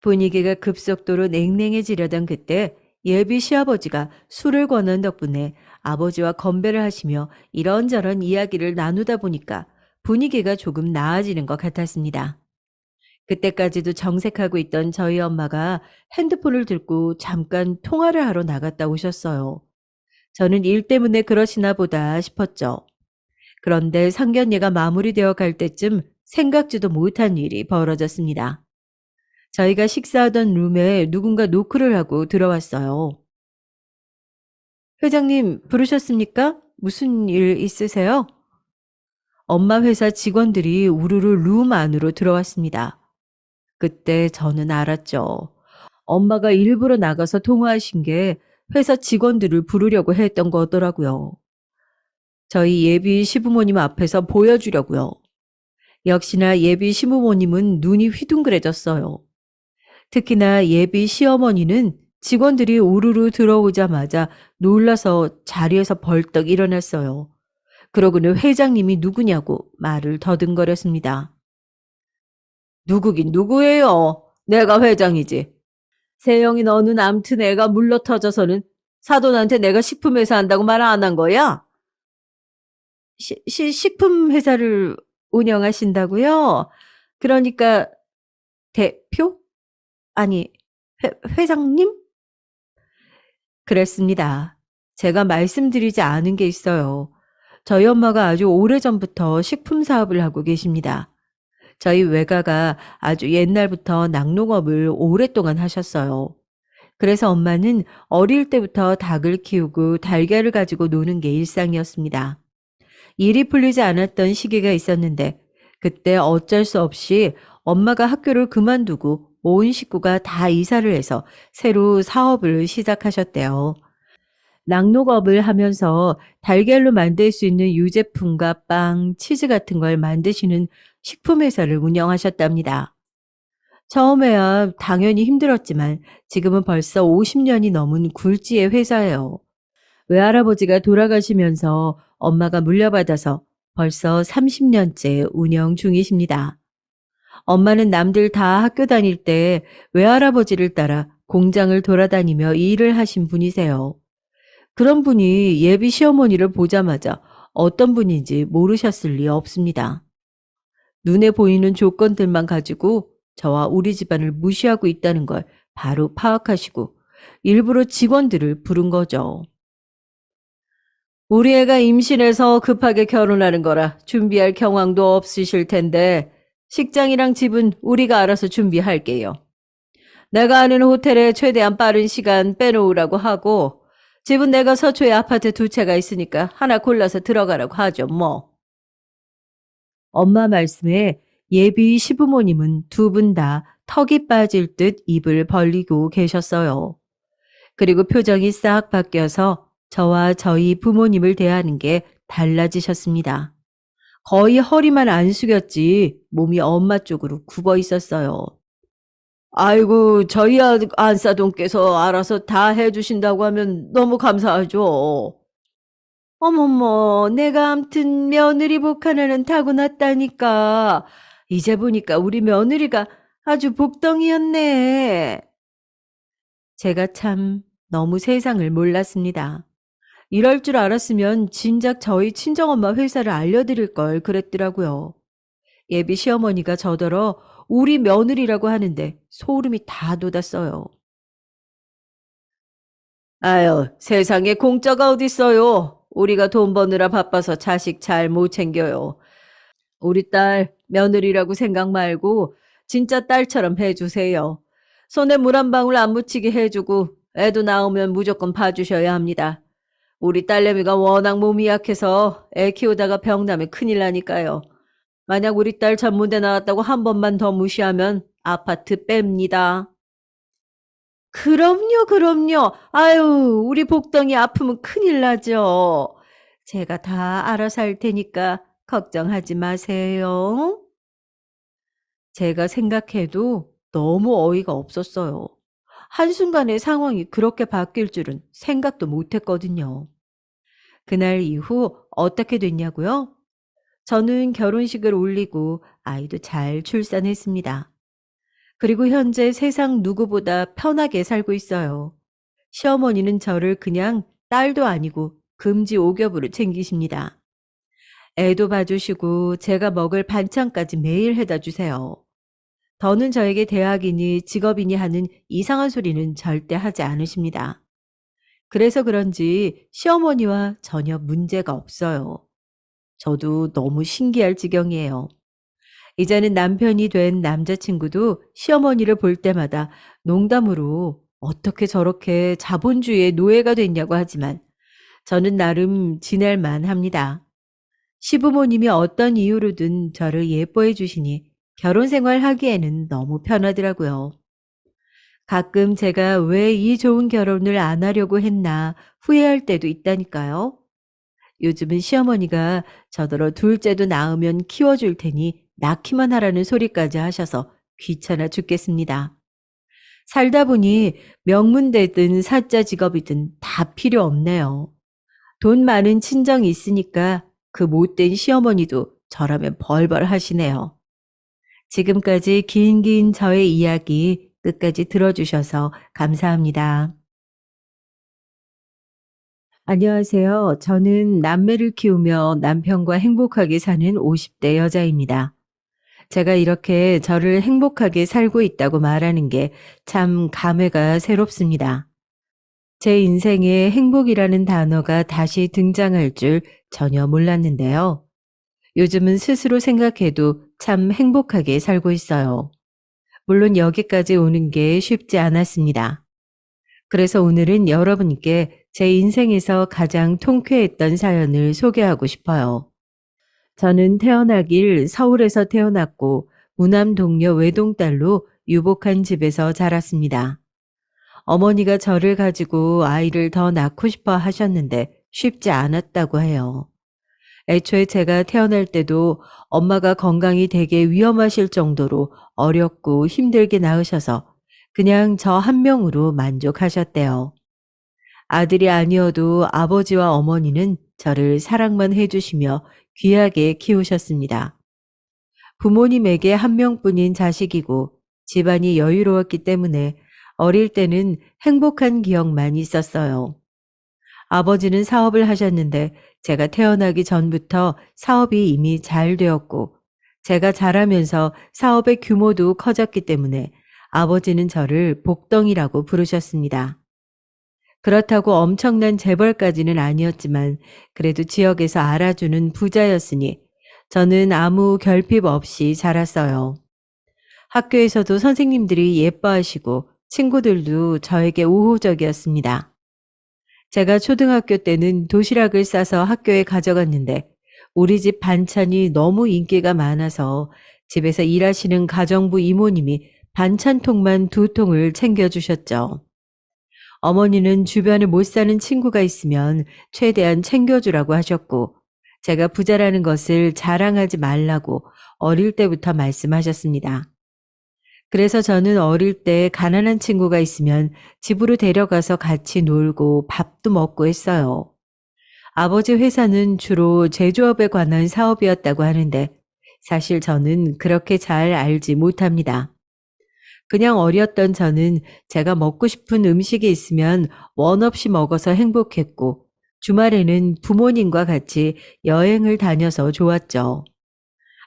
분위기가 급속도로 냉랭해지려던 그때 예비 시아버지가 술을 권한 덕분에 아버지와 건배를 하시며 이런저런 이야기를 나누다 보니까 분위기가 조금 나아지는 것 같았습니다. 그때까지도 정색하고 있던 저희 엄마가 핸드폰을 들고 잠깐 통화를 하러 나갔다 오셨어요. 저는 일 때문에 그러시나 보다 싶었죠. 그런데 상견례가 마무리되어 갈 때쯤 생각지도 못한 일이 벌어졌습니다. 저희가 식사하던 룸에 누군가 노크를 하고 들어왔어요. 회장님, 부르셨습니까? 무슨 일 있으세요? 엄마 회사 직원들이 우르르 룸 안으로 들어왔습니다. 그때 저는 알았죠. 엄마가 일부러 나가서 통화하신 게 회사 직원들을 부르려고 했던 거더라고요. 저희 예비 시부모님 앞에서 보여주려고요. 역시나 예비 시부모님은 눈이 휘둥그레졌어요. 특히나 예비 시어머니는 직원들이 우르르 들어오자마자 놀라서 자리에서 벌떡 일어났어요. 그러고는 회장님이 누구냐고 말을 더듬거렸습니다. 누구긴 누구예요? 내가 회장이지. 세영이 너는 암튼 애가 물러터져서는 사돈한테 내가 식품회사 한다고 말 안 한 거야? 식품회사를 운영하신다고요? 그러니까 대표? 아니, 회장님? 그랬습니다. 제가 말씀드리지 않은 게 있어요. 저희 엄마가 아주 오래전부터 식품 사업을 하고 계십니다. 저희 외가가 아주 옛날부터 낙농업을 오랫동안 하셨어요. 그래서 엄마는 어릴 때부터 닭을 키우고 달걀을 가지고 노는 게 일상이었습니다. 일이 풀리지 않았던 시기가 있었는데 그때 어쩔 수 없이 엄마가 학교를 그만두고 온 식구가 다 이사를 해서 새로 사업을 시작하셨대요. 낙농업을 하면서 달걀로 만들 수 있는 유제품과 빵, 치즈 같은 걸 만드시는 식품회사를 운영하셨답니다. 처음에야 당연히 힘들었지만 지금은 벌써 50년이 넘은 굴지의 회사예요. 외할아버지가 돌아가시면서 엄마가 물려받아서 벌써 30년째 운영 중이십니다. 엄마는 남들 다 학교 다닐 때 외할아버지를 따라 공장을 돌아다니며 일을 하신 분이세요. 그런 분이 예비 시어머니를 보자마자 어떤 분인지 모르셨을 리 없습니다. 눈에 보이는 조건들만 가지고 저와 우리 집안을 무시하고 있다는 걸 바로 파악하시고 일부러 직원들을 부른 거죠. 우리 애가 임신해서 급하게 결혼하는 거라 준비할 경황도 없으실 텐데 식장이랑 집은 우리가 알아서 준비할게요. 내가 아는 호텔에 최대한 빠른 시간 빼놓으라고 하고 집은 내가 서초에 아파트 2채가 있으니까 하나 골라서 들어가라고 하죠 뭐. 엄마 말씀에 예비 시부모님은 두 분 다 턱이 빠질 듯 입을 벌리고 계셨어요. 그리고 표정이 싹 바뀌어서 저와 저희 부모님을 대하는 게 달라지셨습니다. 거의 허리만 안 숙였지 몸이 엄마 쪽으로 굽어 있었어요. 아이고, 저희 안사돈께서 알아서 다 해주신다고 하면 너무 감사하죠. 어머머, 내가 암튼 며느리 복 하나는 타고났다니까. 이제 보니까 우리 며느리가 아주 복덩이였네. 제가 참 너무 세상을 몰랐습니다. 이럴 줄 알았으면 진작 저희 친정엄마 회사를 알려드릴 걸 그랬더라고요. 예비 시어머니가 저더러 우리 며느리라고 하는데 소름이 다 돋았어요. 아유, 세상에 공짜가 어딨어요. 우리가 돈 버느라 바빠서 자식 잘 못 챙겨요. 우리 딸 며느리라고 생각 말고 진짜 딸처럼 해주세요. 손에 물 한 방울 안 묻히게 해주고 애도 나오면 무조건 봐주셔야 합니다. 우리 딸내미가 워낙 몸이 약해서 애 키우다가 병 나면 큰일 나니까요. 만약 우리 딸 전문대 나왔다고 한 번만 더 무시하면 아파트 뺍니다. 그럼요, 그럼요. 아유, 우리 복덩이 아프면 큰일 나죠. 제가 다 알아서 할 테니까 걱정하지 마세요. 제가 생각해도 너무 어이가 없었어요. 한순간에 상황이 그렇게 바뀔 줄은 생각도 못 했거든요. 그날 이후 어떻게 됐냐고요? 저는 결혼식을 올리고 아이도 잘 출산했습니다. 그리고 현재 세상 누구보다 편하게 살고 있어요. 시어머니는 저를 그냥 딸도 아니고 금지 오겹으로 챙기십니다. 애도 봐주시고 제가 먹을 반찬까지 매일 해다 주세요. 더는 저에게 대학이니 직업이니 하는 이상한 소리는 절대 하지 않으십니다. 그래서 그런지 시어머니와 전혀 문제가 없어요. 저도 너무 신기할 지경이에요. 이제는 남편이 된 남자친구도 시어머니를 볼 때마다 농담으로 어떻게 저렇게 자본주의의 노예가 됐냐고 하지만 저는 나름 지낼만 합니다. 시부모님이 어떤 이유로든 저를 예뻐해 주시니 결혼 생활 하기에는 너무 편하더라고요. 가끔 제가 왜 이 좋은 결혼을 안 하려고 했나 후회할 때도 있다니까요. 요즘은 시어머니가 저더러 둘째도 낳으면 키워줄 테니 낳기만 하라는 소리까지 하셔서 귀찮아 죽겠습니다. 살다 보니 명문대든 사자 직업이든 다 필요 없네요. 돈 많은 친정이 있으니까 그 못된 시어머니도 저라면 벌벌 하시네요. 지금까지 긴 저의 이야기 끝까지 들어주셔서 감사합니다. 안녕하세요. 저는 남매를 키우며 남편과 행복하게 사는 50대 여자입니다. 제가 이렇게 저를 행복하게 살고 있다고 말하는 게 참 감회가 새롭습니다. 제 인생에 행복이라는 단어가 다시 등장할 줄 전혀 몰랐는데요. 요즘은 스스로 생각해도 참 행복하게 살고 있어요. 물론 여기까지 오는 게 쉽지 않았습니다. 그래서 오늘은 여러분께 제 인생에서 가장 통쾌했던 사연을 소개하고 싶어요. 저는 태어나길 서울에서 태어났고 무남 동료 외동딸로 유복한 집에서 자랐습니다. 어머니가 저를 가지고 아이를 더 낳고 싶어 하셨는데 쉽지 않았다고 해요. 애초에 제가 태어날 때도 엄마가 건강이 되게 위험하실 정도로 어렵고 힘들게 낳으셔서 그냥 저 한 명으로 만족하셨대요. 아들이 아니어도 아버지와 어머니는 저를 사랑만 해주시며 귀하게 키우셨습니다. 부모님에게 한 명뿐인 자식이고 집안이 여유로웠기 때문에 어릴 때는 행복한 기억만 있었어요. 아버지는 사업을 하셨는데 제가 태어나기 전부터 사업이 이미 잘 되었고 제가 자라면서 사업의 규모도 커졌기 때문에 아버지는 저를 복덩이라고 부르셨습니다. 그렇다고 엄청난 재벌까지는 아니었지만 그래도 지역에서 알아주는 부자였으니 저는 아무 결핍 없이 자랐어요. 학교에서도 선생님들이 예뻐하시고 친구들도 저에게 우호적이었습니다. 제가 초등학교 때는 도시락을 싸서 학교에 가져갔는데 우리 집 반찬이 너무 인기가 많아서 집에서 일하시는 가정부 이모님이 반찬통만 2통을 챙겨주셨죠. 어머니는 주변에 못 사는 친구가 있으면 최대한 챙겨주라고 하셨고 제가 부자라는 것을 자랑하지 말라고 어릴 때부터 말씀하셨습니다. 그래서 저는 어릴 때 가난한 친구가 있으면 집으로 데려가서 같이 놀고 밥도 먹고 했어요. 아버지 회사는 주로 제조업에 관한 사업이었다고 하는데 사실 저는 그렇게 잘 알지 못합니다. 그냥 어렸던 저는 제가 먹고 싶은 음식이 있으면 원 없이 먹어서 행복했고 주말에는 부모님과 같이 여행을 다녀서 좋았죠.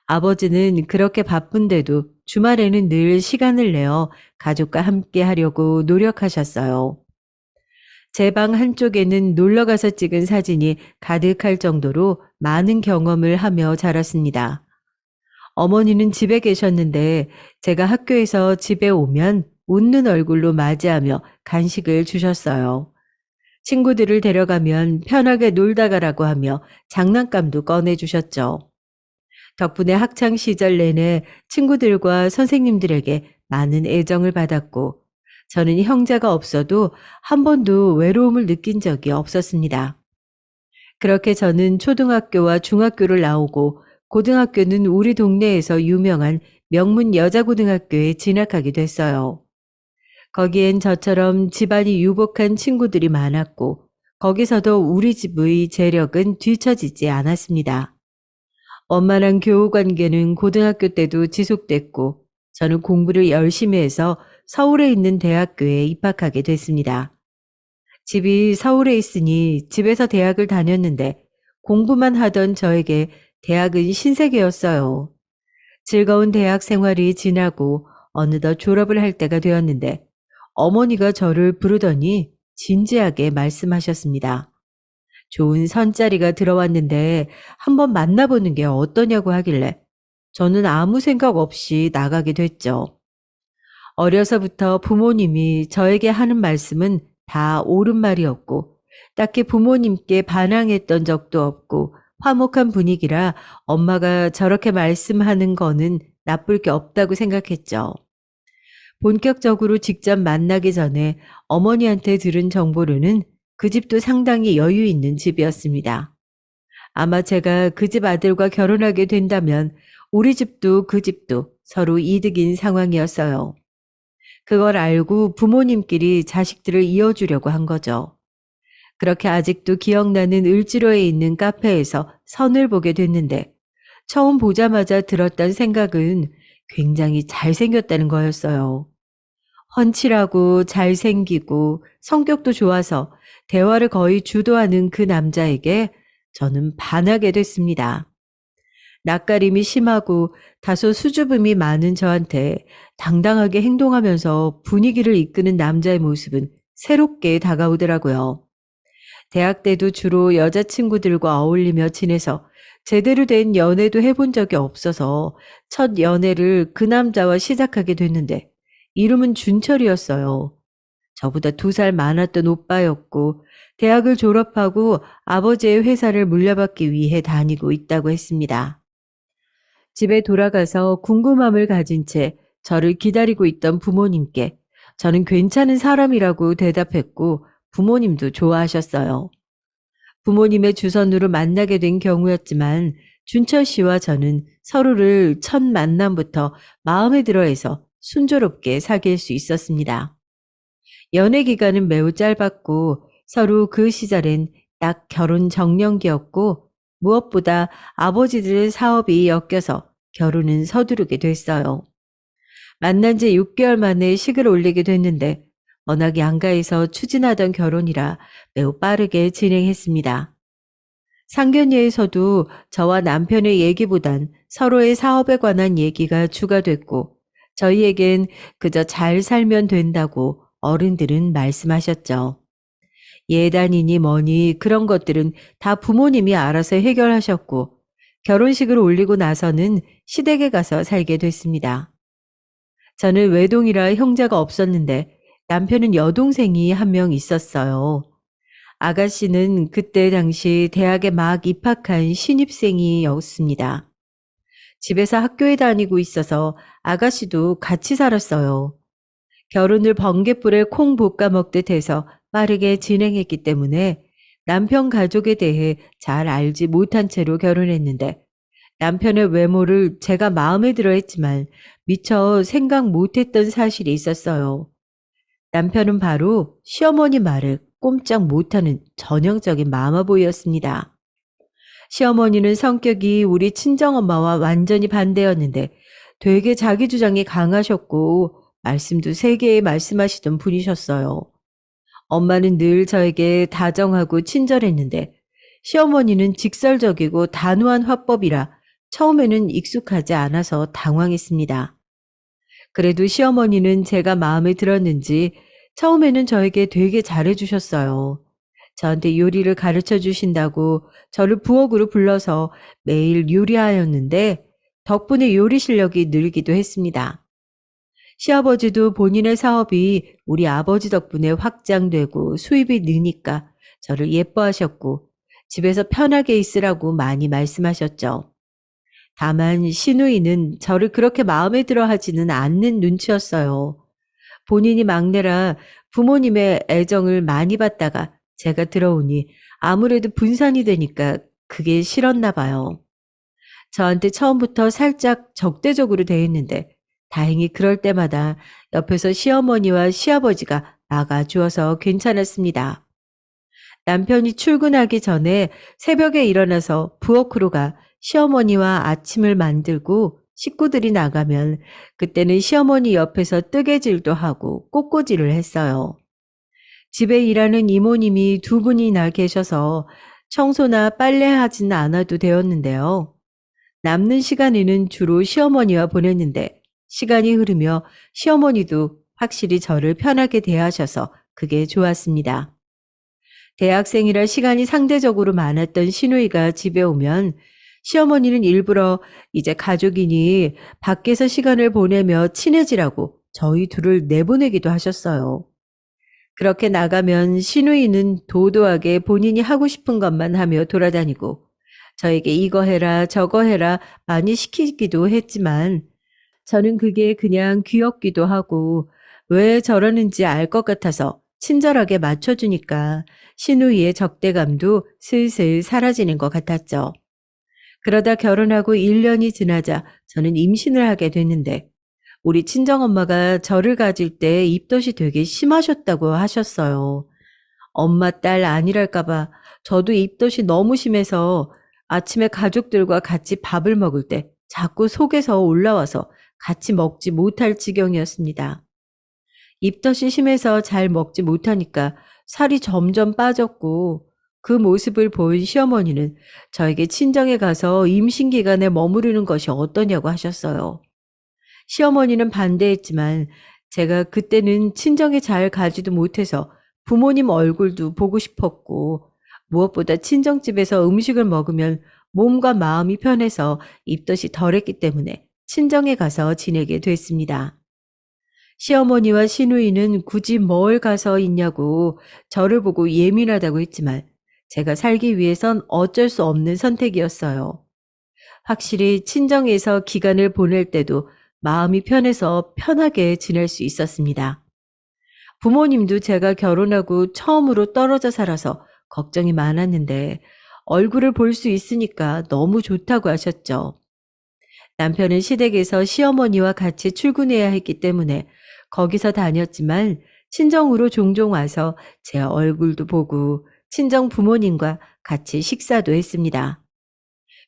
아버지는 그렇게 바쁜데도 주말에는 늘 시간을 내어 가족과 함께 하려고 노력하셨어요. 제 방 한쪽에는 놀러 가서 찍은 사진이 가득할 정도로 많은 경험을 하며 자랐습니다. 어머니는 집에 계셨는데 제가 학교에서 집에 오면 웃는 얼굴로 맞이하며 간식을 주셨어요. 친구들을 데려가면 편하게 놀다 가라고 하며 장난감도 꺼내주셨죠. 덕분에 학창 시절 내내 친구들과 선생님들에게 많은 애정을 받았고 저는 형제가 없어도 한 번도 외로움을 느낀 적이 없었습니다. 그렇게 저는 초등학교와 중학교를 나오고 고등학교는 우리 동네에서 유명한 명문 여자고등학교에 진학하게 됐어요. 거기엔 저처럼 집안이 유복한 친구들이 많았고 거기서도 우리 집의 재력은 뒤처지지 않았습니다. 원만한 교우 관계는 고등학교 때도 지속됐고 저는 공부를 열심히 해서 서울에 있는 대학교에 입학하게 됐습니다. 집이 서울에 있으니 집에서 대학을 다녔는데 공부만 하던 저에게 대학은 신세계였어요. 즐거운 대학 생활이 지나고 어느덧 졸업을 할 때가 되었는데 어머니가 저를 부르더니 진지하게 말씀하셨습니다. 좋은 선자리가 들어왔는데 한번 만나보는 게 어떠냐고 하길래 저는 아무 생각 없이 나가게 됐죠. 어려서부터 부모님이 저에게 하는 말씀은 다 옳은 말이었고 딱히 부모님께 반항했던 적도 없고 화목한 분위기라 엄마가 저렇게 말씀하는 거는 나쁠 게 없다고 생각했죠. 본격적으로 직접 만나기 전에 어머니한테 들은 정보로는 그 집도 상당히 여유 있는 집이었습니다. 아마 제가 그 집 아들과 결혼하게 된다면 우리 집도 그 집도 서로 이득인 상황이었어요. 그걸 알고 부모님끼리 자식들을 이어주려고 한 거죠. 그렇게 아직도 기억나는 을지로에 있는 카페에서 선을 보게 됐는데 처음 보자마자 들었던 생각은 굉장히 잘생겼다는 거였어요. 훤칠하고 잘생기고 성격도 좋아서 대화를 거의 주도하는 그 남자에게 저는 반하게 됐습니다. 낯가림이 심하고 다소 수줍음이 많은 저한테 당당하게 행동하면서 분위기를 이끄는 남자의 모습은 새롭게 다가오더라고요. 대학 때도 주로 여자친구들과 어울리며 지내서 제대로 된 연애도 해본 적이 없어서 첫 연애를 그 남자와 시작하게 됐는데 이름은 준철이었어요. 저보다 2살 많았던 오빠였고 대학을 졸업하고 아버지의 회사를 물려받기 위해 다니고 있다고 했습니다. 집에 돌아가서 궁금함을 가진 채 저를 기다리고 있던 부모님께 저는 괜찮은 사람이라고 대답했고 부모님도 좋아하셨어요. 부모님의 주선으로 만나게 된 경우였지만 준철 씨와 저는 서로를 첫 만남부터 마음에 들어해서 순조롭게 사귈 수 있었습니다. 연애 기간은 매우 짧았고 서로 그 시절엔 딱 결혼 정년기였고 무엇보다 아버지들의 사업이 엮여서 결혼은 서두르게 됐어요. 만난 지 6개월 만에 식을 올리게 됐는데 워낙 양가에서 추진하던 결혼이라 매우 빠르게 진행했습니다. 상견례에서도 저와 남편의 얘기보단 서로의 사업에 관한 얘기가 추가됐고 저희에겐 그저 잘 살면 된다고 어른들은 말씀하셨죠. 예단이니 뭐니 그런 것들은 다 부모님이 알아서 해결하셨고 결혼식을 올리고 나서는 시댁에 가서 살게 됐습니다. 저는 외동이라 형제가 없었는데 남편은 여동생이 한 명 있었어요. 아가씨는 그때 당시 대학에 막 입학한 신입생이었습니다. 집에서 학교에 다니고 있어서 아가씨도 같이 살았어요. 결혼을 번갯불에 콩 볶아 먹듯 해서 빠르게 진행했기 때문에 남편 가족에 대해 잘 알지 못한 채로 결혼했는데 남편의 외모를 제가 마음에 들어 했지만 미처 생각 못했던 사실이 있었어요. 남편은 바로 시어머니 말을 꼼짝 못하는 전형적인 마마보이였습니다. 시어머니는 성격이 우리 친정엄마와 완전히 반대였는데 되게 자기 주장이 강하셨고 말씀도 세게 말씀하시던 분이셨어요. 엄마는 늘 저에게 다정하고 친절했는데 시어머니는 직설적이고 단호한 화법이라 처음에는 익숙하지 않아서 당황했습니다. 그래도 시어머니는 제가 마음에 들었는지 처음에는 저에게 되게 잘해주셨어요. 저한테 요리를 가르쳐 주신다고 저를 부엌으로 불러서 매일 요리하였는데 덕분에 요리 실력이 늘기도 했습니다. 시아버지도 본인의 사업이 우리 아버지 덕분에 확장되고 수입이 느니까 저를 예뻐하셨고 집에서 편하게 있으라고 많이 말씀하셨죠. 다만 시누이는 저를 그렇게 마음에 들어 하지는 않는 눈치였어요. 본인이 막내라 부모님의 애정을 많이 받다가 제가 들어오니 아무래도 분산이 되니까 그게 싫었나 봐요. 저한테 처음부터 살짝 적대적으로 대했는데 다행히 그럴 때마다 옆에서 시어머니와 시아버지가 막아주어서 괜찮았습니다. 남편이 출근하기 전에 새벽에 일어나서 부엌으로 가 시어머니와 아침을 만들고 식구들이 나가면 그때는 시어머니 옆에서 뜨개질도 하고 꽃꽂이를 했어요. 집에 일하는 이모님이 두 분이나 계셔서 청소나 빨래하진 않아도 되었는데요. 남는 시간에는 주로 시어머니와 보냈는데 시간이 흐르며 시어머니도 확실히 저를 편하게 대하셔서 그게 좋았습니다. 대학생이라 시간이 상대적으로 많았던 시누이가 집에 오면 시어머니는 일부러 이제 가족이니 밖에서 시간을 보내며 친해지라고 저희 둘을 내보내기도 하셨어요. 그렇게 나가면 시누이는 도도하게 본인이 하고 싶은 것만 하며 돌아다니고 저에게 이거 해라 저거 해라 많이 시키기도 했지만 저는 그게 그냥 귀엽기도 하고 왜 저러는지 알 것 같아서 친절하게 맞춰주니까 시누이의 적대감도 슬슬 사라지는 것 같았죠. 그러다 결혼하고 1년이 지나자 저는 임신을 하게 됐는데 우리 친정엄마가 저를 가질 때 입덧이 되게 심하셨다고 하셨어요. 엄마 딸 아니랄까 봐 저도 입덧이 너무 심해서 아침에 가족들과 같이 밥을 먹을 때 자꾸 속에서 올라와서 같이 먹지 못할 지경이었습니다. 입덧이 심해서 잘 먹지 못하니까 살이 점점 빠졌고 그 모습을 본 시어머니는 저에게 친정에 가서 임신 기간에 머무르는 것이 어떠냐고 하셨어요. 시어머니는 반대했지만 제가 그때는 친정에 잘 가지도 못해서 부모님 얼굴도 보고 싶었고 무엇보다 친정집에서 음식을 먹으면 몸과 마음이 편해서 입덧이 덜했기 때문에 친정에 가서 지내게 됐습니다. 시어머니와 시누이는 굳이 뭘 가서 있냐고 저를 보고 예민하다고 했지만 제가 살기 위해선 어쩔 수 없는 선택이었어요. 확실히 친정에서 기간을 보낼 때도 마음이 편해서 편하게 지낼 수 있었습니다. 부모님도 제가 결혼하고 처음으로 떨어져 살아서 걱정이 많았는데 얼굴을 볼 수 있으니까 너무 좋다고 하셨죠. 남편은 시댁에서 시어머니와 같이 출근해야 했기 때문에 거기서 다녔지만 친정으로 종종 와서 제 얼굴도 보고 친정 부모님과 같이 식사도 했습니다.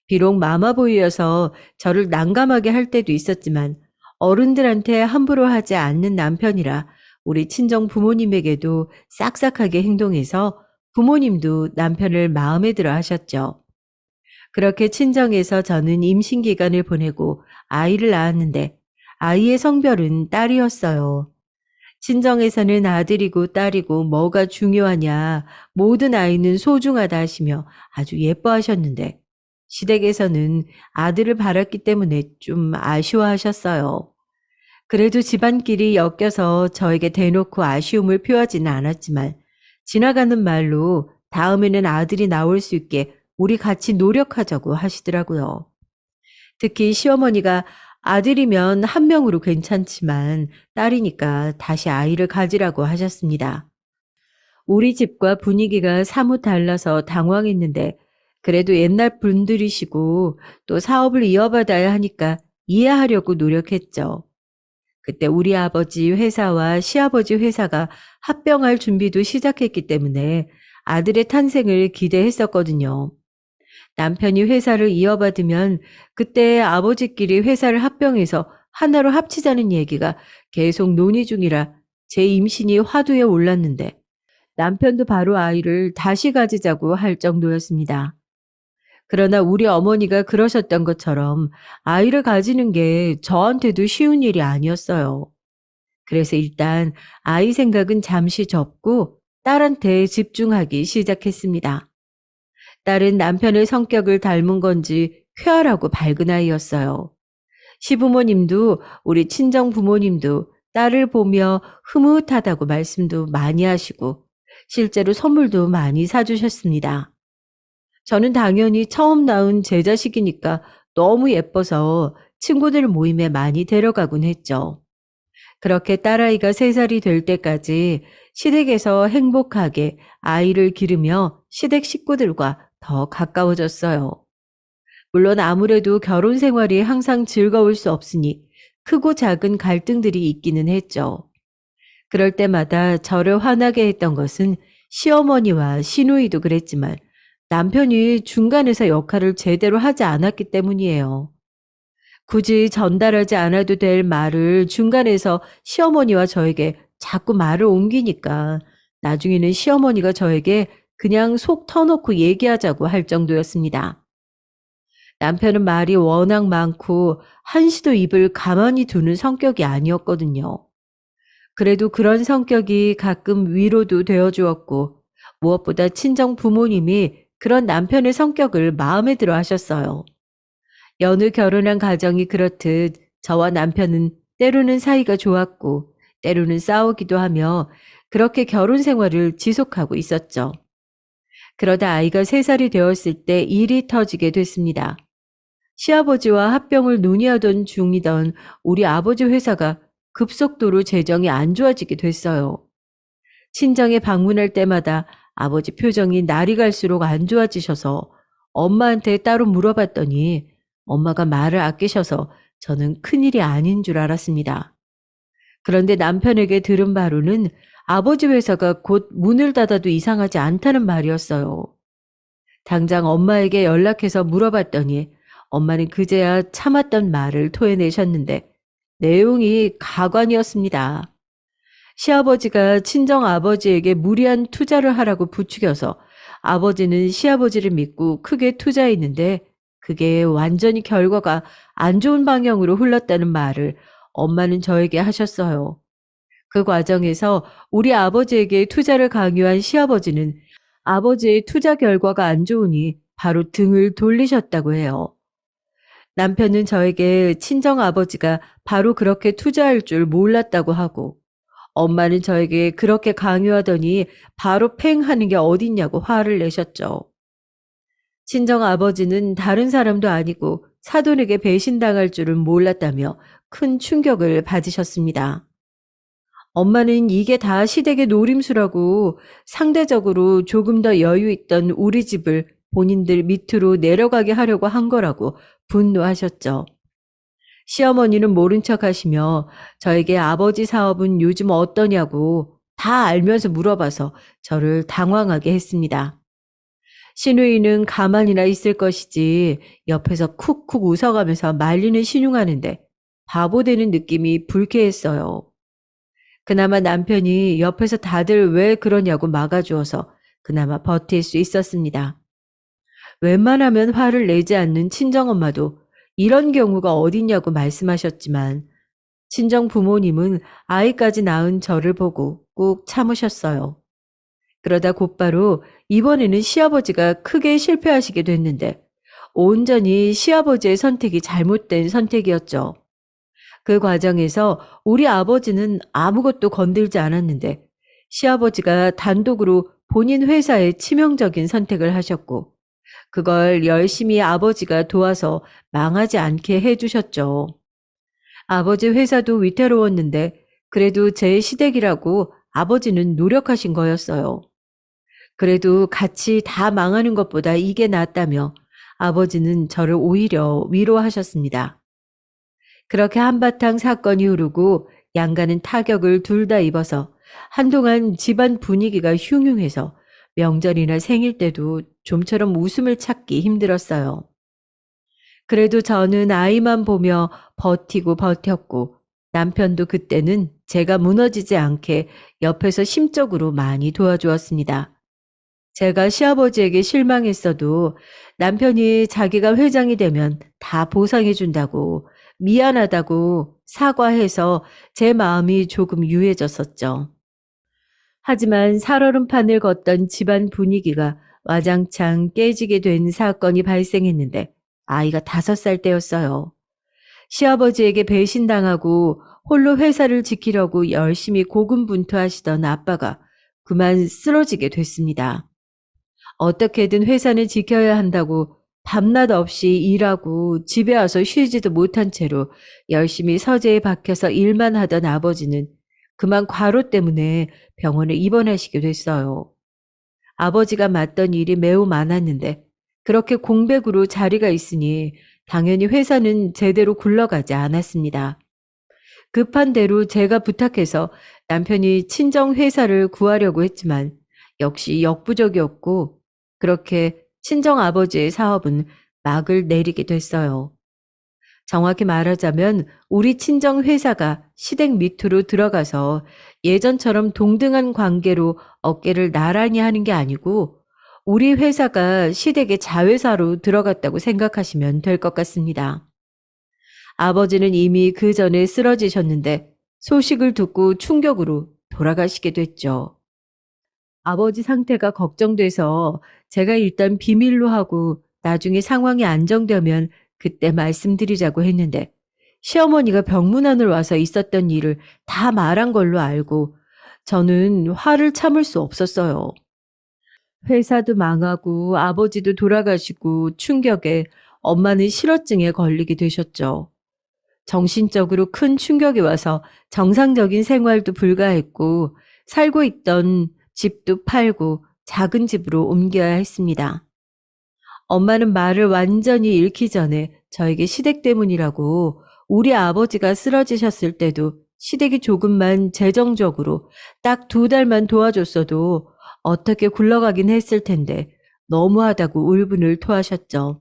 비록 마마보이여서 저를 난감하게 할 때도 있었지만 어른들한테 함부로 하지 않는 남편이라 우리 친정 부모님에게도 싹싹하게 행동해서 부모님도 남편을 마음에 들어 하셨죠. 그렇게 친정에서 저는 임신 기간을 보내고 아이를 낳았는데 아이의 성별은 딸이었어요. 친정에서는 아들이고 딸이고 뭐가 중요하냐, 모든 아이는 소중하다 하시며 아주 예뻐하셨는데 시댁에서는 아들을 바랐기 때문에 좀 아쉬워하셨어요. 그래도 집안끼리 엮여서 저에게 대놓고 아쉬움을 표하지는 않았지만 지나가는 말로 다음에는 아들이 나올 수 있게 우리 같이 노력하자고 하시더라고요. 특히 시어머니가 아들이면 한 명으로 괜찮지만 딸이니까 다시 아이를 가지라고 하셨습니다. 우리 집과 분위기가 사뭇 달라서 당황했는데 그래도 옛날 분들이시고 또 사업을 이어받아야 하니까 이해하려고 노력했죠. 그때 우리 아버지 회사와 시아버지 회사가 합병할 준비도 시작했기 때문에 아들의 탄생을 기대했었거든요. 남편이 회사를 이어받으면 그때 아버지끼리 회사를 합병해서 하나로 합치자는 얘기가 계속 논의 중이라 제 임신이 화두에 올랐는데 남편도 바로 아이를 다시 가지자고 할 정도였습니다. 그러나 우리 어머니가 그러셨던 것처럼 아이를 가지는 게 저한테도 쉬운 일이 아니었어요. 그래서 일단 아이 생각은 잠시 접고 딸한테 집중하기 시작했습니다. 딸은 남편의 성격을 닮은 건지 쾌활하고 밝은 아이였어요. 시부모님도 우리 친정 부모님도 딸을 보며 흐뭇하다고 말씀도 많이 하시고 실제로 선물도 많이 사주셨습니다. 저는 당연히 처음 낳은 제 자식이니까 너무 예뻐서 친구들 모임에 많이 데려가곤 했죠. 그렇게 딸아이가 3살이 될 때까지 시댁에서 행복하게 아이를 기르며 시댁 식구들과 더 가까워졌어요. 물론 아무래도 결혼 생활이 항상 즐거울 수 없으니 크고 작은 갈등들이 있기는 했죠. 그럴 때마다 저를 화나게 했던 것은 시어머니와 시누이도 그랬지만 남편이 중간에서 역할을 제대로 하지 않았기 때문이에요. 굳이 전달하지 않아도 될 말을 중간에서 시어머니와 저에게 자꾸 말을 옮기니까 나중에는 시어머니가 저에게 그냥 속 터놓고 얘기하자고 할 정도였습니다. 남편은 말이 워낙 많고 한시도 입을 가만히 두는 성격이 아니었거든요. 그래도 그런 성격이 가끔 위로도 되어 주었고 무엇보다 친정 부모님이 그런 남편의 성격을 마음에 들어 하셨어요. 여느 결혼한 가정이 그렇듯 저와 남편은 때로는 사이가 좋았고 때로는 싸우기도 하며 그렇게 결혼 생활을 지속하고 있었죠. 그러다 아이가 3살이 되었을 때 일이 터지게 됐습니다. 시아버지와 합병을 논의하던 중이던 우리 아버지 회사가 급속도로 재정이 안 좋아지게 됐어요. 친정에 방문할 때마다 아버지 표정이 날이 갈수록 안 좋아지셔서 엄마한테 따로 물어봤더니 엄마가 말을 아끼셔서 저는 큰일이 아닌 줄 알았습니다. 그런데 남편에게 들은 바로는 아버지 회사가 곧 문을 닫아도 이상하지 않다는 말이었어요. 당장 엄마에게 연락해서 물어봤더니 엄마는 그제야 참았던 말을 토해내셨는데 내용이 가관이었습니다. 시아버지가 친정아버지에게 무리한 투자를 하라고 부추겨서 아버지는 시아버지를 믿고 크게 투자했는데 그게 완전히 결과가 안 좋은 방향으로 흘렀다는 말을 엄마는 저에게 하셨어요. 그 과정에서 우리 아버지에게 투자를 강요한 시아버지는 아버지의 투자 결과가 안 좋으니 바로 등을 돌리셨다고 해요. 남편은 저에게 친정아버지가 바로 그렇게 투자할 줄 몰랐다고 하고 엄마는 저에게 그렇게 강요하더니 바로 팽 하는 게 어딨냐고 화를 내셨죠. 친정아버지는 다른 사람도 아니고 사돈에게 배신당할 줄은 몰랐다며 큰 충격을 받으셨습니다. 엄마는 이게 다 시댁의 노림수라고 상대적으로 조금 더 여유 있던 우리 집을 본인들 밑으로 내려가게 하려고 한 거라고 분노하셨죠. 시어머니는 모른 척 하시며 저에게 아버지 사업은 요즘 어떠냐고 다 알면서 물어봐서 저를 당황하게 했습니다. 시누이는 가만히나 있을 것이지 옆에서 쿡쿡 웃어가면서 말리는 신용하는데 바보 되는 느낌이 불쾌했어요. 그나마 남편이 옆에서 다들 왜 그러냐고 막아주어서 그나마 버틸 수 있었습니다. 웬만하면 화를 내지 않는 친정엄마도 이런 경우가 어딨냐고 말씀하셨지만 친정 부모님은 아이까지 낳은 저를 보고 꾹 참으셨어요. 그러다 곧바로 이번에는 시아버지가 크게 실패하시게 됐는데 온전히 시아버지의 선택이 잘못된 선택이었죠. 그 과정에서 우리 아버지는 아무것도 건들지 않았는데 시아버지가 단독으로 본인 회사에 치명적인 선택을 하셨고 그걸 열심히 아버지가 도와서 망하지 않게 해주셨죠. 아버지 회사도 위태로웠는데 그래도 제 시댁이라고 아버지는 노력하신 거였어요. 그래도 같이 다 망하는 것보다 이게 낫다며 아버지는 저를 오히려 위로하셨습니다. 그렇게 한바탕 사건이 흐르고 양가는 타격을 둘 다 입어서 한동안 집안 분위기가 흉흉해서 명절이나 생일 때도 좀처럼 웃음을 찾기 힘들었어요. 그래도 저는 아이만 보며 버티고 버텼고 남편도 그때는 제가 무너지지 않게 옆에서 심적으로 많이 도와주었습니다. 제가 시아버지에게 실망했어도 남편이 자기가 회장이 되면 다 보상해준다고 미안하다고 사과해서 제 마음이 조금 유해졌었죠. 하지만 살얼음판을 걷던 집안 분위기가 와장창 깨지게 된 사건이 발생했는데 아이가 5살 때였어요. 시아버지에게 배신당하고 홀로 회사를 지키려고 열심히 고군분투하시던 아빠가 그만 쓰러지게 됐습니다. 어떻게든 회사는 지켜야 한다고 밤낮 없이 일하고 집에 와서 쉬지도 못한 채로 열심히 서재에 박혀서 일만 하던 아버지는 그만 과로 때문에 병원에 입원하시게 됐어요. 아버지가 맡던 일이 매우 많았는데 그렇게 공백으로 자리가 있으니 당연히 회사는 제대로 굴러가지 않았습니다. 급한 대로 제가 부탁해서 남편이 친정 회사를 구하려고 했지만 역시 역부족이었고 그렇게 친정 아버지의 사업은 막을 내리게 됐어요. 정확히 말하자면 우리 친정 회사가 시댁 밑으로 들어가서 예전처럼 동등한 관계로 어깨를 나란히 하는 게 아니고 우리 회사가 시댁의 자회사로 들어갔다고 생각하시면 될 것 같습니다. 아버지는 이미 그 전에 쓰러지셨는데 소식을 듣고 충격으로 돌아가시게 됐죠. 아버지 상태가 걱정돼서 제가 일단 비밀로 하고 나중에 상황이 안정되면 그때 말씀드리자고 했는데 시어머니가 병문안을 와서 있었던 일을 다 말한 걸로 알고 저는 화를 참을 수 없었어요. 회사도 망하고 아버지도 돌아가시고 충격에 엄마는 실어증에 걸리게 되셨죠. 정신적으로 큰 충격이 와서 정상적인 생활도 불가했고 살고 있던 집도 팔고 작은 집으로 옮겨야 했습니다. 엄마는 말을 완전히 잃기 전에 저에게 시댁 때문이라고 우리 아버지가 쓰러지셨을 때도 시댁이 조금만 재정적으로 딱 2달만 도와줬어도 어떻게 굴러가긴 했을 텐데 너무하다고 울분을 토하셨죠.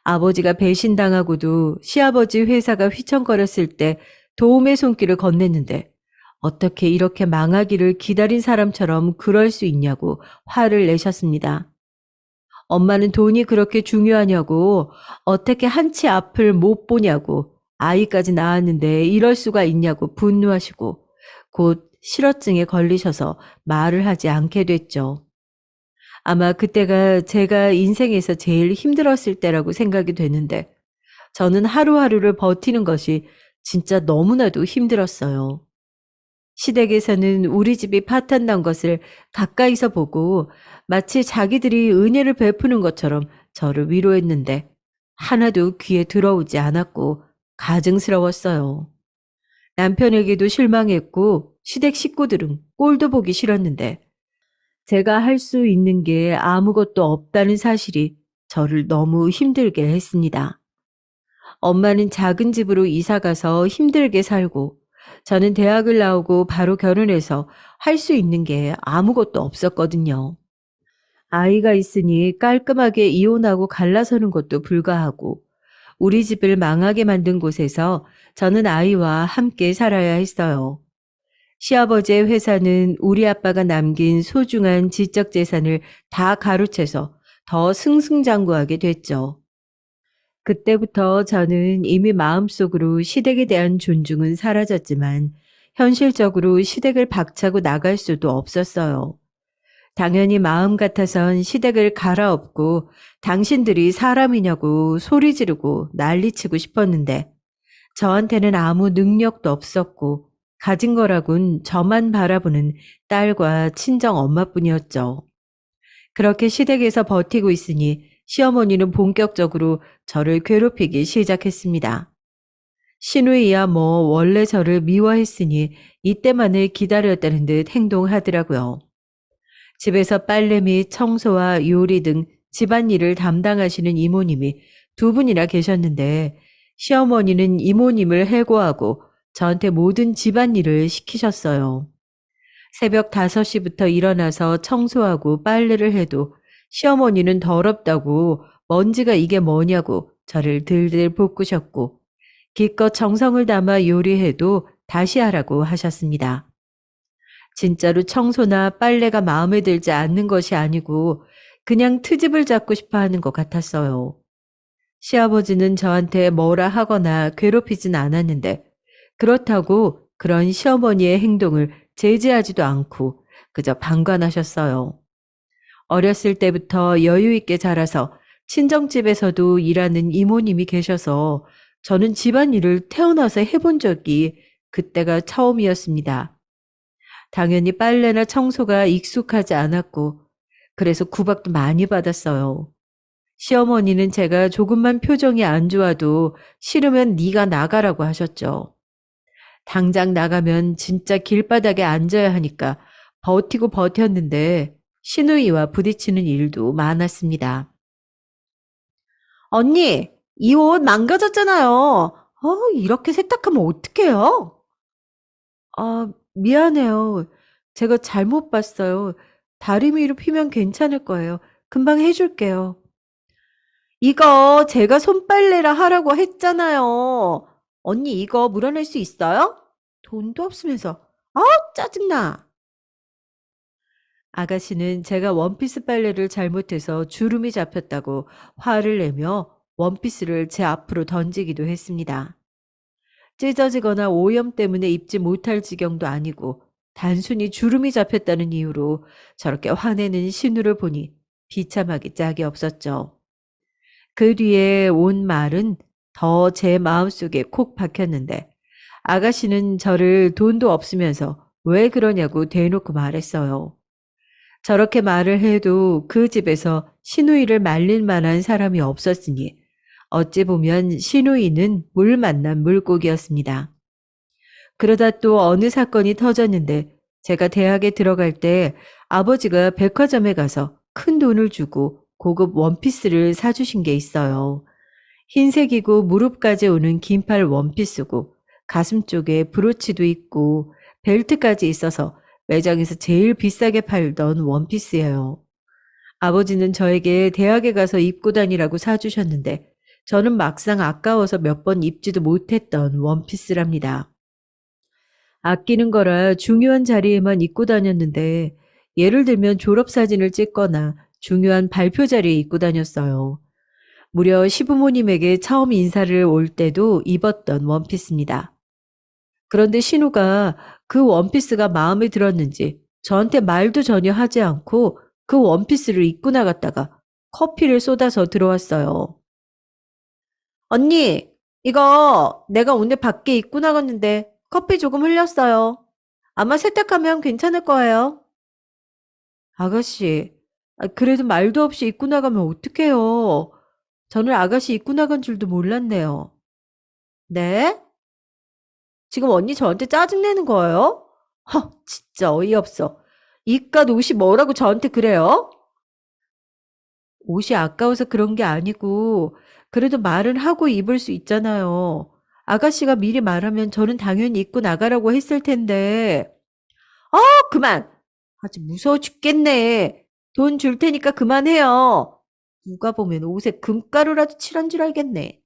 아버지가 배신당하고도 시아버지 회사가 휘청거렸을 때 도움의 손길을 건넸는데 어떻게 이렇게 망하기를 기다린 사람처럼 그럴 수 있냐고 화를 내셨습니다. 엄마는 돈이 그렇게 중요하냐고 어떻게 한치 앞을 못 보냐고 아이까지 낳았는데 이럴 수가 있냐고 분노하시고 곧 실어증에 걸리셔서 말을 하지 않게 됐죠. 아마 그때가 제가 인생에서 제일 힘들었을 때라고 생각이 되는데 저는 하루하루를 버티는 것이 진짜 너무나도 힘들었어요. 시댁에서는 우리 집이 파탄난 것을 가까이서 보고 마치 자기들이 은혜를 베푸는 것처럼 저를 위로했는데 하나도 귀에 들어오지 않았고 가증스러웠어요. 남편에게도 실망했고 시댁 식구들은 꼴도 보기 싫었는데 제가 할 수 있는 게 아무것도 없다는 사실이 저를 너무 힘들게 했습니다. 엄마는 작은 집으로 이사 가서 힘들게 살고 저는 대학을 나오고 바로 결혼해서 할 수 있는 게 아무것도 없었거든요. 아이가 있으니 깔끔하게 이혼하고 갈라서는 것도 불가하고 우리 집을 망하게 만든 곳에서 저는 아이와 함께 살아야 했어요. 시아버지의 회사는 우리 아빠가 남긴 소중한 지적 재산을 다 가로채서 더 승승장구하게 됐죠. 그때부터 저는 이미 마음속으로 시댁에 대한 존중은 사라졌지만 현실적으로 시댁을 박차고 나갈 수도 없었어요. 당연히 마음 같아선 시댁을 갈아엎고 당신들이 사람이냐고 소리 지르고 난리치고 싶었는데 저한테는 아무 능력도 없었고 가진 거라곤 저만 바라보는 딸과 친정 엄마뿐이었죠. 그렇게 시댁에서 버티고 있으니 시어머니는 본격적으로 저를 괴롭히기 시작했습니다. 시누이야 뭐 원래 저를 미워했으니 이때만을 기다렸다는 듯 행동하더라고요. 집에서 빨래 및 청소와 요리 등 집안일을 담당하시는 이모님이 두 분이나 계셨는데 시어머니는 이모님을 해고하고 저한테 모든 집안일을 시키셨어요. 새벽 5시부터 일어나서 청소하고 빨래를 해도 시어머니는 더럽다고 먼지가 이게 뭐냐고 저를 들들 볶으셨고 기껏 정성을 담아 요리해도 다시 하라고 하셨습니다. 진짜로 청소나 빨래가 마음에 들지 않는 것이 아니고 그냥 트집을 잡고 싶어 하는 것 같았어요. 시아버지는 저한테 뭐라 하거나 괴롭히진 않았는데 그렇다고 그런 시어머니의 행동을 제지하지도 않고 그저 방관하셨어요. 어렸을 때부터 여유 있게 자라서 친정집에서도 일하는 이모님이 계셔서 저는 집안일을 태어나서 해본 적이 그때가 처음이었습니다. 당연히 빨래나 청소가 익숙하지 않았고 그래서 구박도 많이 받았어요. 시어머니는 제가 조금만 표정이 안 좋아도 싫으면 네가 나가라고 하셨죠. 당장 나가면 진짜 길바닥에 앉아야 하니까 버티고 버텼는데 시누이와 부딪히는 일도 많았습니다. 언니, 이 옷 망가졌잖아요. 이렇게 세탁하면 어떡해요? 미안해요. 제가 잘못 봤어요. 다리미로 피면 괜찮을 거예요. 금방 해줄게요. 이거 제가 손빨래라 하라고 했잖아요. 언니 이거 물어낼 수 있어요? 돈도 없으면서. 아, 짜증나. 아가씨는 제가 원피스 빨래를 잘못해서 주름이 잡혔다고 화를 내며 원피스를 제 앞으로 던지기도 했습니다. 찢어지거나 오염 때문에 입지 못할 지경도 아니고 단순히 주름이 잡혔다는 이유로 저렇게 화내는 신우를 보니 비참하기 짝이 없었죠. 그 뒤에 온 말은 더 제 마음속에 콕 박혔는데 아가씨는 저를 돈도 없으면서 왜 그러냐고 대놓고 말했어요. 저렇게 말을 해도 그 집에서 시누이를 말릴 만한 사람이 없었으니 어찌 보면 시누이는 물 만난 물고기였습니다. 그러다 또 어느 사건이 터졌는데 제가 대학에 들어갈 때 아버지가 백화점에 가서 큰 돈을 주고 고급 원피스를 사주신 게 있어요. 흰색이고 무릎까지 오는 긴팔 원피스고 가슴 쪽에 브로치도 있고 벨트까지 있어서 매장에서 제일 비싸게 팔던 원피스예요. 아버지는 저에게 대학에 가서 입고 다니라고 사주셨는데 저는 막상 아까워서 몇 번 입지도 못했던 원피스랍니다. 아끼는 거라 중요한 자리에만 입고 다녔는데 예를 들면 졸업사진을 찍거나 중요한 발표 자리에 입고 다녔어요. 무려 시부모님에게 처음 인사를 올 때도 입었던 원피스입니다. 그런데 신우가 그 원피스가 마음에 들었는지 저한테 말도 전혀 하지 않고 그 원피스를 입고 나갔다가 커피를 쏟아서 들어왔어요. 언니, 이거 내가 오늘 밖에 입고 나갔는데 커피 조금 흘렸어요. 아마 세탁하면 괜찮을 거예요. 아가씨, 그래도 말도 없이 입고 나가면 어떡해요. 저는 아가씨 입고 나간 줄도 몰랐네요. 네? 지금 언니 저한테 짜증내는 거예요? 진짜 어이없어. 이깟 옷이 뭐라고 저한테 그래요? 옷이 아까워서 그런 게 아니고, 그래도 말은 하고 입을 수 있잖아요. 아가씨가 미리 말하면 저는 당연히 입고 나가라고 했을 텐데. 어, 그만! 아주 무서워 죽겠네. 돈 줄 테니까 그만해요. 누가 보면 옷에 금가루라도 칠한 줄 알겠네.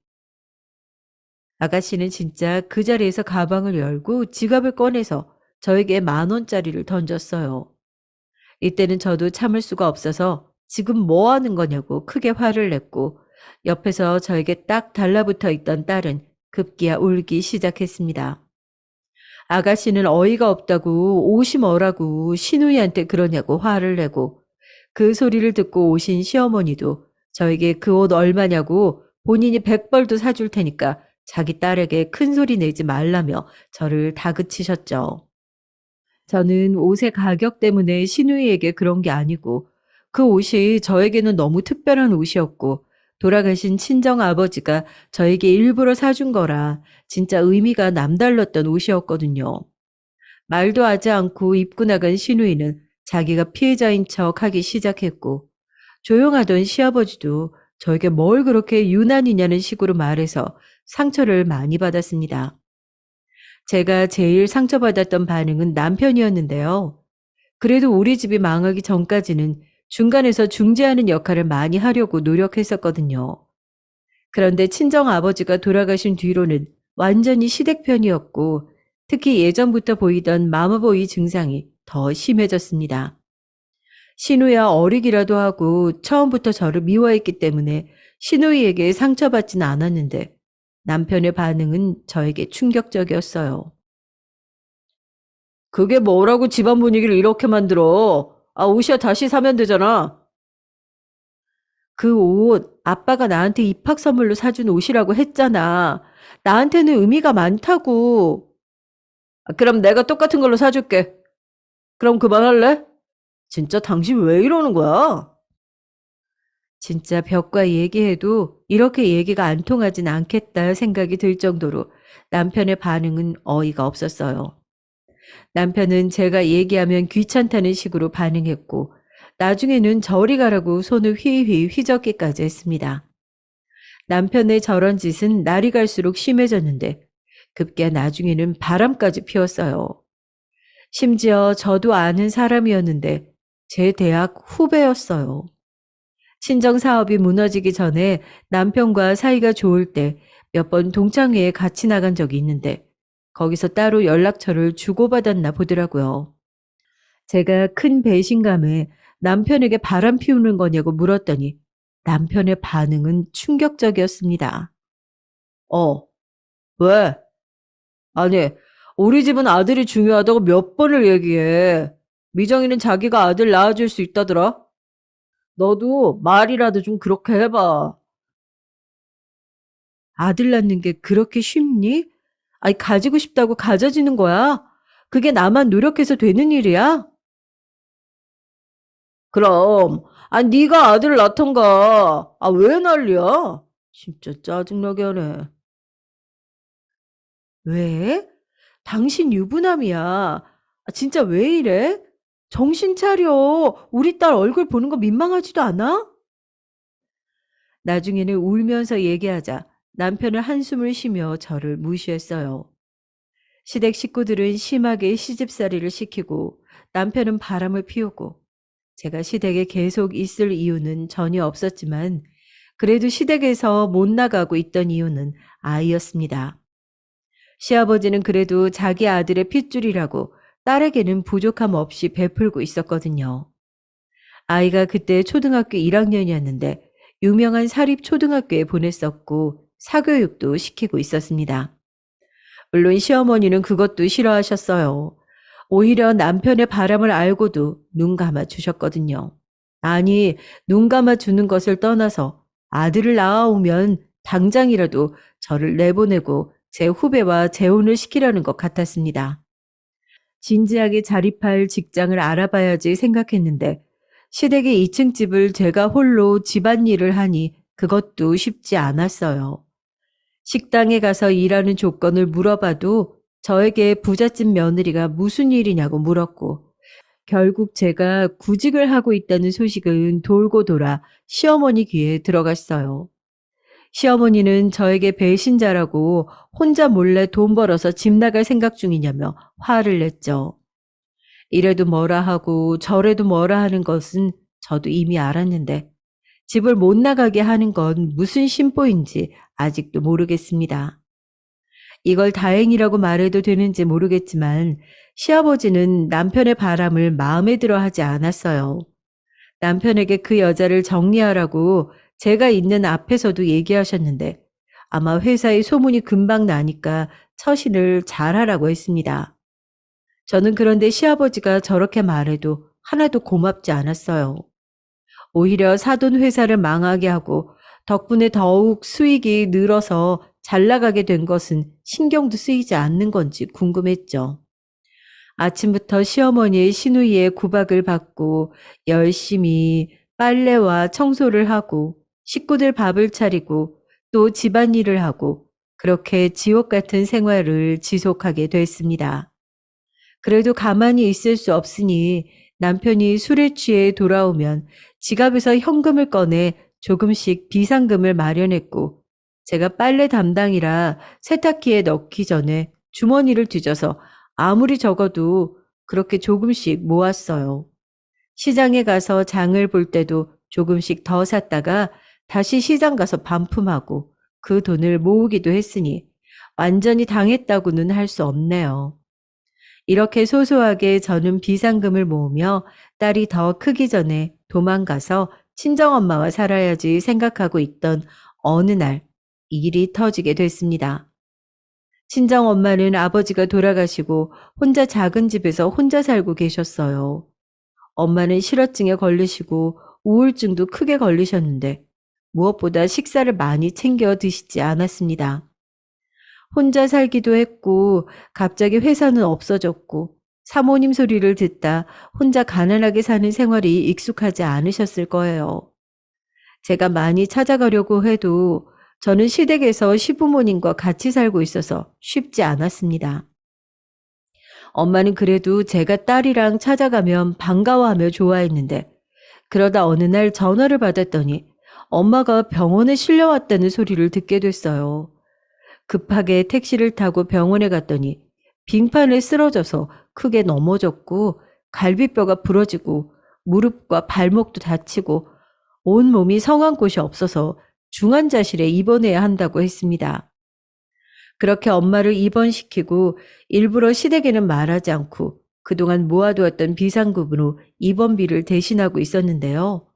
아가씨는 진짜 그 자리에서 가방을 열고 지갑을 꺼내서 저에게 10,000원짜리를 던졌어요. 이때는 저도 참을 수가 없어서 지금 뭐 하는 거냐고 크게 화를 냈고 옆에서 저에게 딱 달라붙어 있던 딸은 급기야 울기 시작했습니다. 아가씨는 어이가 없다고 옷이 뭐라고 시누이한테 그러냐고 화를 내고 그 소리를 듣고 오신 시어머니도 저에게 그 옷 얼마냐고 본인이 100벌도 사줄 테니까 자기 딸에게 큰 소리 내지 말라며 저를 다그치셨죠. 저는 옷의 가격 때문에 시누이에게 그런 게 아니고 그 옷이 저에게는 너무 특별한 옷이었고 돌아가신 친정 아버지가 저에게 일부러 사준 거라 진짜 의미가 남달랐던 옷이었거든요. 말도 하지 않고 입고 나간 시누이는 자기가 피해자인 척 하기 시작했고, 조용하던 시아버지도 저에게 뭘 그렇게 유난이냐는 식으로 말해서 상처를 많이 받았습니다. 제가 제일 상처받았던 반응은 남편이었는데요. 그래도 우리 집이 망하기 전까지는 중간에서 중재하는 역할을 많이 하려고 노력했었거든요. 그런데 친정 아버지가 돌아가신 뒤로는 완전히 시댁편이었고, 특히 예전부터 보이던 마마보이 증상이 더 심해졌습니다. 시누야 어리기라도 하고 처음부터 저를 미워했기 때문에 시누이에게 상처받진 않았는데, 남편의 반응은 저에게 충격적이었어요. 그게 뭐라고 집안 분위기를 이렇게 만들어? 아, 옷이야 다시 사면 되잖아. 그 옷 아빠가 나한테 입학 선물로 사준 옷이라고 했잖아. 나한테는 의미가 많다고. 아, 그럼 내가 똑같은 걸로 사줄게. 그럼 그만할래? 진짜 당신 왜 이러는 거야? 진짜 벽과 얘기해도 이렇게 얘기가 안 통하진 않겠다 생각이 들 정도로 남편의 반응은 어이가 없었어요. 남편은 제가 얘기하면 귀찮다는 식으로 반응했고, 나중에는 저리 가라고 손을 휘휘 휘젓기까지 했습니다. 남편의 저런 짓은 날이 갈수록 심해졌는데, 급기야 나중에는 바람까지 피웠어요. 심지어 저도 아는 사람이었는데 제 대학 후배였어요. 친정 사업이 무너지기 전에 남편과 사이가 좋을 때 몇 번 동창회에 같이 나간 적이 있는데, 거기서 따로 연락처를 주고받았나 보더라고요. 제가 큰 배신감에 남편에게 바람 피우는 거냐고 물었더니 남편의 반응은 충격적이었습니다. 어, 왜? 아니, 우리 집은 아들이 중요하다고 몇 번을 얘기해. 미정이는 자기가 아들 낳아줄 수 있다더라. 너도 말이라도 좀 그렇게 해봐. 아들 낳는 게 그렇게 쉽니? 아니, 가지고 싶다고 가져지는 거야? 그게 나만 노력해서 되는 일이야? 그럼, 아, 네가 아들을 낳던가. 아, 왜 난리야? 진짜 짜증나게 하네. 왜? 당신 유부남이야. 아, 진짜 왜 이래? 정신 차려. 우리 딸 얼굴 보는 거 민망하지도 않아? 나중에는 울면서 얘기하자 남편은 한숨을 쉬며 저를 무시했어요. 시댁 식구들은 심하게 시집살이를 시키고 남편은 바람을 피우고, 제가 시댁에 계속 있을 이유는 전혀 없었지만 그래도 시댁에서 못 나가고 있던 이유는 아이였습니다. 시아버지는 그래도 자기 아들의 핏줄이라고 딸에게는 부족함 없이 베풀고 있었거든요. 아이가 그때 초등학교 1학년이었는데 유명한 사립 초등학교에 보냈었고 사교육도 시키고 있었습니다. 물론 시어머니는 그것도 싫어하셨어요. 오히려 남편의 바람을 알고도 눈 감아 주셨거든요. 아니, 눈 감아 주는 것을 떠나서 아들을 낳아오면 당장이라도 저를 내보내고 제 후배와 재혼을 시키려는 것 같았습니다. 진지하게 자립할 직장을 알아봐야지 생각했는데, 시댁의 2층 집을 제가 홀로 집안일을 하니 그것도 쉽지 않았어요. 식당에 가서 일하는 조건을 물어봐도 저에게 부잣집 며느리가 무슨 일이냐고 물었고, 결국 제가 구직을 하고 있다는 소식은 돌고 돌아 시어머니 귀에 들어갔어요. 시어머니는 저에게 배신자라고 혼자 몰래 돈 벌어서 집 나갈 생각 중이냐며 화를 냈죠. 이래도 뭐라 하고 저래도 뭐라 하는 것은 저도 이미 알았는데, 집을 못 나가게 하는 건 무슨 심보인지 아직도 모르겠습니다. 이걸 다행이라고 말해도 되는지 모르겠지만 시아버지는 남편의 바람을 마음에 들어 하지 않았어요. 남편에게 그 여자를 정리하라고 제가 있는 앞에서도 얘기하셨는데, 아마 회사에 소문이 금방 나니까 처신을 잘하라고 했습니다. 저는 그런데 시아버지가 저렇게 말해도 하나도 고맙지 않았어요. 오히려 사돈 회사를 망하게 하고 덕분에 더욱 수익이 늘어서 잘 나가게 된 것은 신경도 쓰이지 않는 건지 궁금했죠. 아침부터 시어머니의 시누이의 구박을 받고 열심히 빨래와 청소를 하고 식구들 밥을 차리고 또 집안일을 하고, 그렇게 지옥 같은 생활을 지속하게 됐습니다. 그래도 가만히 있을 수 없으니 남편이 술에 취해 돌아오면 지갑에서 현금을 꺼내 조금씩 비상금을 마련했고, 제가 빨래 담당이라 세탁기에 넣기 전에 주머니를 뒤져서 아무리 적어도 그렇게 조금씩 모았어요. 시장에 가서 장을 볼 때도 조금씩 더 샀다가 다시 시장 가서 반품하고 그 돈을 모으기도 했으니 완전히 당했다고는 할 수 없네요. 이렇게 소소하게 저는 비상금을 모으며 딸이 더 크기 전에 도망가서 친정엄마와 살아야지 생각하고 있던 어느 날 일이 터지게 됐습니다. 친정엄마는 아버지가 돌아가시고 혼자 작은 집에서 혼자 살고 계셨어요. 엄마는 실어증에 걸리시고 우울증도 크게 걸리셨는데 무엇보다 식사를 많이 챙겨 드시지 않았습니다. 혼자 살기도 했고 갑자기 회사는 없어졌고 사모님 소리를 듣다 혼자 가난하게 사는 생활이 익숙하지 않으셨을 거예요. 제가 많이 찾아가려고 해도 저는 시댁에서 시부모님과 같이 살고 있어서 쉽지 않았습니다. 엄마는 그래도 제가 딸이랑 찾아가면 반가워하며 좋아했는데 그러다 어느 날 전화를 받았더니 엄마가 병원에 실려왔다는 소리를 듣게 됐어요. 급하게 택시를 타고 병원에 갔더니 빙판에 쓰러져서 크게 넘어졌고 갈비뼈가 부러지고 무릎과 발목도 다치고 온몸이 성한 곳이 없어서 중환자실에 입원해야 한다고 했습니다. 그렇게 엄마를 입원시키고 일부러 시댁에는 말하지 않고 그동안 모아두었던 비상금으로 입원비를 대신하고 있었는데요.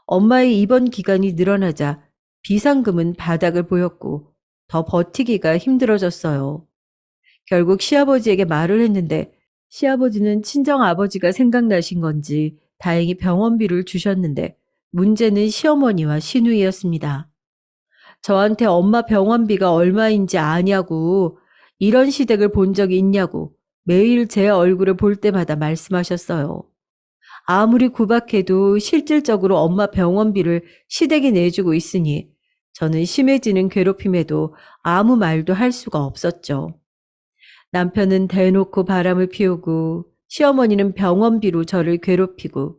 엄마의 입원 기간이 늘어나자 비상금은 바닥을 보였고 더 버티기가 힘들어졌어요. 결국 시아버지에게 말을 했는데 시아버지는 친정아버지가 생각나신 건지 다행히 병원비를 주셨는데 문제는 시어머니와 시누이였습니다. 저한테 엄마 병원비가 얼마인지 아냐고, 이런 시댁을 본 적이 있냐고 매일 제 얼굴을 볼 때마다 말씀하셨어요. 아무리 구박해도 실질적으로 엄마 병원비를 시댁이 내주고 있으니 저는 심해지는 괴롭힘에도 아무 말도 할 수가 없었죠. 남편은 대놓고 바람을 피우고 시어머니는 병원비로 저를 괴롭히고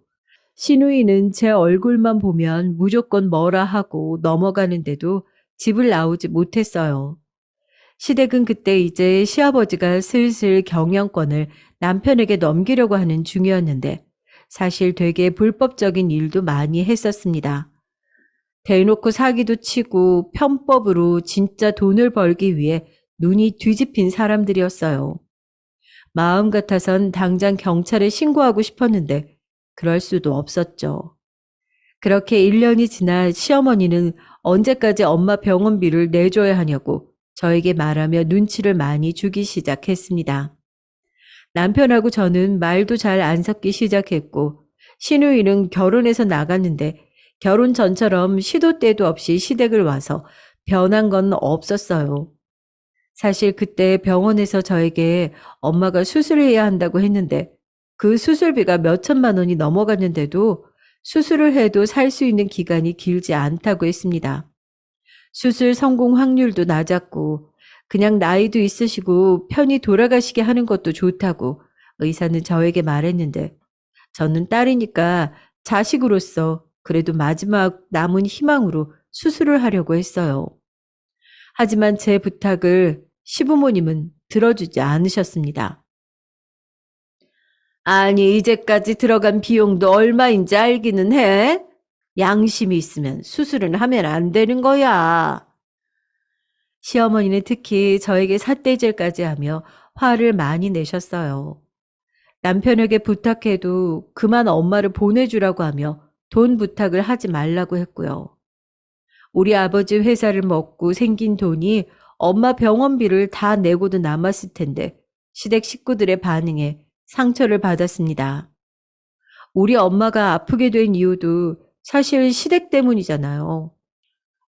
시누이는 제 얼굴만 보면 무조건 뭐라 하고 넘어가는데도 집을 나오지 못했어요. 시댁은 그때 이제 시아버지가 슬슬 경영권을 남편에게 넘기려고 하는 중이었는데 사실 되게 불법적인 일도 많이 했었습니다. 대놓고 사기도 치고 편법으로 진짜 돈을 벌기 위해 눈이 뒤집힌 사람들이었어요. 마음 같아선 당장 경찰에 신고하고 싶었는데 그럴 수도 없었죠. 그렇게 1년이 지나 시어머니는 언제까지 엄마 병원비를 내줘야 하냐고 저에게 말하며 눈치를 많이 주기 시작했습니다. 남편하고 저는 말도 잘 안 섞기 시작했고 시누이는 결혼해서 나갔는데 결혼 전처럼 시도 때도 없이 시댁을 와서 변한 건 없었어요. 사실 그때 병원에서 저에게 엄마가 수술해야 한다고 했는데 그 수술비가 몇 천만 원이 넘어갔는데도 수술을 해도 살 수 있는 기간이 길지 않다고 했습니다. 수술 성공 확률도 낮았고 그냥 나이도 있으시고 편히 돌아가시게 하는 것도 좋다고 의사는 저에게 말했는데 저는 딸이니까 자식으로서 그래도 마지막 남은 희망으로 수술을 하려고 했어요. 하지만 제 부탁을 시부모님은 들어주지 않으셨습니다. 아니, 이제까지 들어간 비용도 얼마인지 알기는 해? 양심이 있으면 수술은 하면 안 되는 거야. 시어머니는 특히 저에게 삿대질까지 하며 화를 많이 내셨어요. 남편에게 부탁해도 그만 엄마를 보내주라고 하며 돈 부탁을 하지 말라고 했고요. 우리 아버지 회사를 먹고 생긴 돈이 엄마 병원비를 다 내고도 남았을 텐데 시댁 식구들의 반응에 상처를 받았습니다. 우리 엄마가 아프게 된 이유도 사실 시댁 때문이잖아요.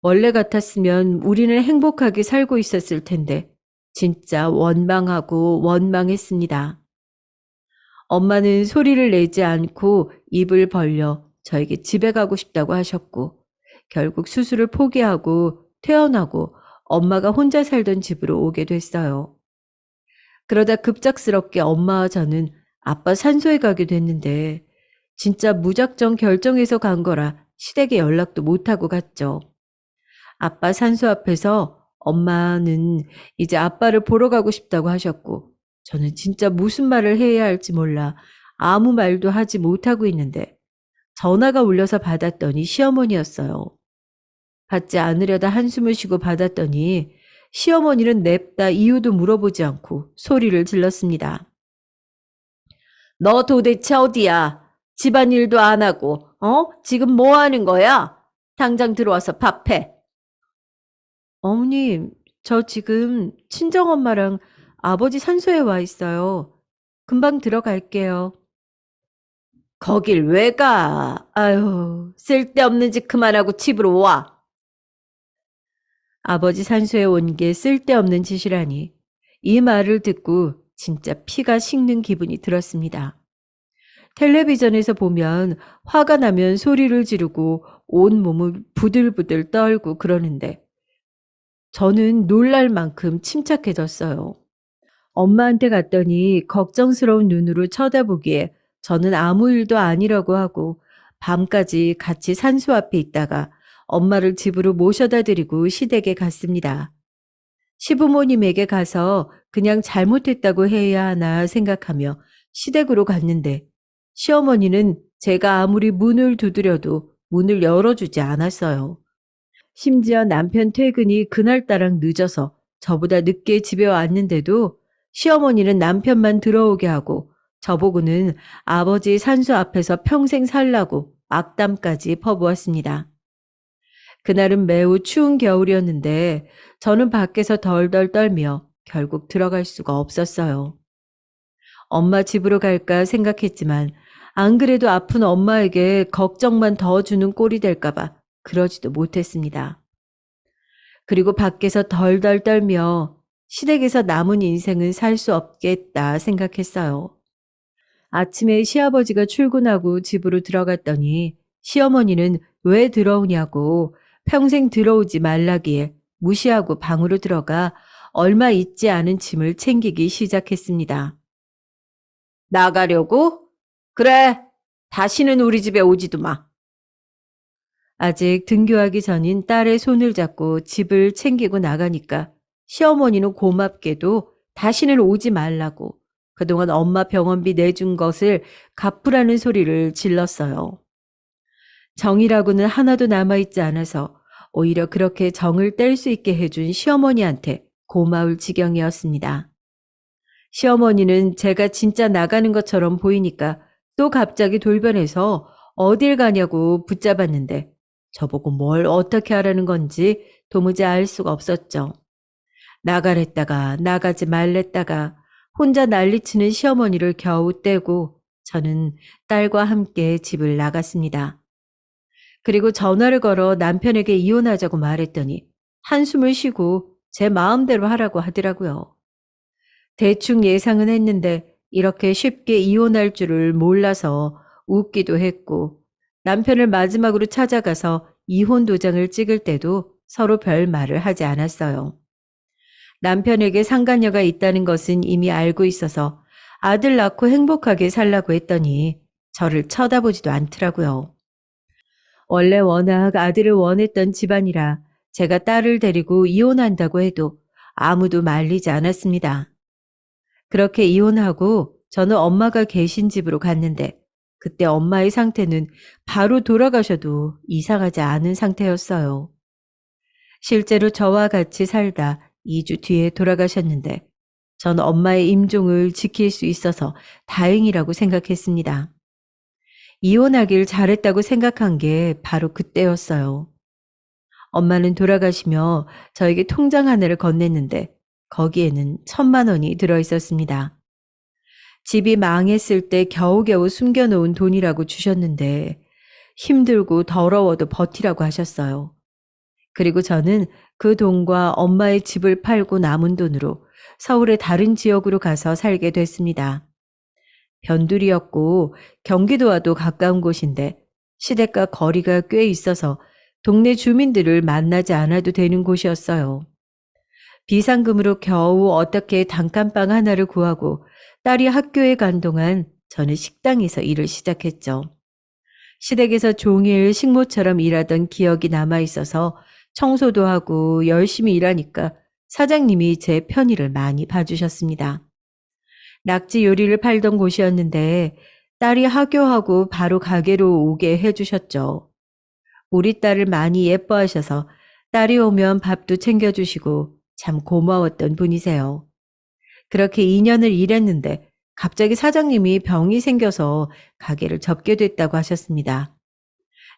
원래 같았으면 우리는 행복하게 살고 있었을 텐데 진짜 원망하고 원망했습니다. 엄마는 소리를 내지 않고 입을 벌려 저에게 집에 가고 싶다고 하셨고 결국 수술을 포기하고 퇴원하고 엄마가 혼자 살던 집으로 오게 됐어요. 그러다 급작스럽게 엄마와 저는 아빠 산소에 가게 됐는데 진짜 무작정 결정해서 간 거라 시댁에 연락도 못하고 갔죠. 아빠 산소 앞에서 엄마는 이제 아빠를 보러 가고 싶다고 하셨고, 저는 진짜 무슨 말을 해야 할지 몰라 아무 말도 하지 못하고 있는데, 전화가 울려서 받았더니 시어머니였어요. 받지 않으려다 한숨을 쉬고 받았더니 시어머니는 냅다 이유도 물어보지 않고 소리를 질렀습니다. 너 도대체 어디야? 집안일도 안 하고, 지금 뭐 하는 거야? 당장 들어와서 밥해. 어머님, 저 지금 친정엄마랑 아버지 산소에 와 있어요. 금방 들어갈게요. 거길 왜 가? 아유, 쓸데없는 짓 그만하고 집으로 와. 아버지 산소에 온 게 쓸데없는 짓이라니. 이 말을 듣고 진짜 피가 식는 기분이 들었습니다. 텔레비전에서 보면 화가 나면 소리를 지르고 온몸을 부들부들 떨고 그러는데 저는 놀랄 만큼 침착해졌어요. 엄마한테 갔더니 걱정스러운 눈으로 쳐다보기에 저는 아무 일도 아니라고 하고 밤까지 같이 산소 앞에 있다가 엄마를 집으로 모셔다 드리고 시댁에 갔습니다. 시부모님에게 가서 그냥 잘못했다고 해야 하나 생각하며 시댁으로 갔는데 시어머니는 제가 아무리 문을 두드려도 문을 열어주지 않았어요. 심지어 남편 퇴근이 그날따라 늦어서 저보다 늦게 집에 왔는데도 시어머니는 남편만 들어오게 하고 저보고는 아버지 산소 앞에서 평생 살라고 악담까지 퍼부었습니다. 그날은 매우 추운 겨울이었는데 저는 밖에서 덜덜 떨며 결국 들어갈 수가 없었어요. 엄마 집으로 갈까 생각했지만 안 그래도 아픈 엄마에게 걱정만 더 주는 꼴이 될까봐 그러지도 못했습니다. 그리고 밖에서 덜덜 떨며 시댁에서 남은 인생은 살 수 없겠다 생각했어요. 아침에 시아버지가 출근하고 집으로 들어갔더니 시어머니는 왜 들어오냐고 평생 들어오지 말라기에 무시하고 방으로 들어가 얼마 있지 않은 짐을 챙기기 시작했습니다. 나가려고? 그래, 다시는 우리 집에 오지도 마. 아직 등교하기 전인 딸의 손을 잡고 집을 챙기고 나가니까 시어머니는 고맙게도 다시는 오지 말라고 그동안 엄마 병원비 내준 것을 갚으라는 소리를 질렀어요. 정이라고는 하나도 남아있지 않아서 오히려 그렇게 정을 뗄 수 있게 해준 시어머니한테 고마울 지경이었습니다. 시어머니는 제가 진짜 나가는 것처럼 보이니까 또 갑자기 돌변해서 어딜 가냐고 붙잡았는데 저보고 뭘 어떻게 하라는 건지 도무지 알 수가 없었죠. 나가랬다가 나가지 말랬다가 혼자 난리치는 시어머니를 겨우 떼고 저는 딸과 함께 집을 나갔습니다. 그리고 전화를 걸어 남편에게 이혼하자고 말했더니 한숨을 쉬고 제 마음대로 하라고 하더라고요. 대충 예상은 했는데 이렇게 쉽게 이혼할 줄을 몰라서 웃기도 했고 남편을 마지막으로 찾아가서 이혼 도장을 찍을 때도 서로 별 말을 하지 않았어요. 남편에게 상간녀가 있다는 것은 이미 알고 있어서 아들 낳고 행복하게 살라고 했더니 저를 쳐다보지도 않더라고요. 원래 워낙 아들을 원했던 집안이라 제가 딸을 데리고 이혼한다고 해도 아무도 말리지 않았습니다. 그렇게 이혼하고 저는 엄마가 계신 집으로 갔는데 그때 엄마의 상태는 바로 돌아가셔도 이상하지 않은 상태였어요. 실제로 저와 같이 살다 2주 뒤에 돌아가셨는데 전 엄마의 임종을 지킬 수 있어서 다행이라고 생각했습니다. 이혼하길 잘했다고 생각한 게 바로 그때였어요. 엄마는 돌아가시며 저에게 통장 하나를 건넸는데 거기에는 1,000만 원이 들어있었습니다. 집이 망했을 때 겨우겨우 숨겨놓은 돈이라고 주셨는데 힘들고 더러워도 버티라고 하셨어요. 그리고 저는 그 돈과 엄마의 집을 팔고 남은 돈으로 서울의 다른 지역으로 가서 살게 됐습니다. 변두리였고 경기도와도 가까운 곳인데 시댁과 거리가 꽤 있어서 동네 주민들을 만나지 않아도 되는 곳이었어요. 비상금으로 겨우 어떻게 단칸방 하나를 구하고 딸이 학교에 간 동안 저는 식당에서 일을 시작했죠. 시댁에서 종일 식모처럼 일하던 기억이 남아있어서 청소도 하고 열심히 일하니까 사장님이 제 편의를 많이 봐주셨습니다. 낙지 요리를 팔던 곳이었는데 딸이 하교하고 바로 가게로 오게 해주셨죠. 우리 딸을 많이 예뻐하셔서 딸이 오면 밥도 챙겨주시고 참 고마웠던 분이세요. 그렇게 2년을 일했는데 갑자기 사장님이 병이 생겨서 가게를 접게 됐다고 하셨습니다.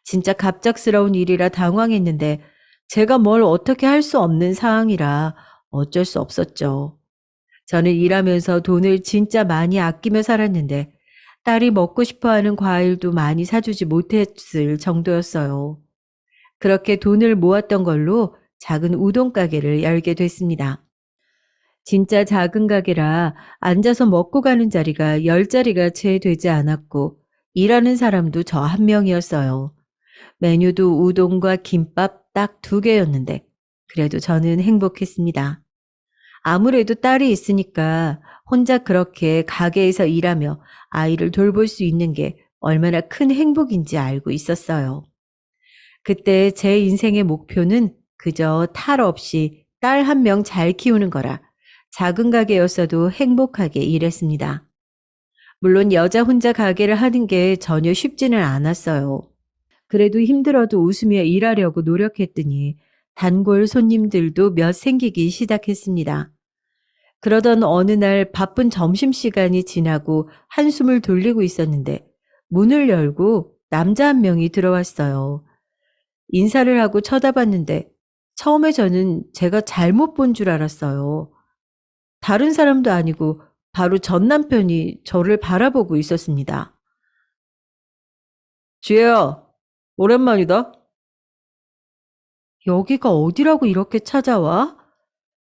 진짜 갑작스러운 일이라 당황했는데 제가 뭘 어떻게 할 수 없는 상황이라 어쩔 수 없었죠. 저는 일하면서 돈을 진짜 많이 아끼며 살았는데 딸이 먹고 싶어 하는 과일도 많이 사주지 못했을 정도였어요. 그렇게 돈을 모았던 걸로 작은 우동 가게를 열게 됐습니다. 진짜 작은 가게라 앉아서 먹고 가는 자리가 10자리가 채 되지 않았고 일하는 사람도 저 한 명이었어요. 메뉴도 우동과 김밥 딱 2개였는데 그래도 저는 행복했습니다. 아무래도 딸이 있으니까 혼자 그렇게 가게에서 일하며 아이를 돌볼 수 있는 게 얼마나 큰 행복인지 알고 있었어요. 그때 제 인생의 목표는 그저 탈 없이 딸 한 명 잘 키우는 거라 작은 가게였어도 행복하게 일했습니다. 물론 여자 혼자 가게를 하는 게 전혀 쉽지는 않았어요. 그래도 힘들어도 웃으며 일하려고 노력했더니 단골 손님들도 몇 생기기 시작했습니다. 그러던 어느 날 바쁜 점심시간이 지나고 한숨을 돌리고 있었는데 문을 열고 남자 한 명이 들어왔어요. 인사를 하고 쳐다봤는데 처음에 저는 제가 잘못 본 줄 알았어요. 다른 사람도 아니고 바로 전 남편이 저를 바라보고 있었습니다. 지혜야, 오랜만이다. 여기가 어디라고 이렇게 찾아와?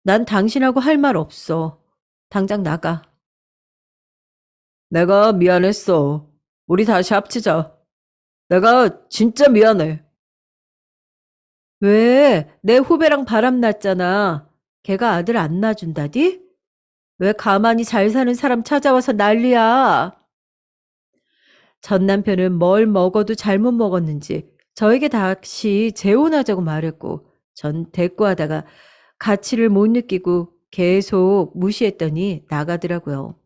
난 당신하고 할 말 없어. 당장 나가. 내가 미안했어. 우리 다시 합치자. 내가 진짜 미안해. 왜? 내 후배랑 바람났잖아. 걔가 아들 안 낳아준다디? 왜 가만히 잘 사는 사람 찾아와서 난리야? 전 남편은 뭘 먹어도 잘못 먹었는지 저에게 다시 재혼하자고 말했고 전 대꾸하다가 가치를 못 느끼고 계속 무시했더니 나가더라고요.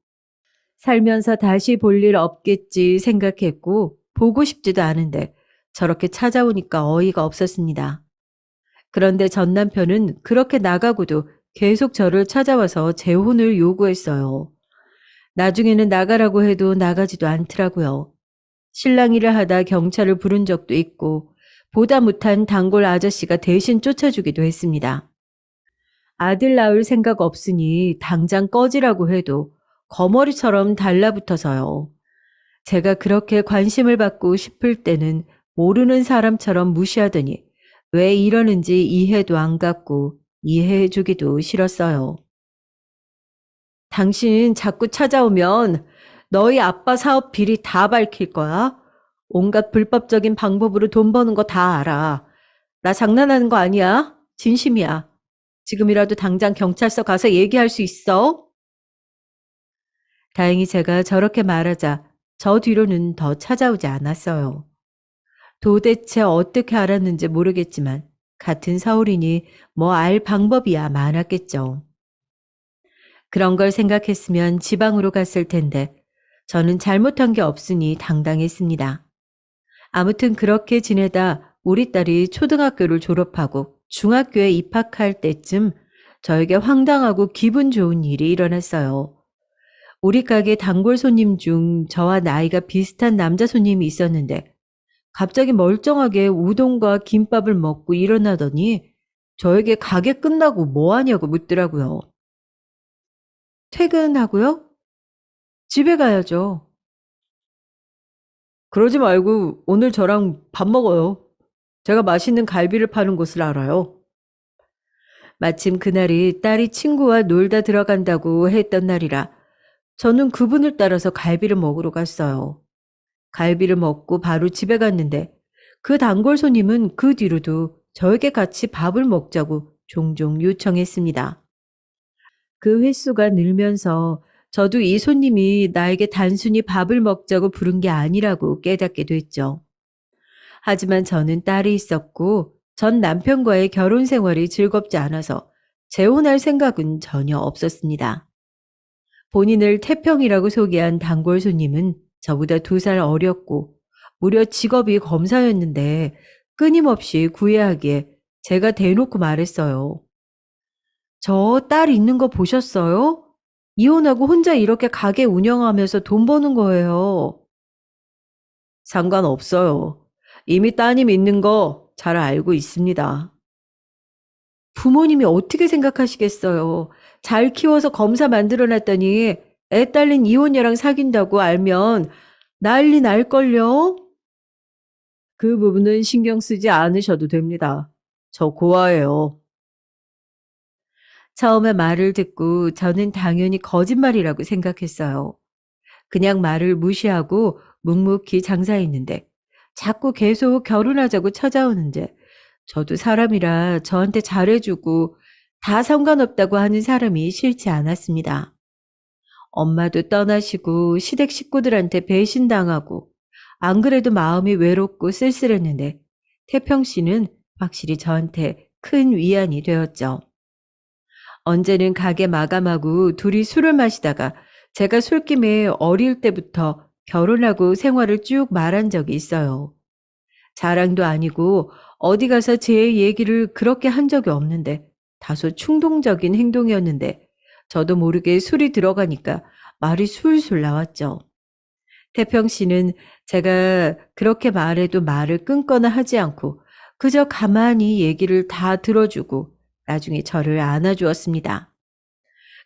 살면서 다시 볼 일 없겠지 생각했고 보고 싶지도 않은데 저렇게 찾아오니까 어이가 없었습니다. 그런데 전 남편은 그렇게 나가고도 계속 저를 찾아와서 재혼을 요구했어요. 나중에는 나가라고 해도 나가지도 않더라고요. 신랑 일을 하다 경찰을 부른 적도 있고 보다 못한 단골 아저씨가 대신 쫓아주기도 했습니다. 아들 낳을 생각 없으니 당장 꺼지라고 해도 거머리처럼 달라붙어서요. 제가 그렇게 관심을 받고 싶을 때는 모르는 사람처럼 무시하더니 왜 이러는지 이해도 안 갔고 이해해주기도 싫었어요. 당신 자꾸 찾아오면 너희 아빠 사업 비리 다 밝힐 거야. 온갖 불법적인 방법으로 돈 버는 거 다 알아. 나 장난하는 거 아니야? 진심이야. 지금이라도 당장 경찰서 가서 얘기할 수 있어? 다행히 제가 저렇게 말하자 저 뒤로는 더 찾아오지 않았어요. 도대체 어떻게 알았는지 모르겠지만 같은 서울이니 뭐 알 방법이야 많았겠죠. 그런 걸 생각했으면 지방으로 갔을 텐데 저는 잘못한 게 없으니 당당했습니다. 아무튼 그렇게 지내다 우리 딸이 초등학교를 졸업하고 중학교에 입학할 때쯤 저에게 황당하고 기분 좋은 일이 일어났어요. 우리 가게 단골 손님 중 저와 나이가 비슷한 남자 손님이 있었는데 갑자기 멀쩡하게 우동과 김밥을 먹고 일어나더니 저에게 가게 끝나고 뭐 하냐고 묻더라고요. 퇴근하고요? 집에 가야죠. 그러지 말고 오늘 저랑 밥 먹어요. 제가 맛있는 갈비를 파는 곳을 알아요. 마침 그날이 딸이 친구와 놀다 들어간다고 했던 날이라 저는 그분을 따라서 갈비를 먹으러 갔어요. 갈비를 먹고 바로 집에 갔는데 그 단골 손님은 그 뒤로도 저에게 같이 밥을 먹자고 종종 요청했습니다. 그 횟수가 늘면서 저도 이 손님이 나에게 단순히 밥을 먹자고 부른 게 아니라고 깨닫게 됐죠. 하지만 저는 딸이 있었고 전 남편과의 결혼 생활이 즐겁지 않아서 재혼할 생각은 전혀 없었습니다. 본인을 태평이라고 소개한 단골 손님은 저보다 2살 어렸고 무려 직업이 검사였는데 끊임없이 구애하기에 제가 대놓고 말했어요. 저 딸 있는 거 보셨어요? 이혼하고 혼자 이렇게 가게 운영하면서 돈 버는 거예요. 상관없어요. 이미 따님 있는 거 잘 알고 있습니다. 부모님이 어떻게 생각하시겠어요? 잘 키워서 검사 만들어 놨더니 애 딸린 이혼녀랑 사귄다고 알면 난리 날걸요? 그 부분은 신경 쓰지 않으셔도 됩니다. 저 고아예요. 처음에 말을 듣고 저는 당연히 거짓말이라고 생각했어요. 그냥 말을 무시하고 묵묵히 장사했는데 자꾸 계속 결혼하자고 찾아오는데 저도 사람이라 저한테 잘해주고 다 상관없다고 하는 사람이 싫지 않았습니다. 엄마도 떠나시고 시댁 식구들한테 배신당하고 안 그래도 마음이 외롭고 쓸쓸했는데 태평 씨는 확실히 저한테 큰 위안이 되었죠. 언제는 가게 마감하고 둘이 술을 마시다가 제가 술김에 어릴 때부터 결혼하고 생활을 쭉 말한 적이 있어요. 자랑도 아니고 어디 가서 제 얘기를 그렇게 한 적이 없는데 다소 충동적인 행동이었는데 저도 모르게 술이 들어가니까 말이 술술 나왔죠. 태평 씨는 제가 그렇게 말해도 말을 끊거나 하지 않고 그저 가만히 얘기를 다 들어주고 나중에 저를 안아주었습니다.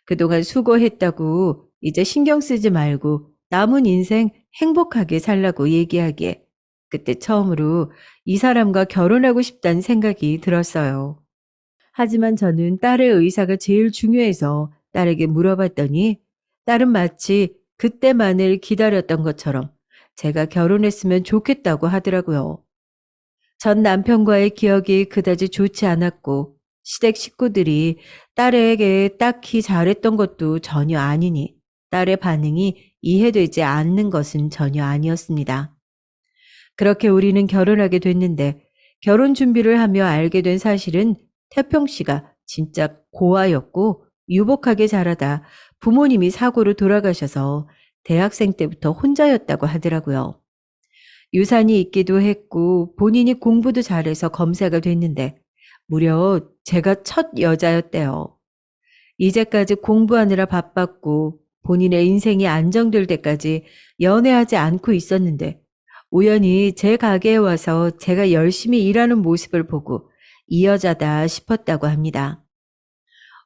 그동안 수고했다고 이제 신경 쓰지 말고 남은 인생 행복하게 살라고 얘기하기에 그때 처음으로 이 사람과 결혼하고 싶다는 생각이 들었어요. 하지만 저는 딸의 의사가 제일 중요해서 딸에게 물어봤더니 딸은 마치 그때만을 기다렸던 것처럼 제가 결혼했으면 좋겠다고 하더라고요. 전 남편과의 기억이 그다지 좋지 않았고 시댁 식구들이 딸에게 딱히 잘했던 것도 전혀 아니니 딸의 반응이 이해되지 않는 것은 전혀 아니었습니다. 그렇게 우리는 결혼하게 됐는데 결혼 준비를 하며 알게 된 사실은 태평 씨가 진짜 고아였고 유복하게 자라다 부모님이 사고로 돌아가셔서 대학생 때부터 혼자였다고 하더라고요. 유산이 있기도 했고 본인이 공부도 잘해서 검사가 됐는데 무려 제가 첫 여자였대요. 이제까지 공부하느라 바빴고 본인의 인생이 안정될 때까지 연애하지 않고 있었는데 우연히 제 가게에 와서 제가 열심히 일하는 모습을 보고 이 여자다 싶었다고 합니다.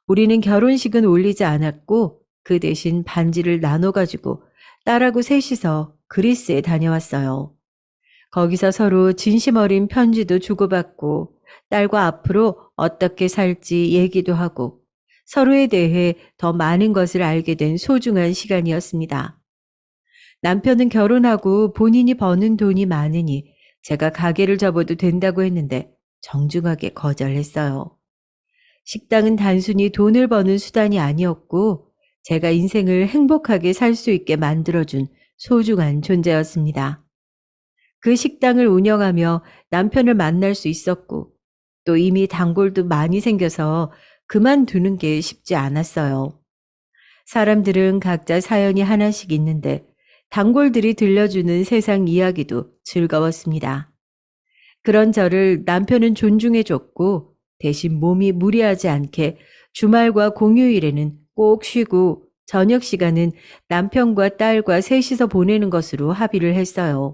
우리는 결혼식은 올리지 않았고 그 대신 반지를 나눠가지고 딸하고 셋이서 그리스에 다녀왔어요. 거기서 서로 진심 어린 편지도 주고받고 딸과 앞으로 어떻게 살지 얘기도 하고 서로에 대해 더 많은 것을 알게 된 소중한 시간이었습니다. 남편은 결혼하고 본인이 버는 돈이 많으니 제가 가게를 접어도 된다고 했는데 정중하게 거절했어요. 식당은 단순히 돈을 버는 수단이 아니었고 제가 인생을 행복하게 살 수 있게 만들어준 소중한 존재였습니다. 그 식당을 운영하며 남편을 만날 수 있었고 또 이미 단골도 많이 생겨서 그만두는 게 쉽지 않았어요. 사람들은 각자 사연이 하나씩 있는데 단골들이 들려주는 세상 이야기도 즐거웠습니다. 그런 저를 남편은 존중해줬고 대신 몸이 무리하지 않게 주말과 공휴일에는 꼭 쉬고 저녁 시간은 남편과 딸과 셋이서 보내는 것으로 합의를 했어요.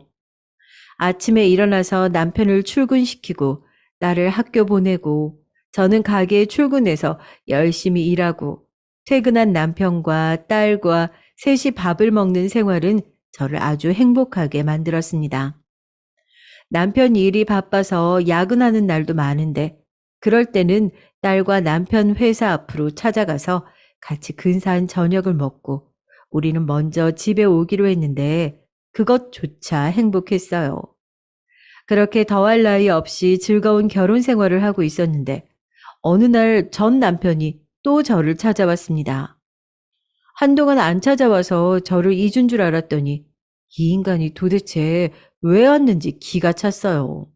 아침에 일어나서 남편을 출근시키고 딸을 학교 보내고 저는 가게에 출근해서 열심히 일하고 퇴근한 남편과 딸과 셋이 밥을 먹는 생활은 저를 아주 행복하게 만들었습니다. 남편 일이 바빠서 야근하는 날도 많은데 그럴 때는 딸과 남편 회사 앞으로 찾아가서 같이 근사한 저녁을 먹고 우리는 먼저 집에 오기로 했는데 그것조차 행복했어요. 그렇게 더할 나위 없이 즐거운 결혼 생활을 하고 있었는데 어느 날 전 남편이 또 저를 찾아왔습니다. 한동안 안 찾아와서 저를 잊은 줄 알았더니 이 인간이 도대체 왜 왔는지 기가 찼어요.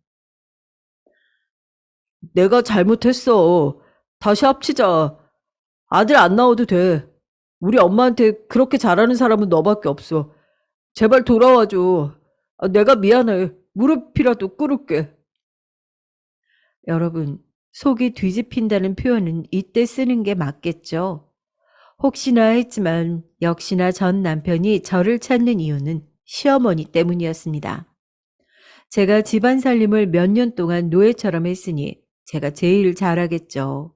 내가 잘못했어. 다시 합치자. 아들 안 나와도 돼. 우리 엄마한테 그렇게 잘하는 사람은 너밖에 없어. 제발 돌아와줘. 내가 미안해. 무릎이라도 꿇을게. 여러분, 속이 뒤집힌다는 표현은 이때 쓰는 게 맞겠죠? 혹시나 했지만 역시나 전 남편이 저를 찾는 이유는 시어머니 때문이었습니다. 제가 집안 살림을 몇 년 동안 노예처럼 했으니 제가 제일 잘하겠죠.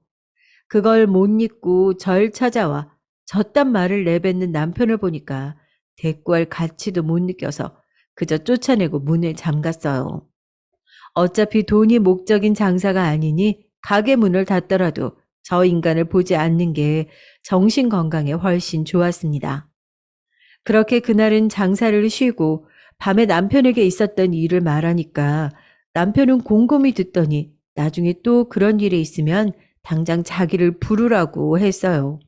그걸 못 잊고 절 찾아와 저딴 말을 내뱉는 남편을 보니까 대꾸할 가치도 못 느껴서 그저 쫓아내고 문을 잠갔어요. 어차피 돈이 목적인 장사가 아니니 가게 문을 닫더라도 저 인간을 보지 않는 게 정신 건강에 훨씬 좋았습니다. 그렇게 그날은 장사를 쉬고 밤에 남편에게 있었던 일을 말하니까 남편은 곰곰이 듣더니 나중에 또 그런 일이 있으면 당장 자기를 부르라고 했어요.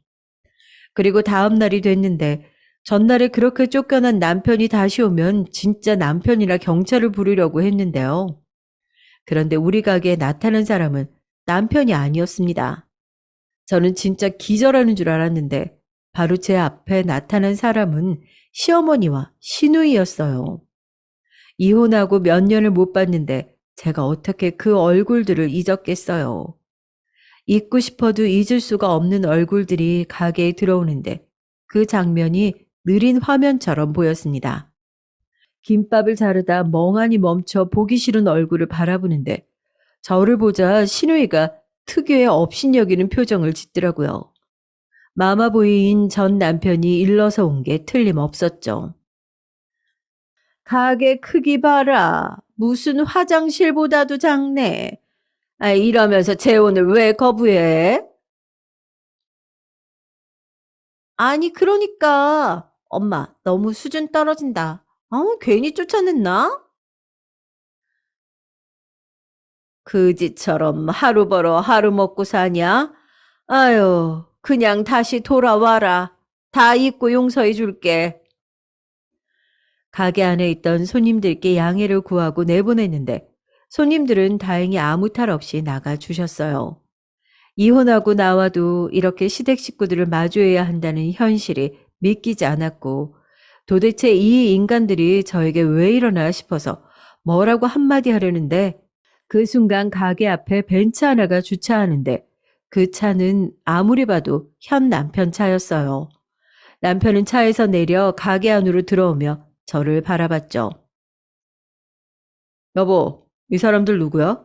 그리고 다음 날이 됐는데 전날에 그렇게 쫓겨난 남편이 다시 오면 진짜 남편이나 경찰을 부르려고 했는데요. 그런데 우리 가게에 나타난 사람은 남편이 아니었습니다. 저는 진짜 기절하는 줄 알았는데 바로 제 앞에 나타난 사람은 시어머니와 시누이였어요. 이혼하고 몇 년을 못 봤는데 제가 어떻게 그 얼굴들을 잊었겠어요. 잊고 싶어도 잊을 수가 없는 얼굴들이 가게에 들어오는데 그 장면이 느린 화면처럼 보였습니다. 김밥을 자르다 멍하니 멈춰 보기 싫은 얼굴을 바라보는데 저를 보자 시누이가 특유의 업신여기는 표정을 짓더라고요. 마마보이인 전 남편이 일러서 온 게 틀림없었죠. 가게 크기 봐라. 무슨 화장실보다도 작네. 이러면서 재혼을 왜 거부해? 아니, 그러니까. 엄마, 너무 수준 떨어진다. 괜히 쫓아냈나? 그지처럼 하루 벌어 하루 먹고 사냐? 아유, 그냥 다시 돌아와라. 다 잊고 용서해 줄게. 가게 안에 있던 손님들께 양해를 구하고 내보냈는데 손님들은 다행히 아무 탈 없이 나가 주셨어요. 이혼하고 나와도 이렇게 시댁 식구들을 마주해야 한다는 현실이 믿기지 않았고 도대체 이 인간들이 저에게 왜 이러나 싶어서 뭐라고 한마디 하려는데 그 순간 가게 앞에 벤츠 하나가 주차하는데 그 차는 아무리 봐도 현 남편 차였어요. 남편은 차에서 내려 가게 안으로 들어오며 저를 바라봤죠. 여보, 이 사람들 누구야?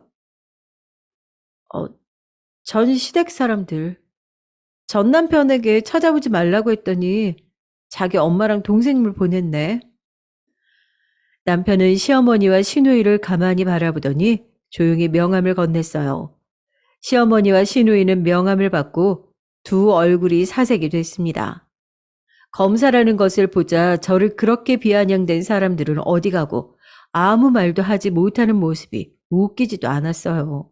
어, 전 시댁 사람들. 전 남편에게 찾아오지 말라고 했더니 자기 엄마랑 동생을 보냈네. 남편은 시어머니와 시누이를 가만히 바라보더니 조용히 명함을 건넸어요. 시어머니와 시누이는 명함을 받고 두 얼굴이 사색이 됐습니다. 검사라는 것을 보자 저를 그렇게 비아냥댄 사람들은 어디 가고 아무 말도 하지 못하는 모습이 웃기지도 않았어요.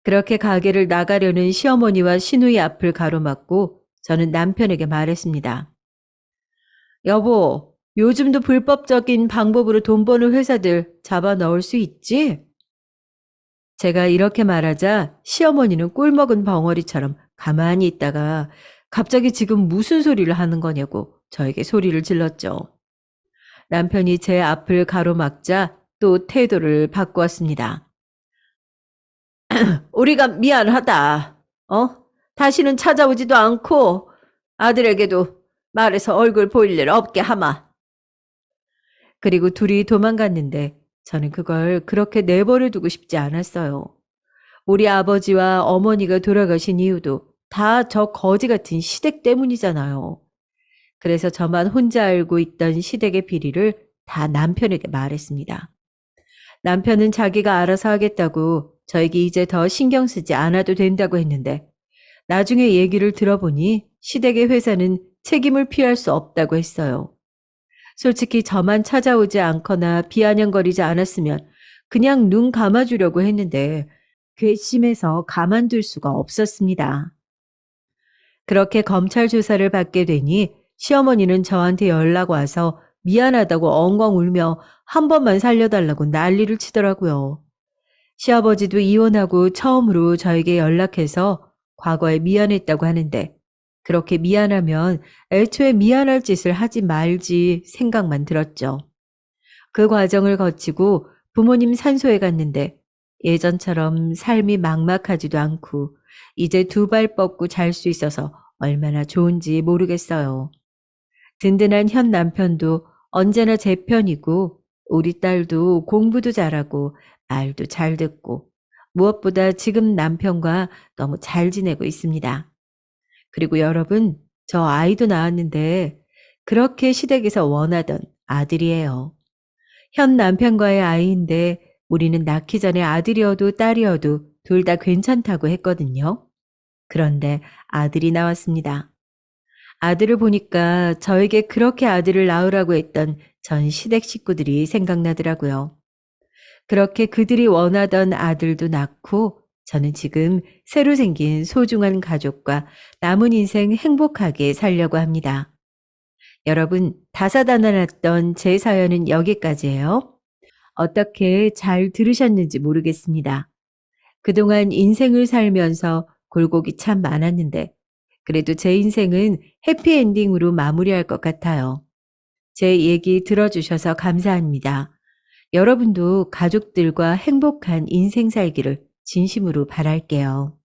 그렇게 가게를 나가려는 시어머니와 시누이 앞을 가로막고 저는 남편에게 말했습니다. 여보, 요즘도 불법적인 방법으로 돈 버는 회사들 잡아 넣을 수 있지? 제가 이렇게 말하자 시어머니는 꿀먹은 벙어리처럼 가만히 있다가 갑자기 지금 무슨 소리를 하는 거냐고 저에게 소리를 질렀죠. 남편이 제 앞을 가로막자 또 태도를 바꾸었습니다. 우리가 미안하다. 다시는 찾아오지도 않고 아들에게도 말해서 얼굴 보일 일 없게 하마. 그리고 둘이 도망갔는데 저는 그걸 그렇게 내버려 두고 싶지 않았어요. 우리 아버지와 어머니가 돌아가신 이유도 다 저 거지 같은 시댁 때문이잖아요. 그래서 저만 혼자 알고 있던 시댁의 비리를 다 남편에게 말했습니다. 남편은 자기가 알아서 하겠다고 저에게 이제 더 신경 쓰지 않아도 된다고 했는데 나중에 얘기를 들어보니 시댁의 회사는 책임을 피할 수 없다고 했어요. 솔직히 저만 찾아오지 않거나 비아냥거리지 않았으면 그냥 눈 감아주려고 했는데 괘씸해서 가만둘 수가 없었습니다. 그렇게 검찰 조사를 받게 되니 시어머니는 저한테 연락 와서 미안하다고 엉엉 울며 한 번만 살려달라고 난리를 치더라고요. 시아버지도 이혼하고 처음으로 저에게 연락해서 과거에 미안했다고 하는데 그렇게 미안하면 애초에 미안할 짓을 하지 말지 생각만 들었죠. 그 과정을 거치고 부모님 산소에 갔는데 예전처럼 삶이 막막하지도 않고 이제 두 발 뻗고 잘 수 있어서 얼마나 좋은지 모르겠어요. 든든한 현 남편도 언제나 제 편이고 우리 딸도 공부도 잘하고 말도 잘 듣고 무엇보다 지금 남편과 너무 잘 지내고 있습니다. 그리고 여러분, 저 아이도 낳았는데 그렇게 시댁에서 원하던 아들이에요. 현 남편과의 아이인데 우리는 낳기 전에 아들이어도 딸이어도 둘 다 괜찮다고 했거든요. 그런데 아들이 나왔습니다. 아들을 보니까 저에게 그렇게 아들을 낳으라고 했던 전 시댁 식구들이 생각나더라고요. 그렇게 그들이 원하던 아들도 낳고 저는 지금 새로 생긴 소중한 가족과 남은 인생 행복하게 살려고 합니다. 여러분, 다사다난했던 제 사연은 여기까지예요. 어떻게 잘 들으셨는지 모르겠습니다. 그동안 인생을 살면서 굴곡이 참 많았는데 그래도 제 인생은 해피엔딩으로 마무리할 것 같아요. 제 얘기 들어주셔서 감사합니다. 여러분도 가족들과 행복한 인생 살기를 진심으로 바랄게요.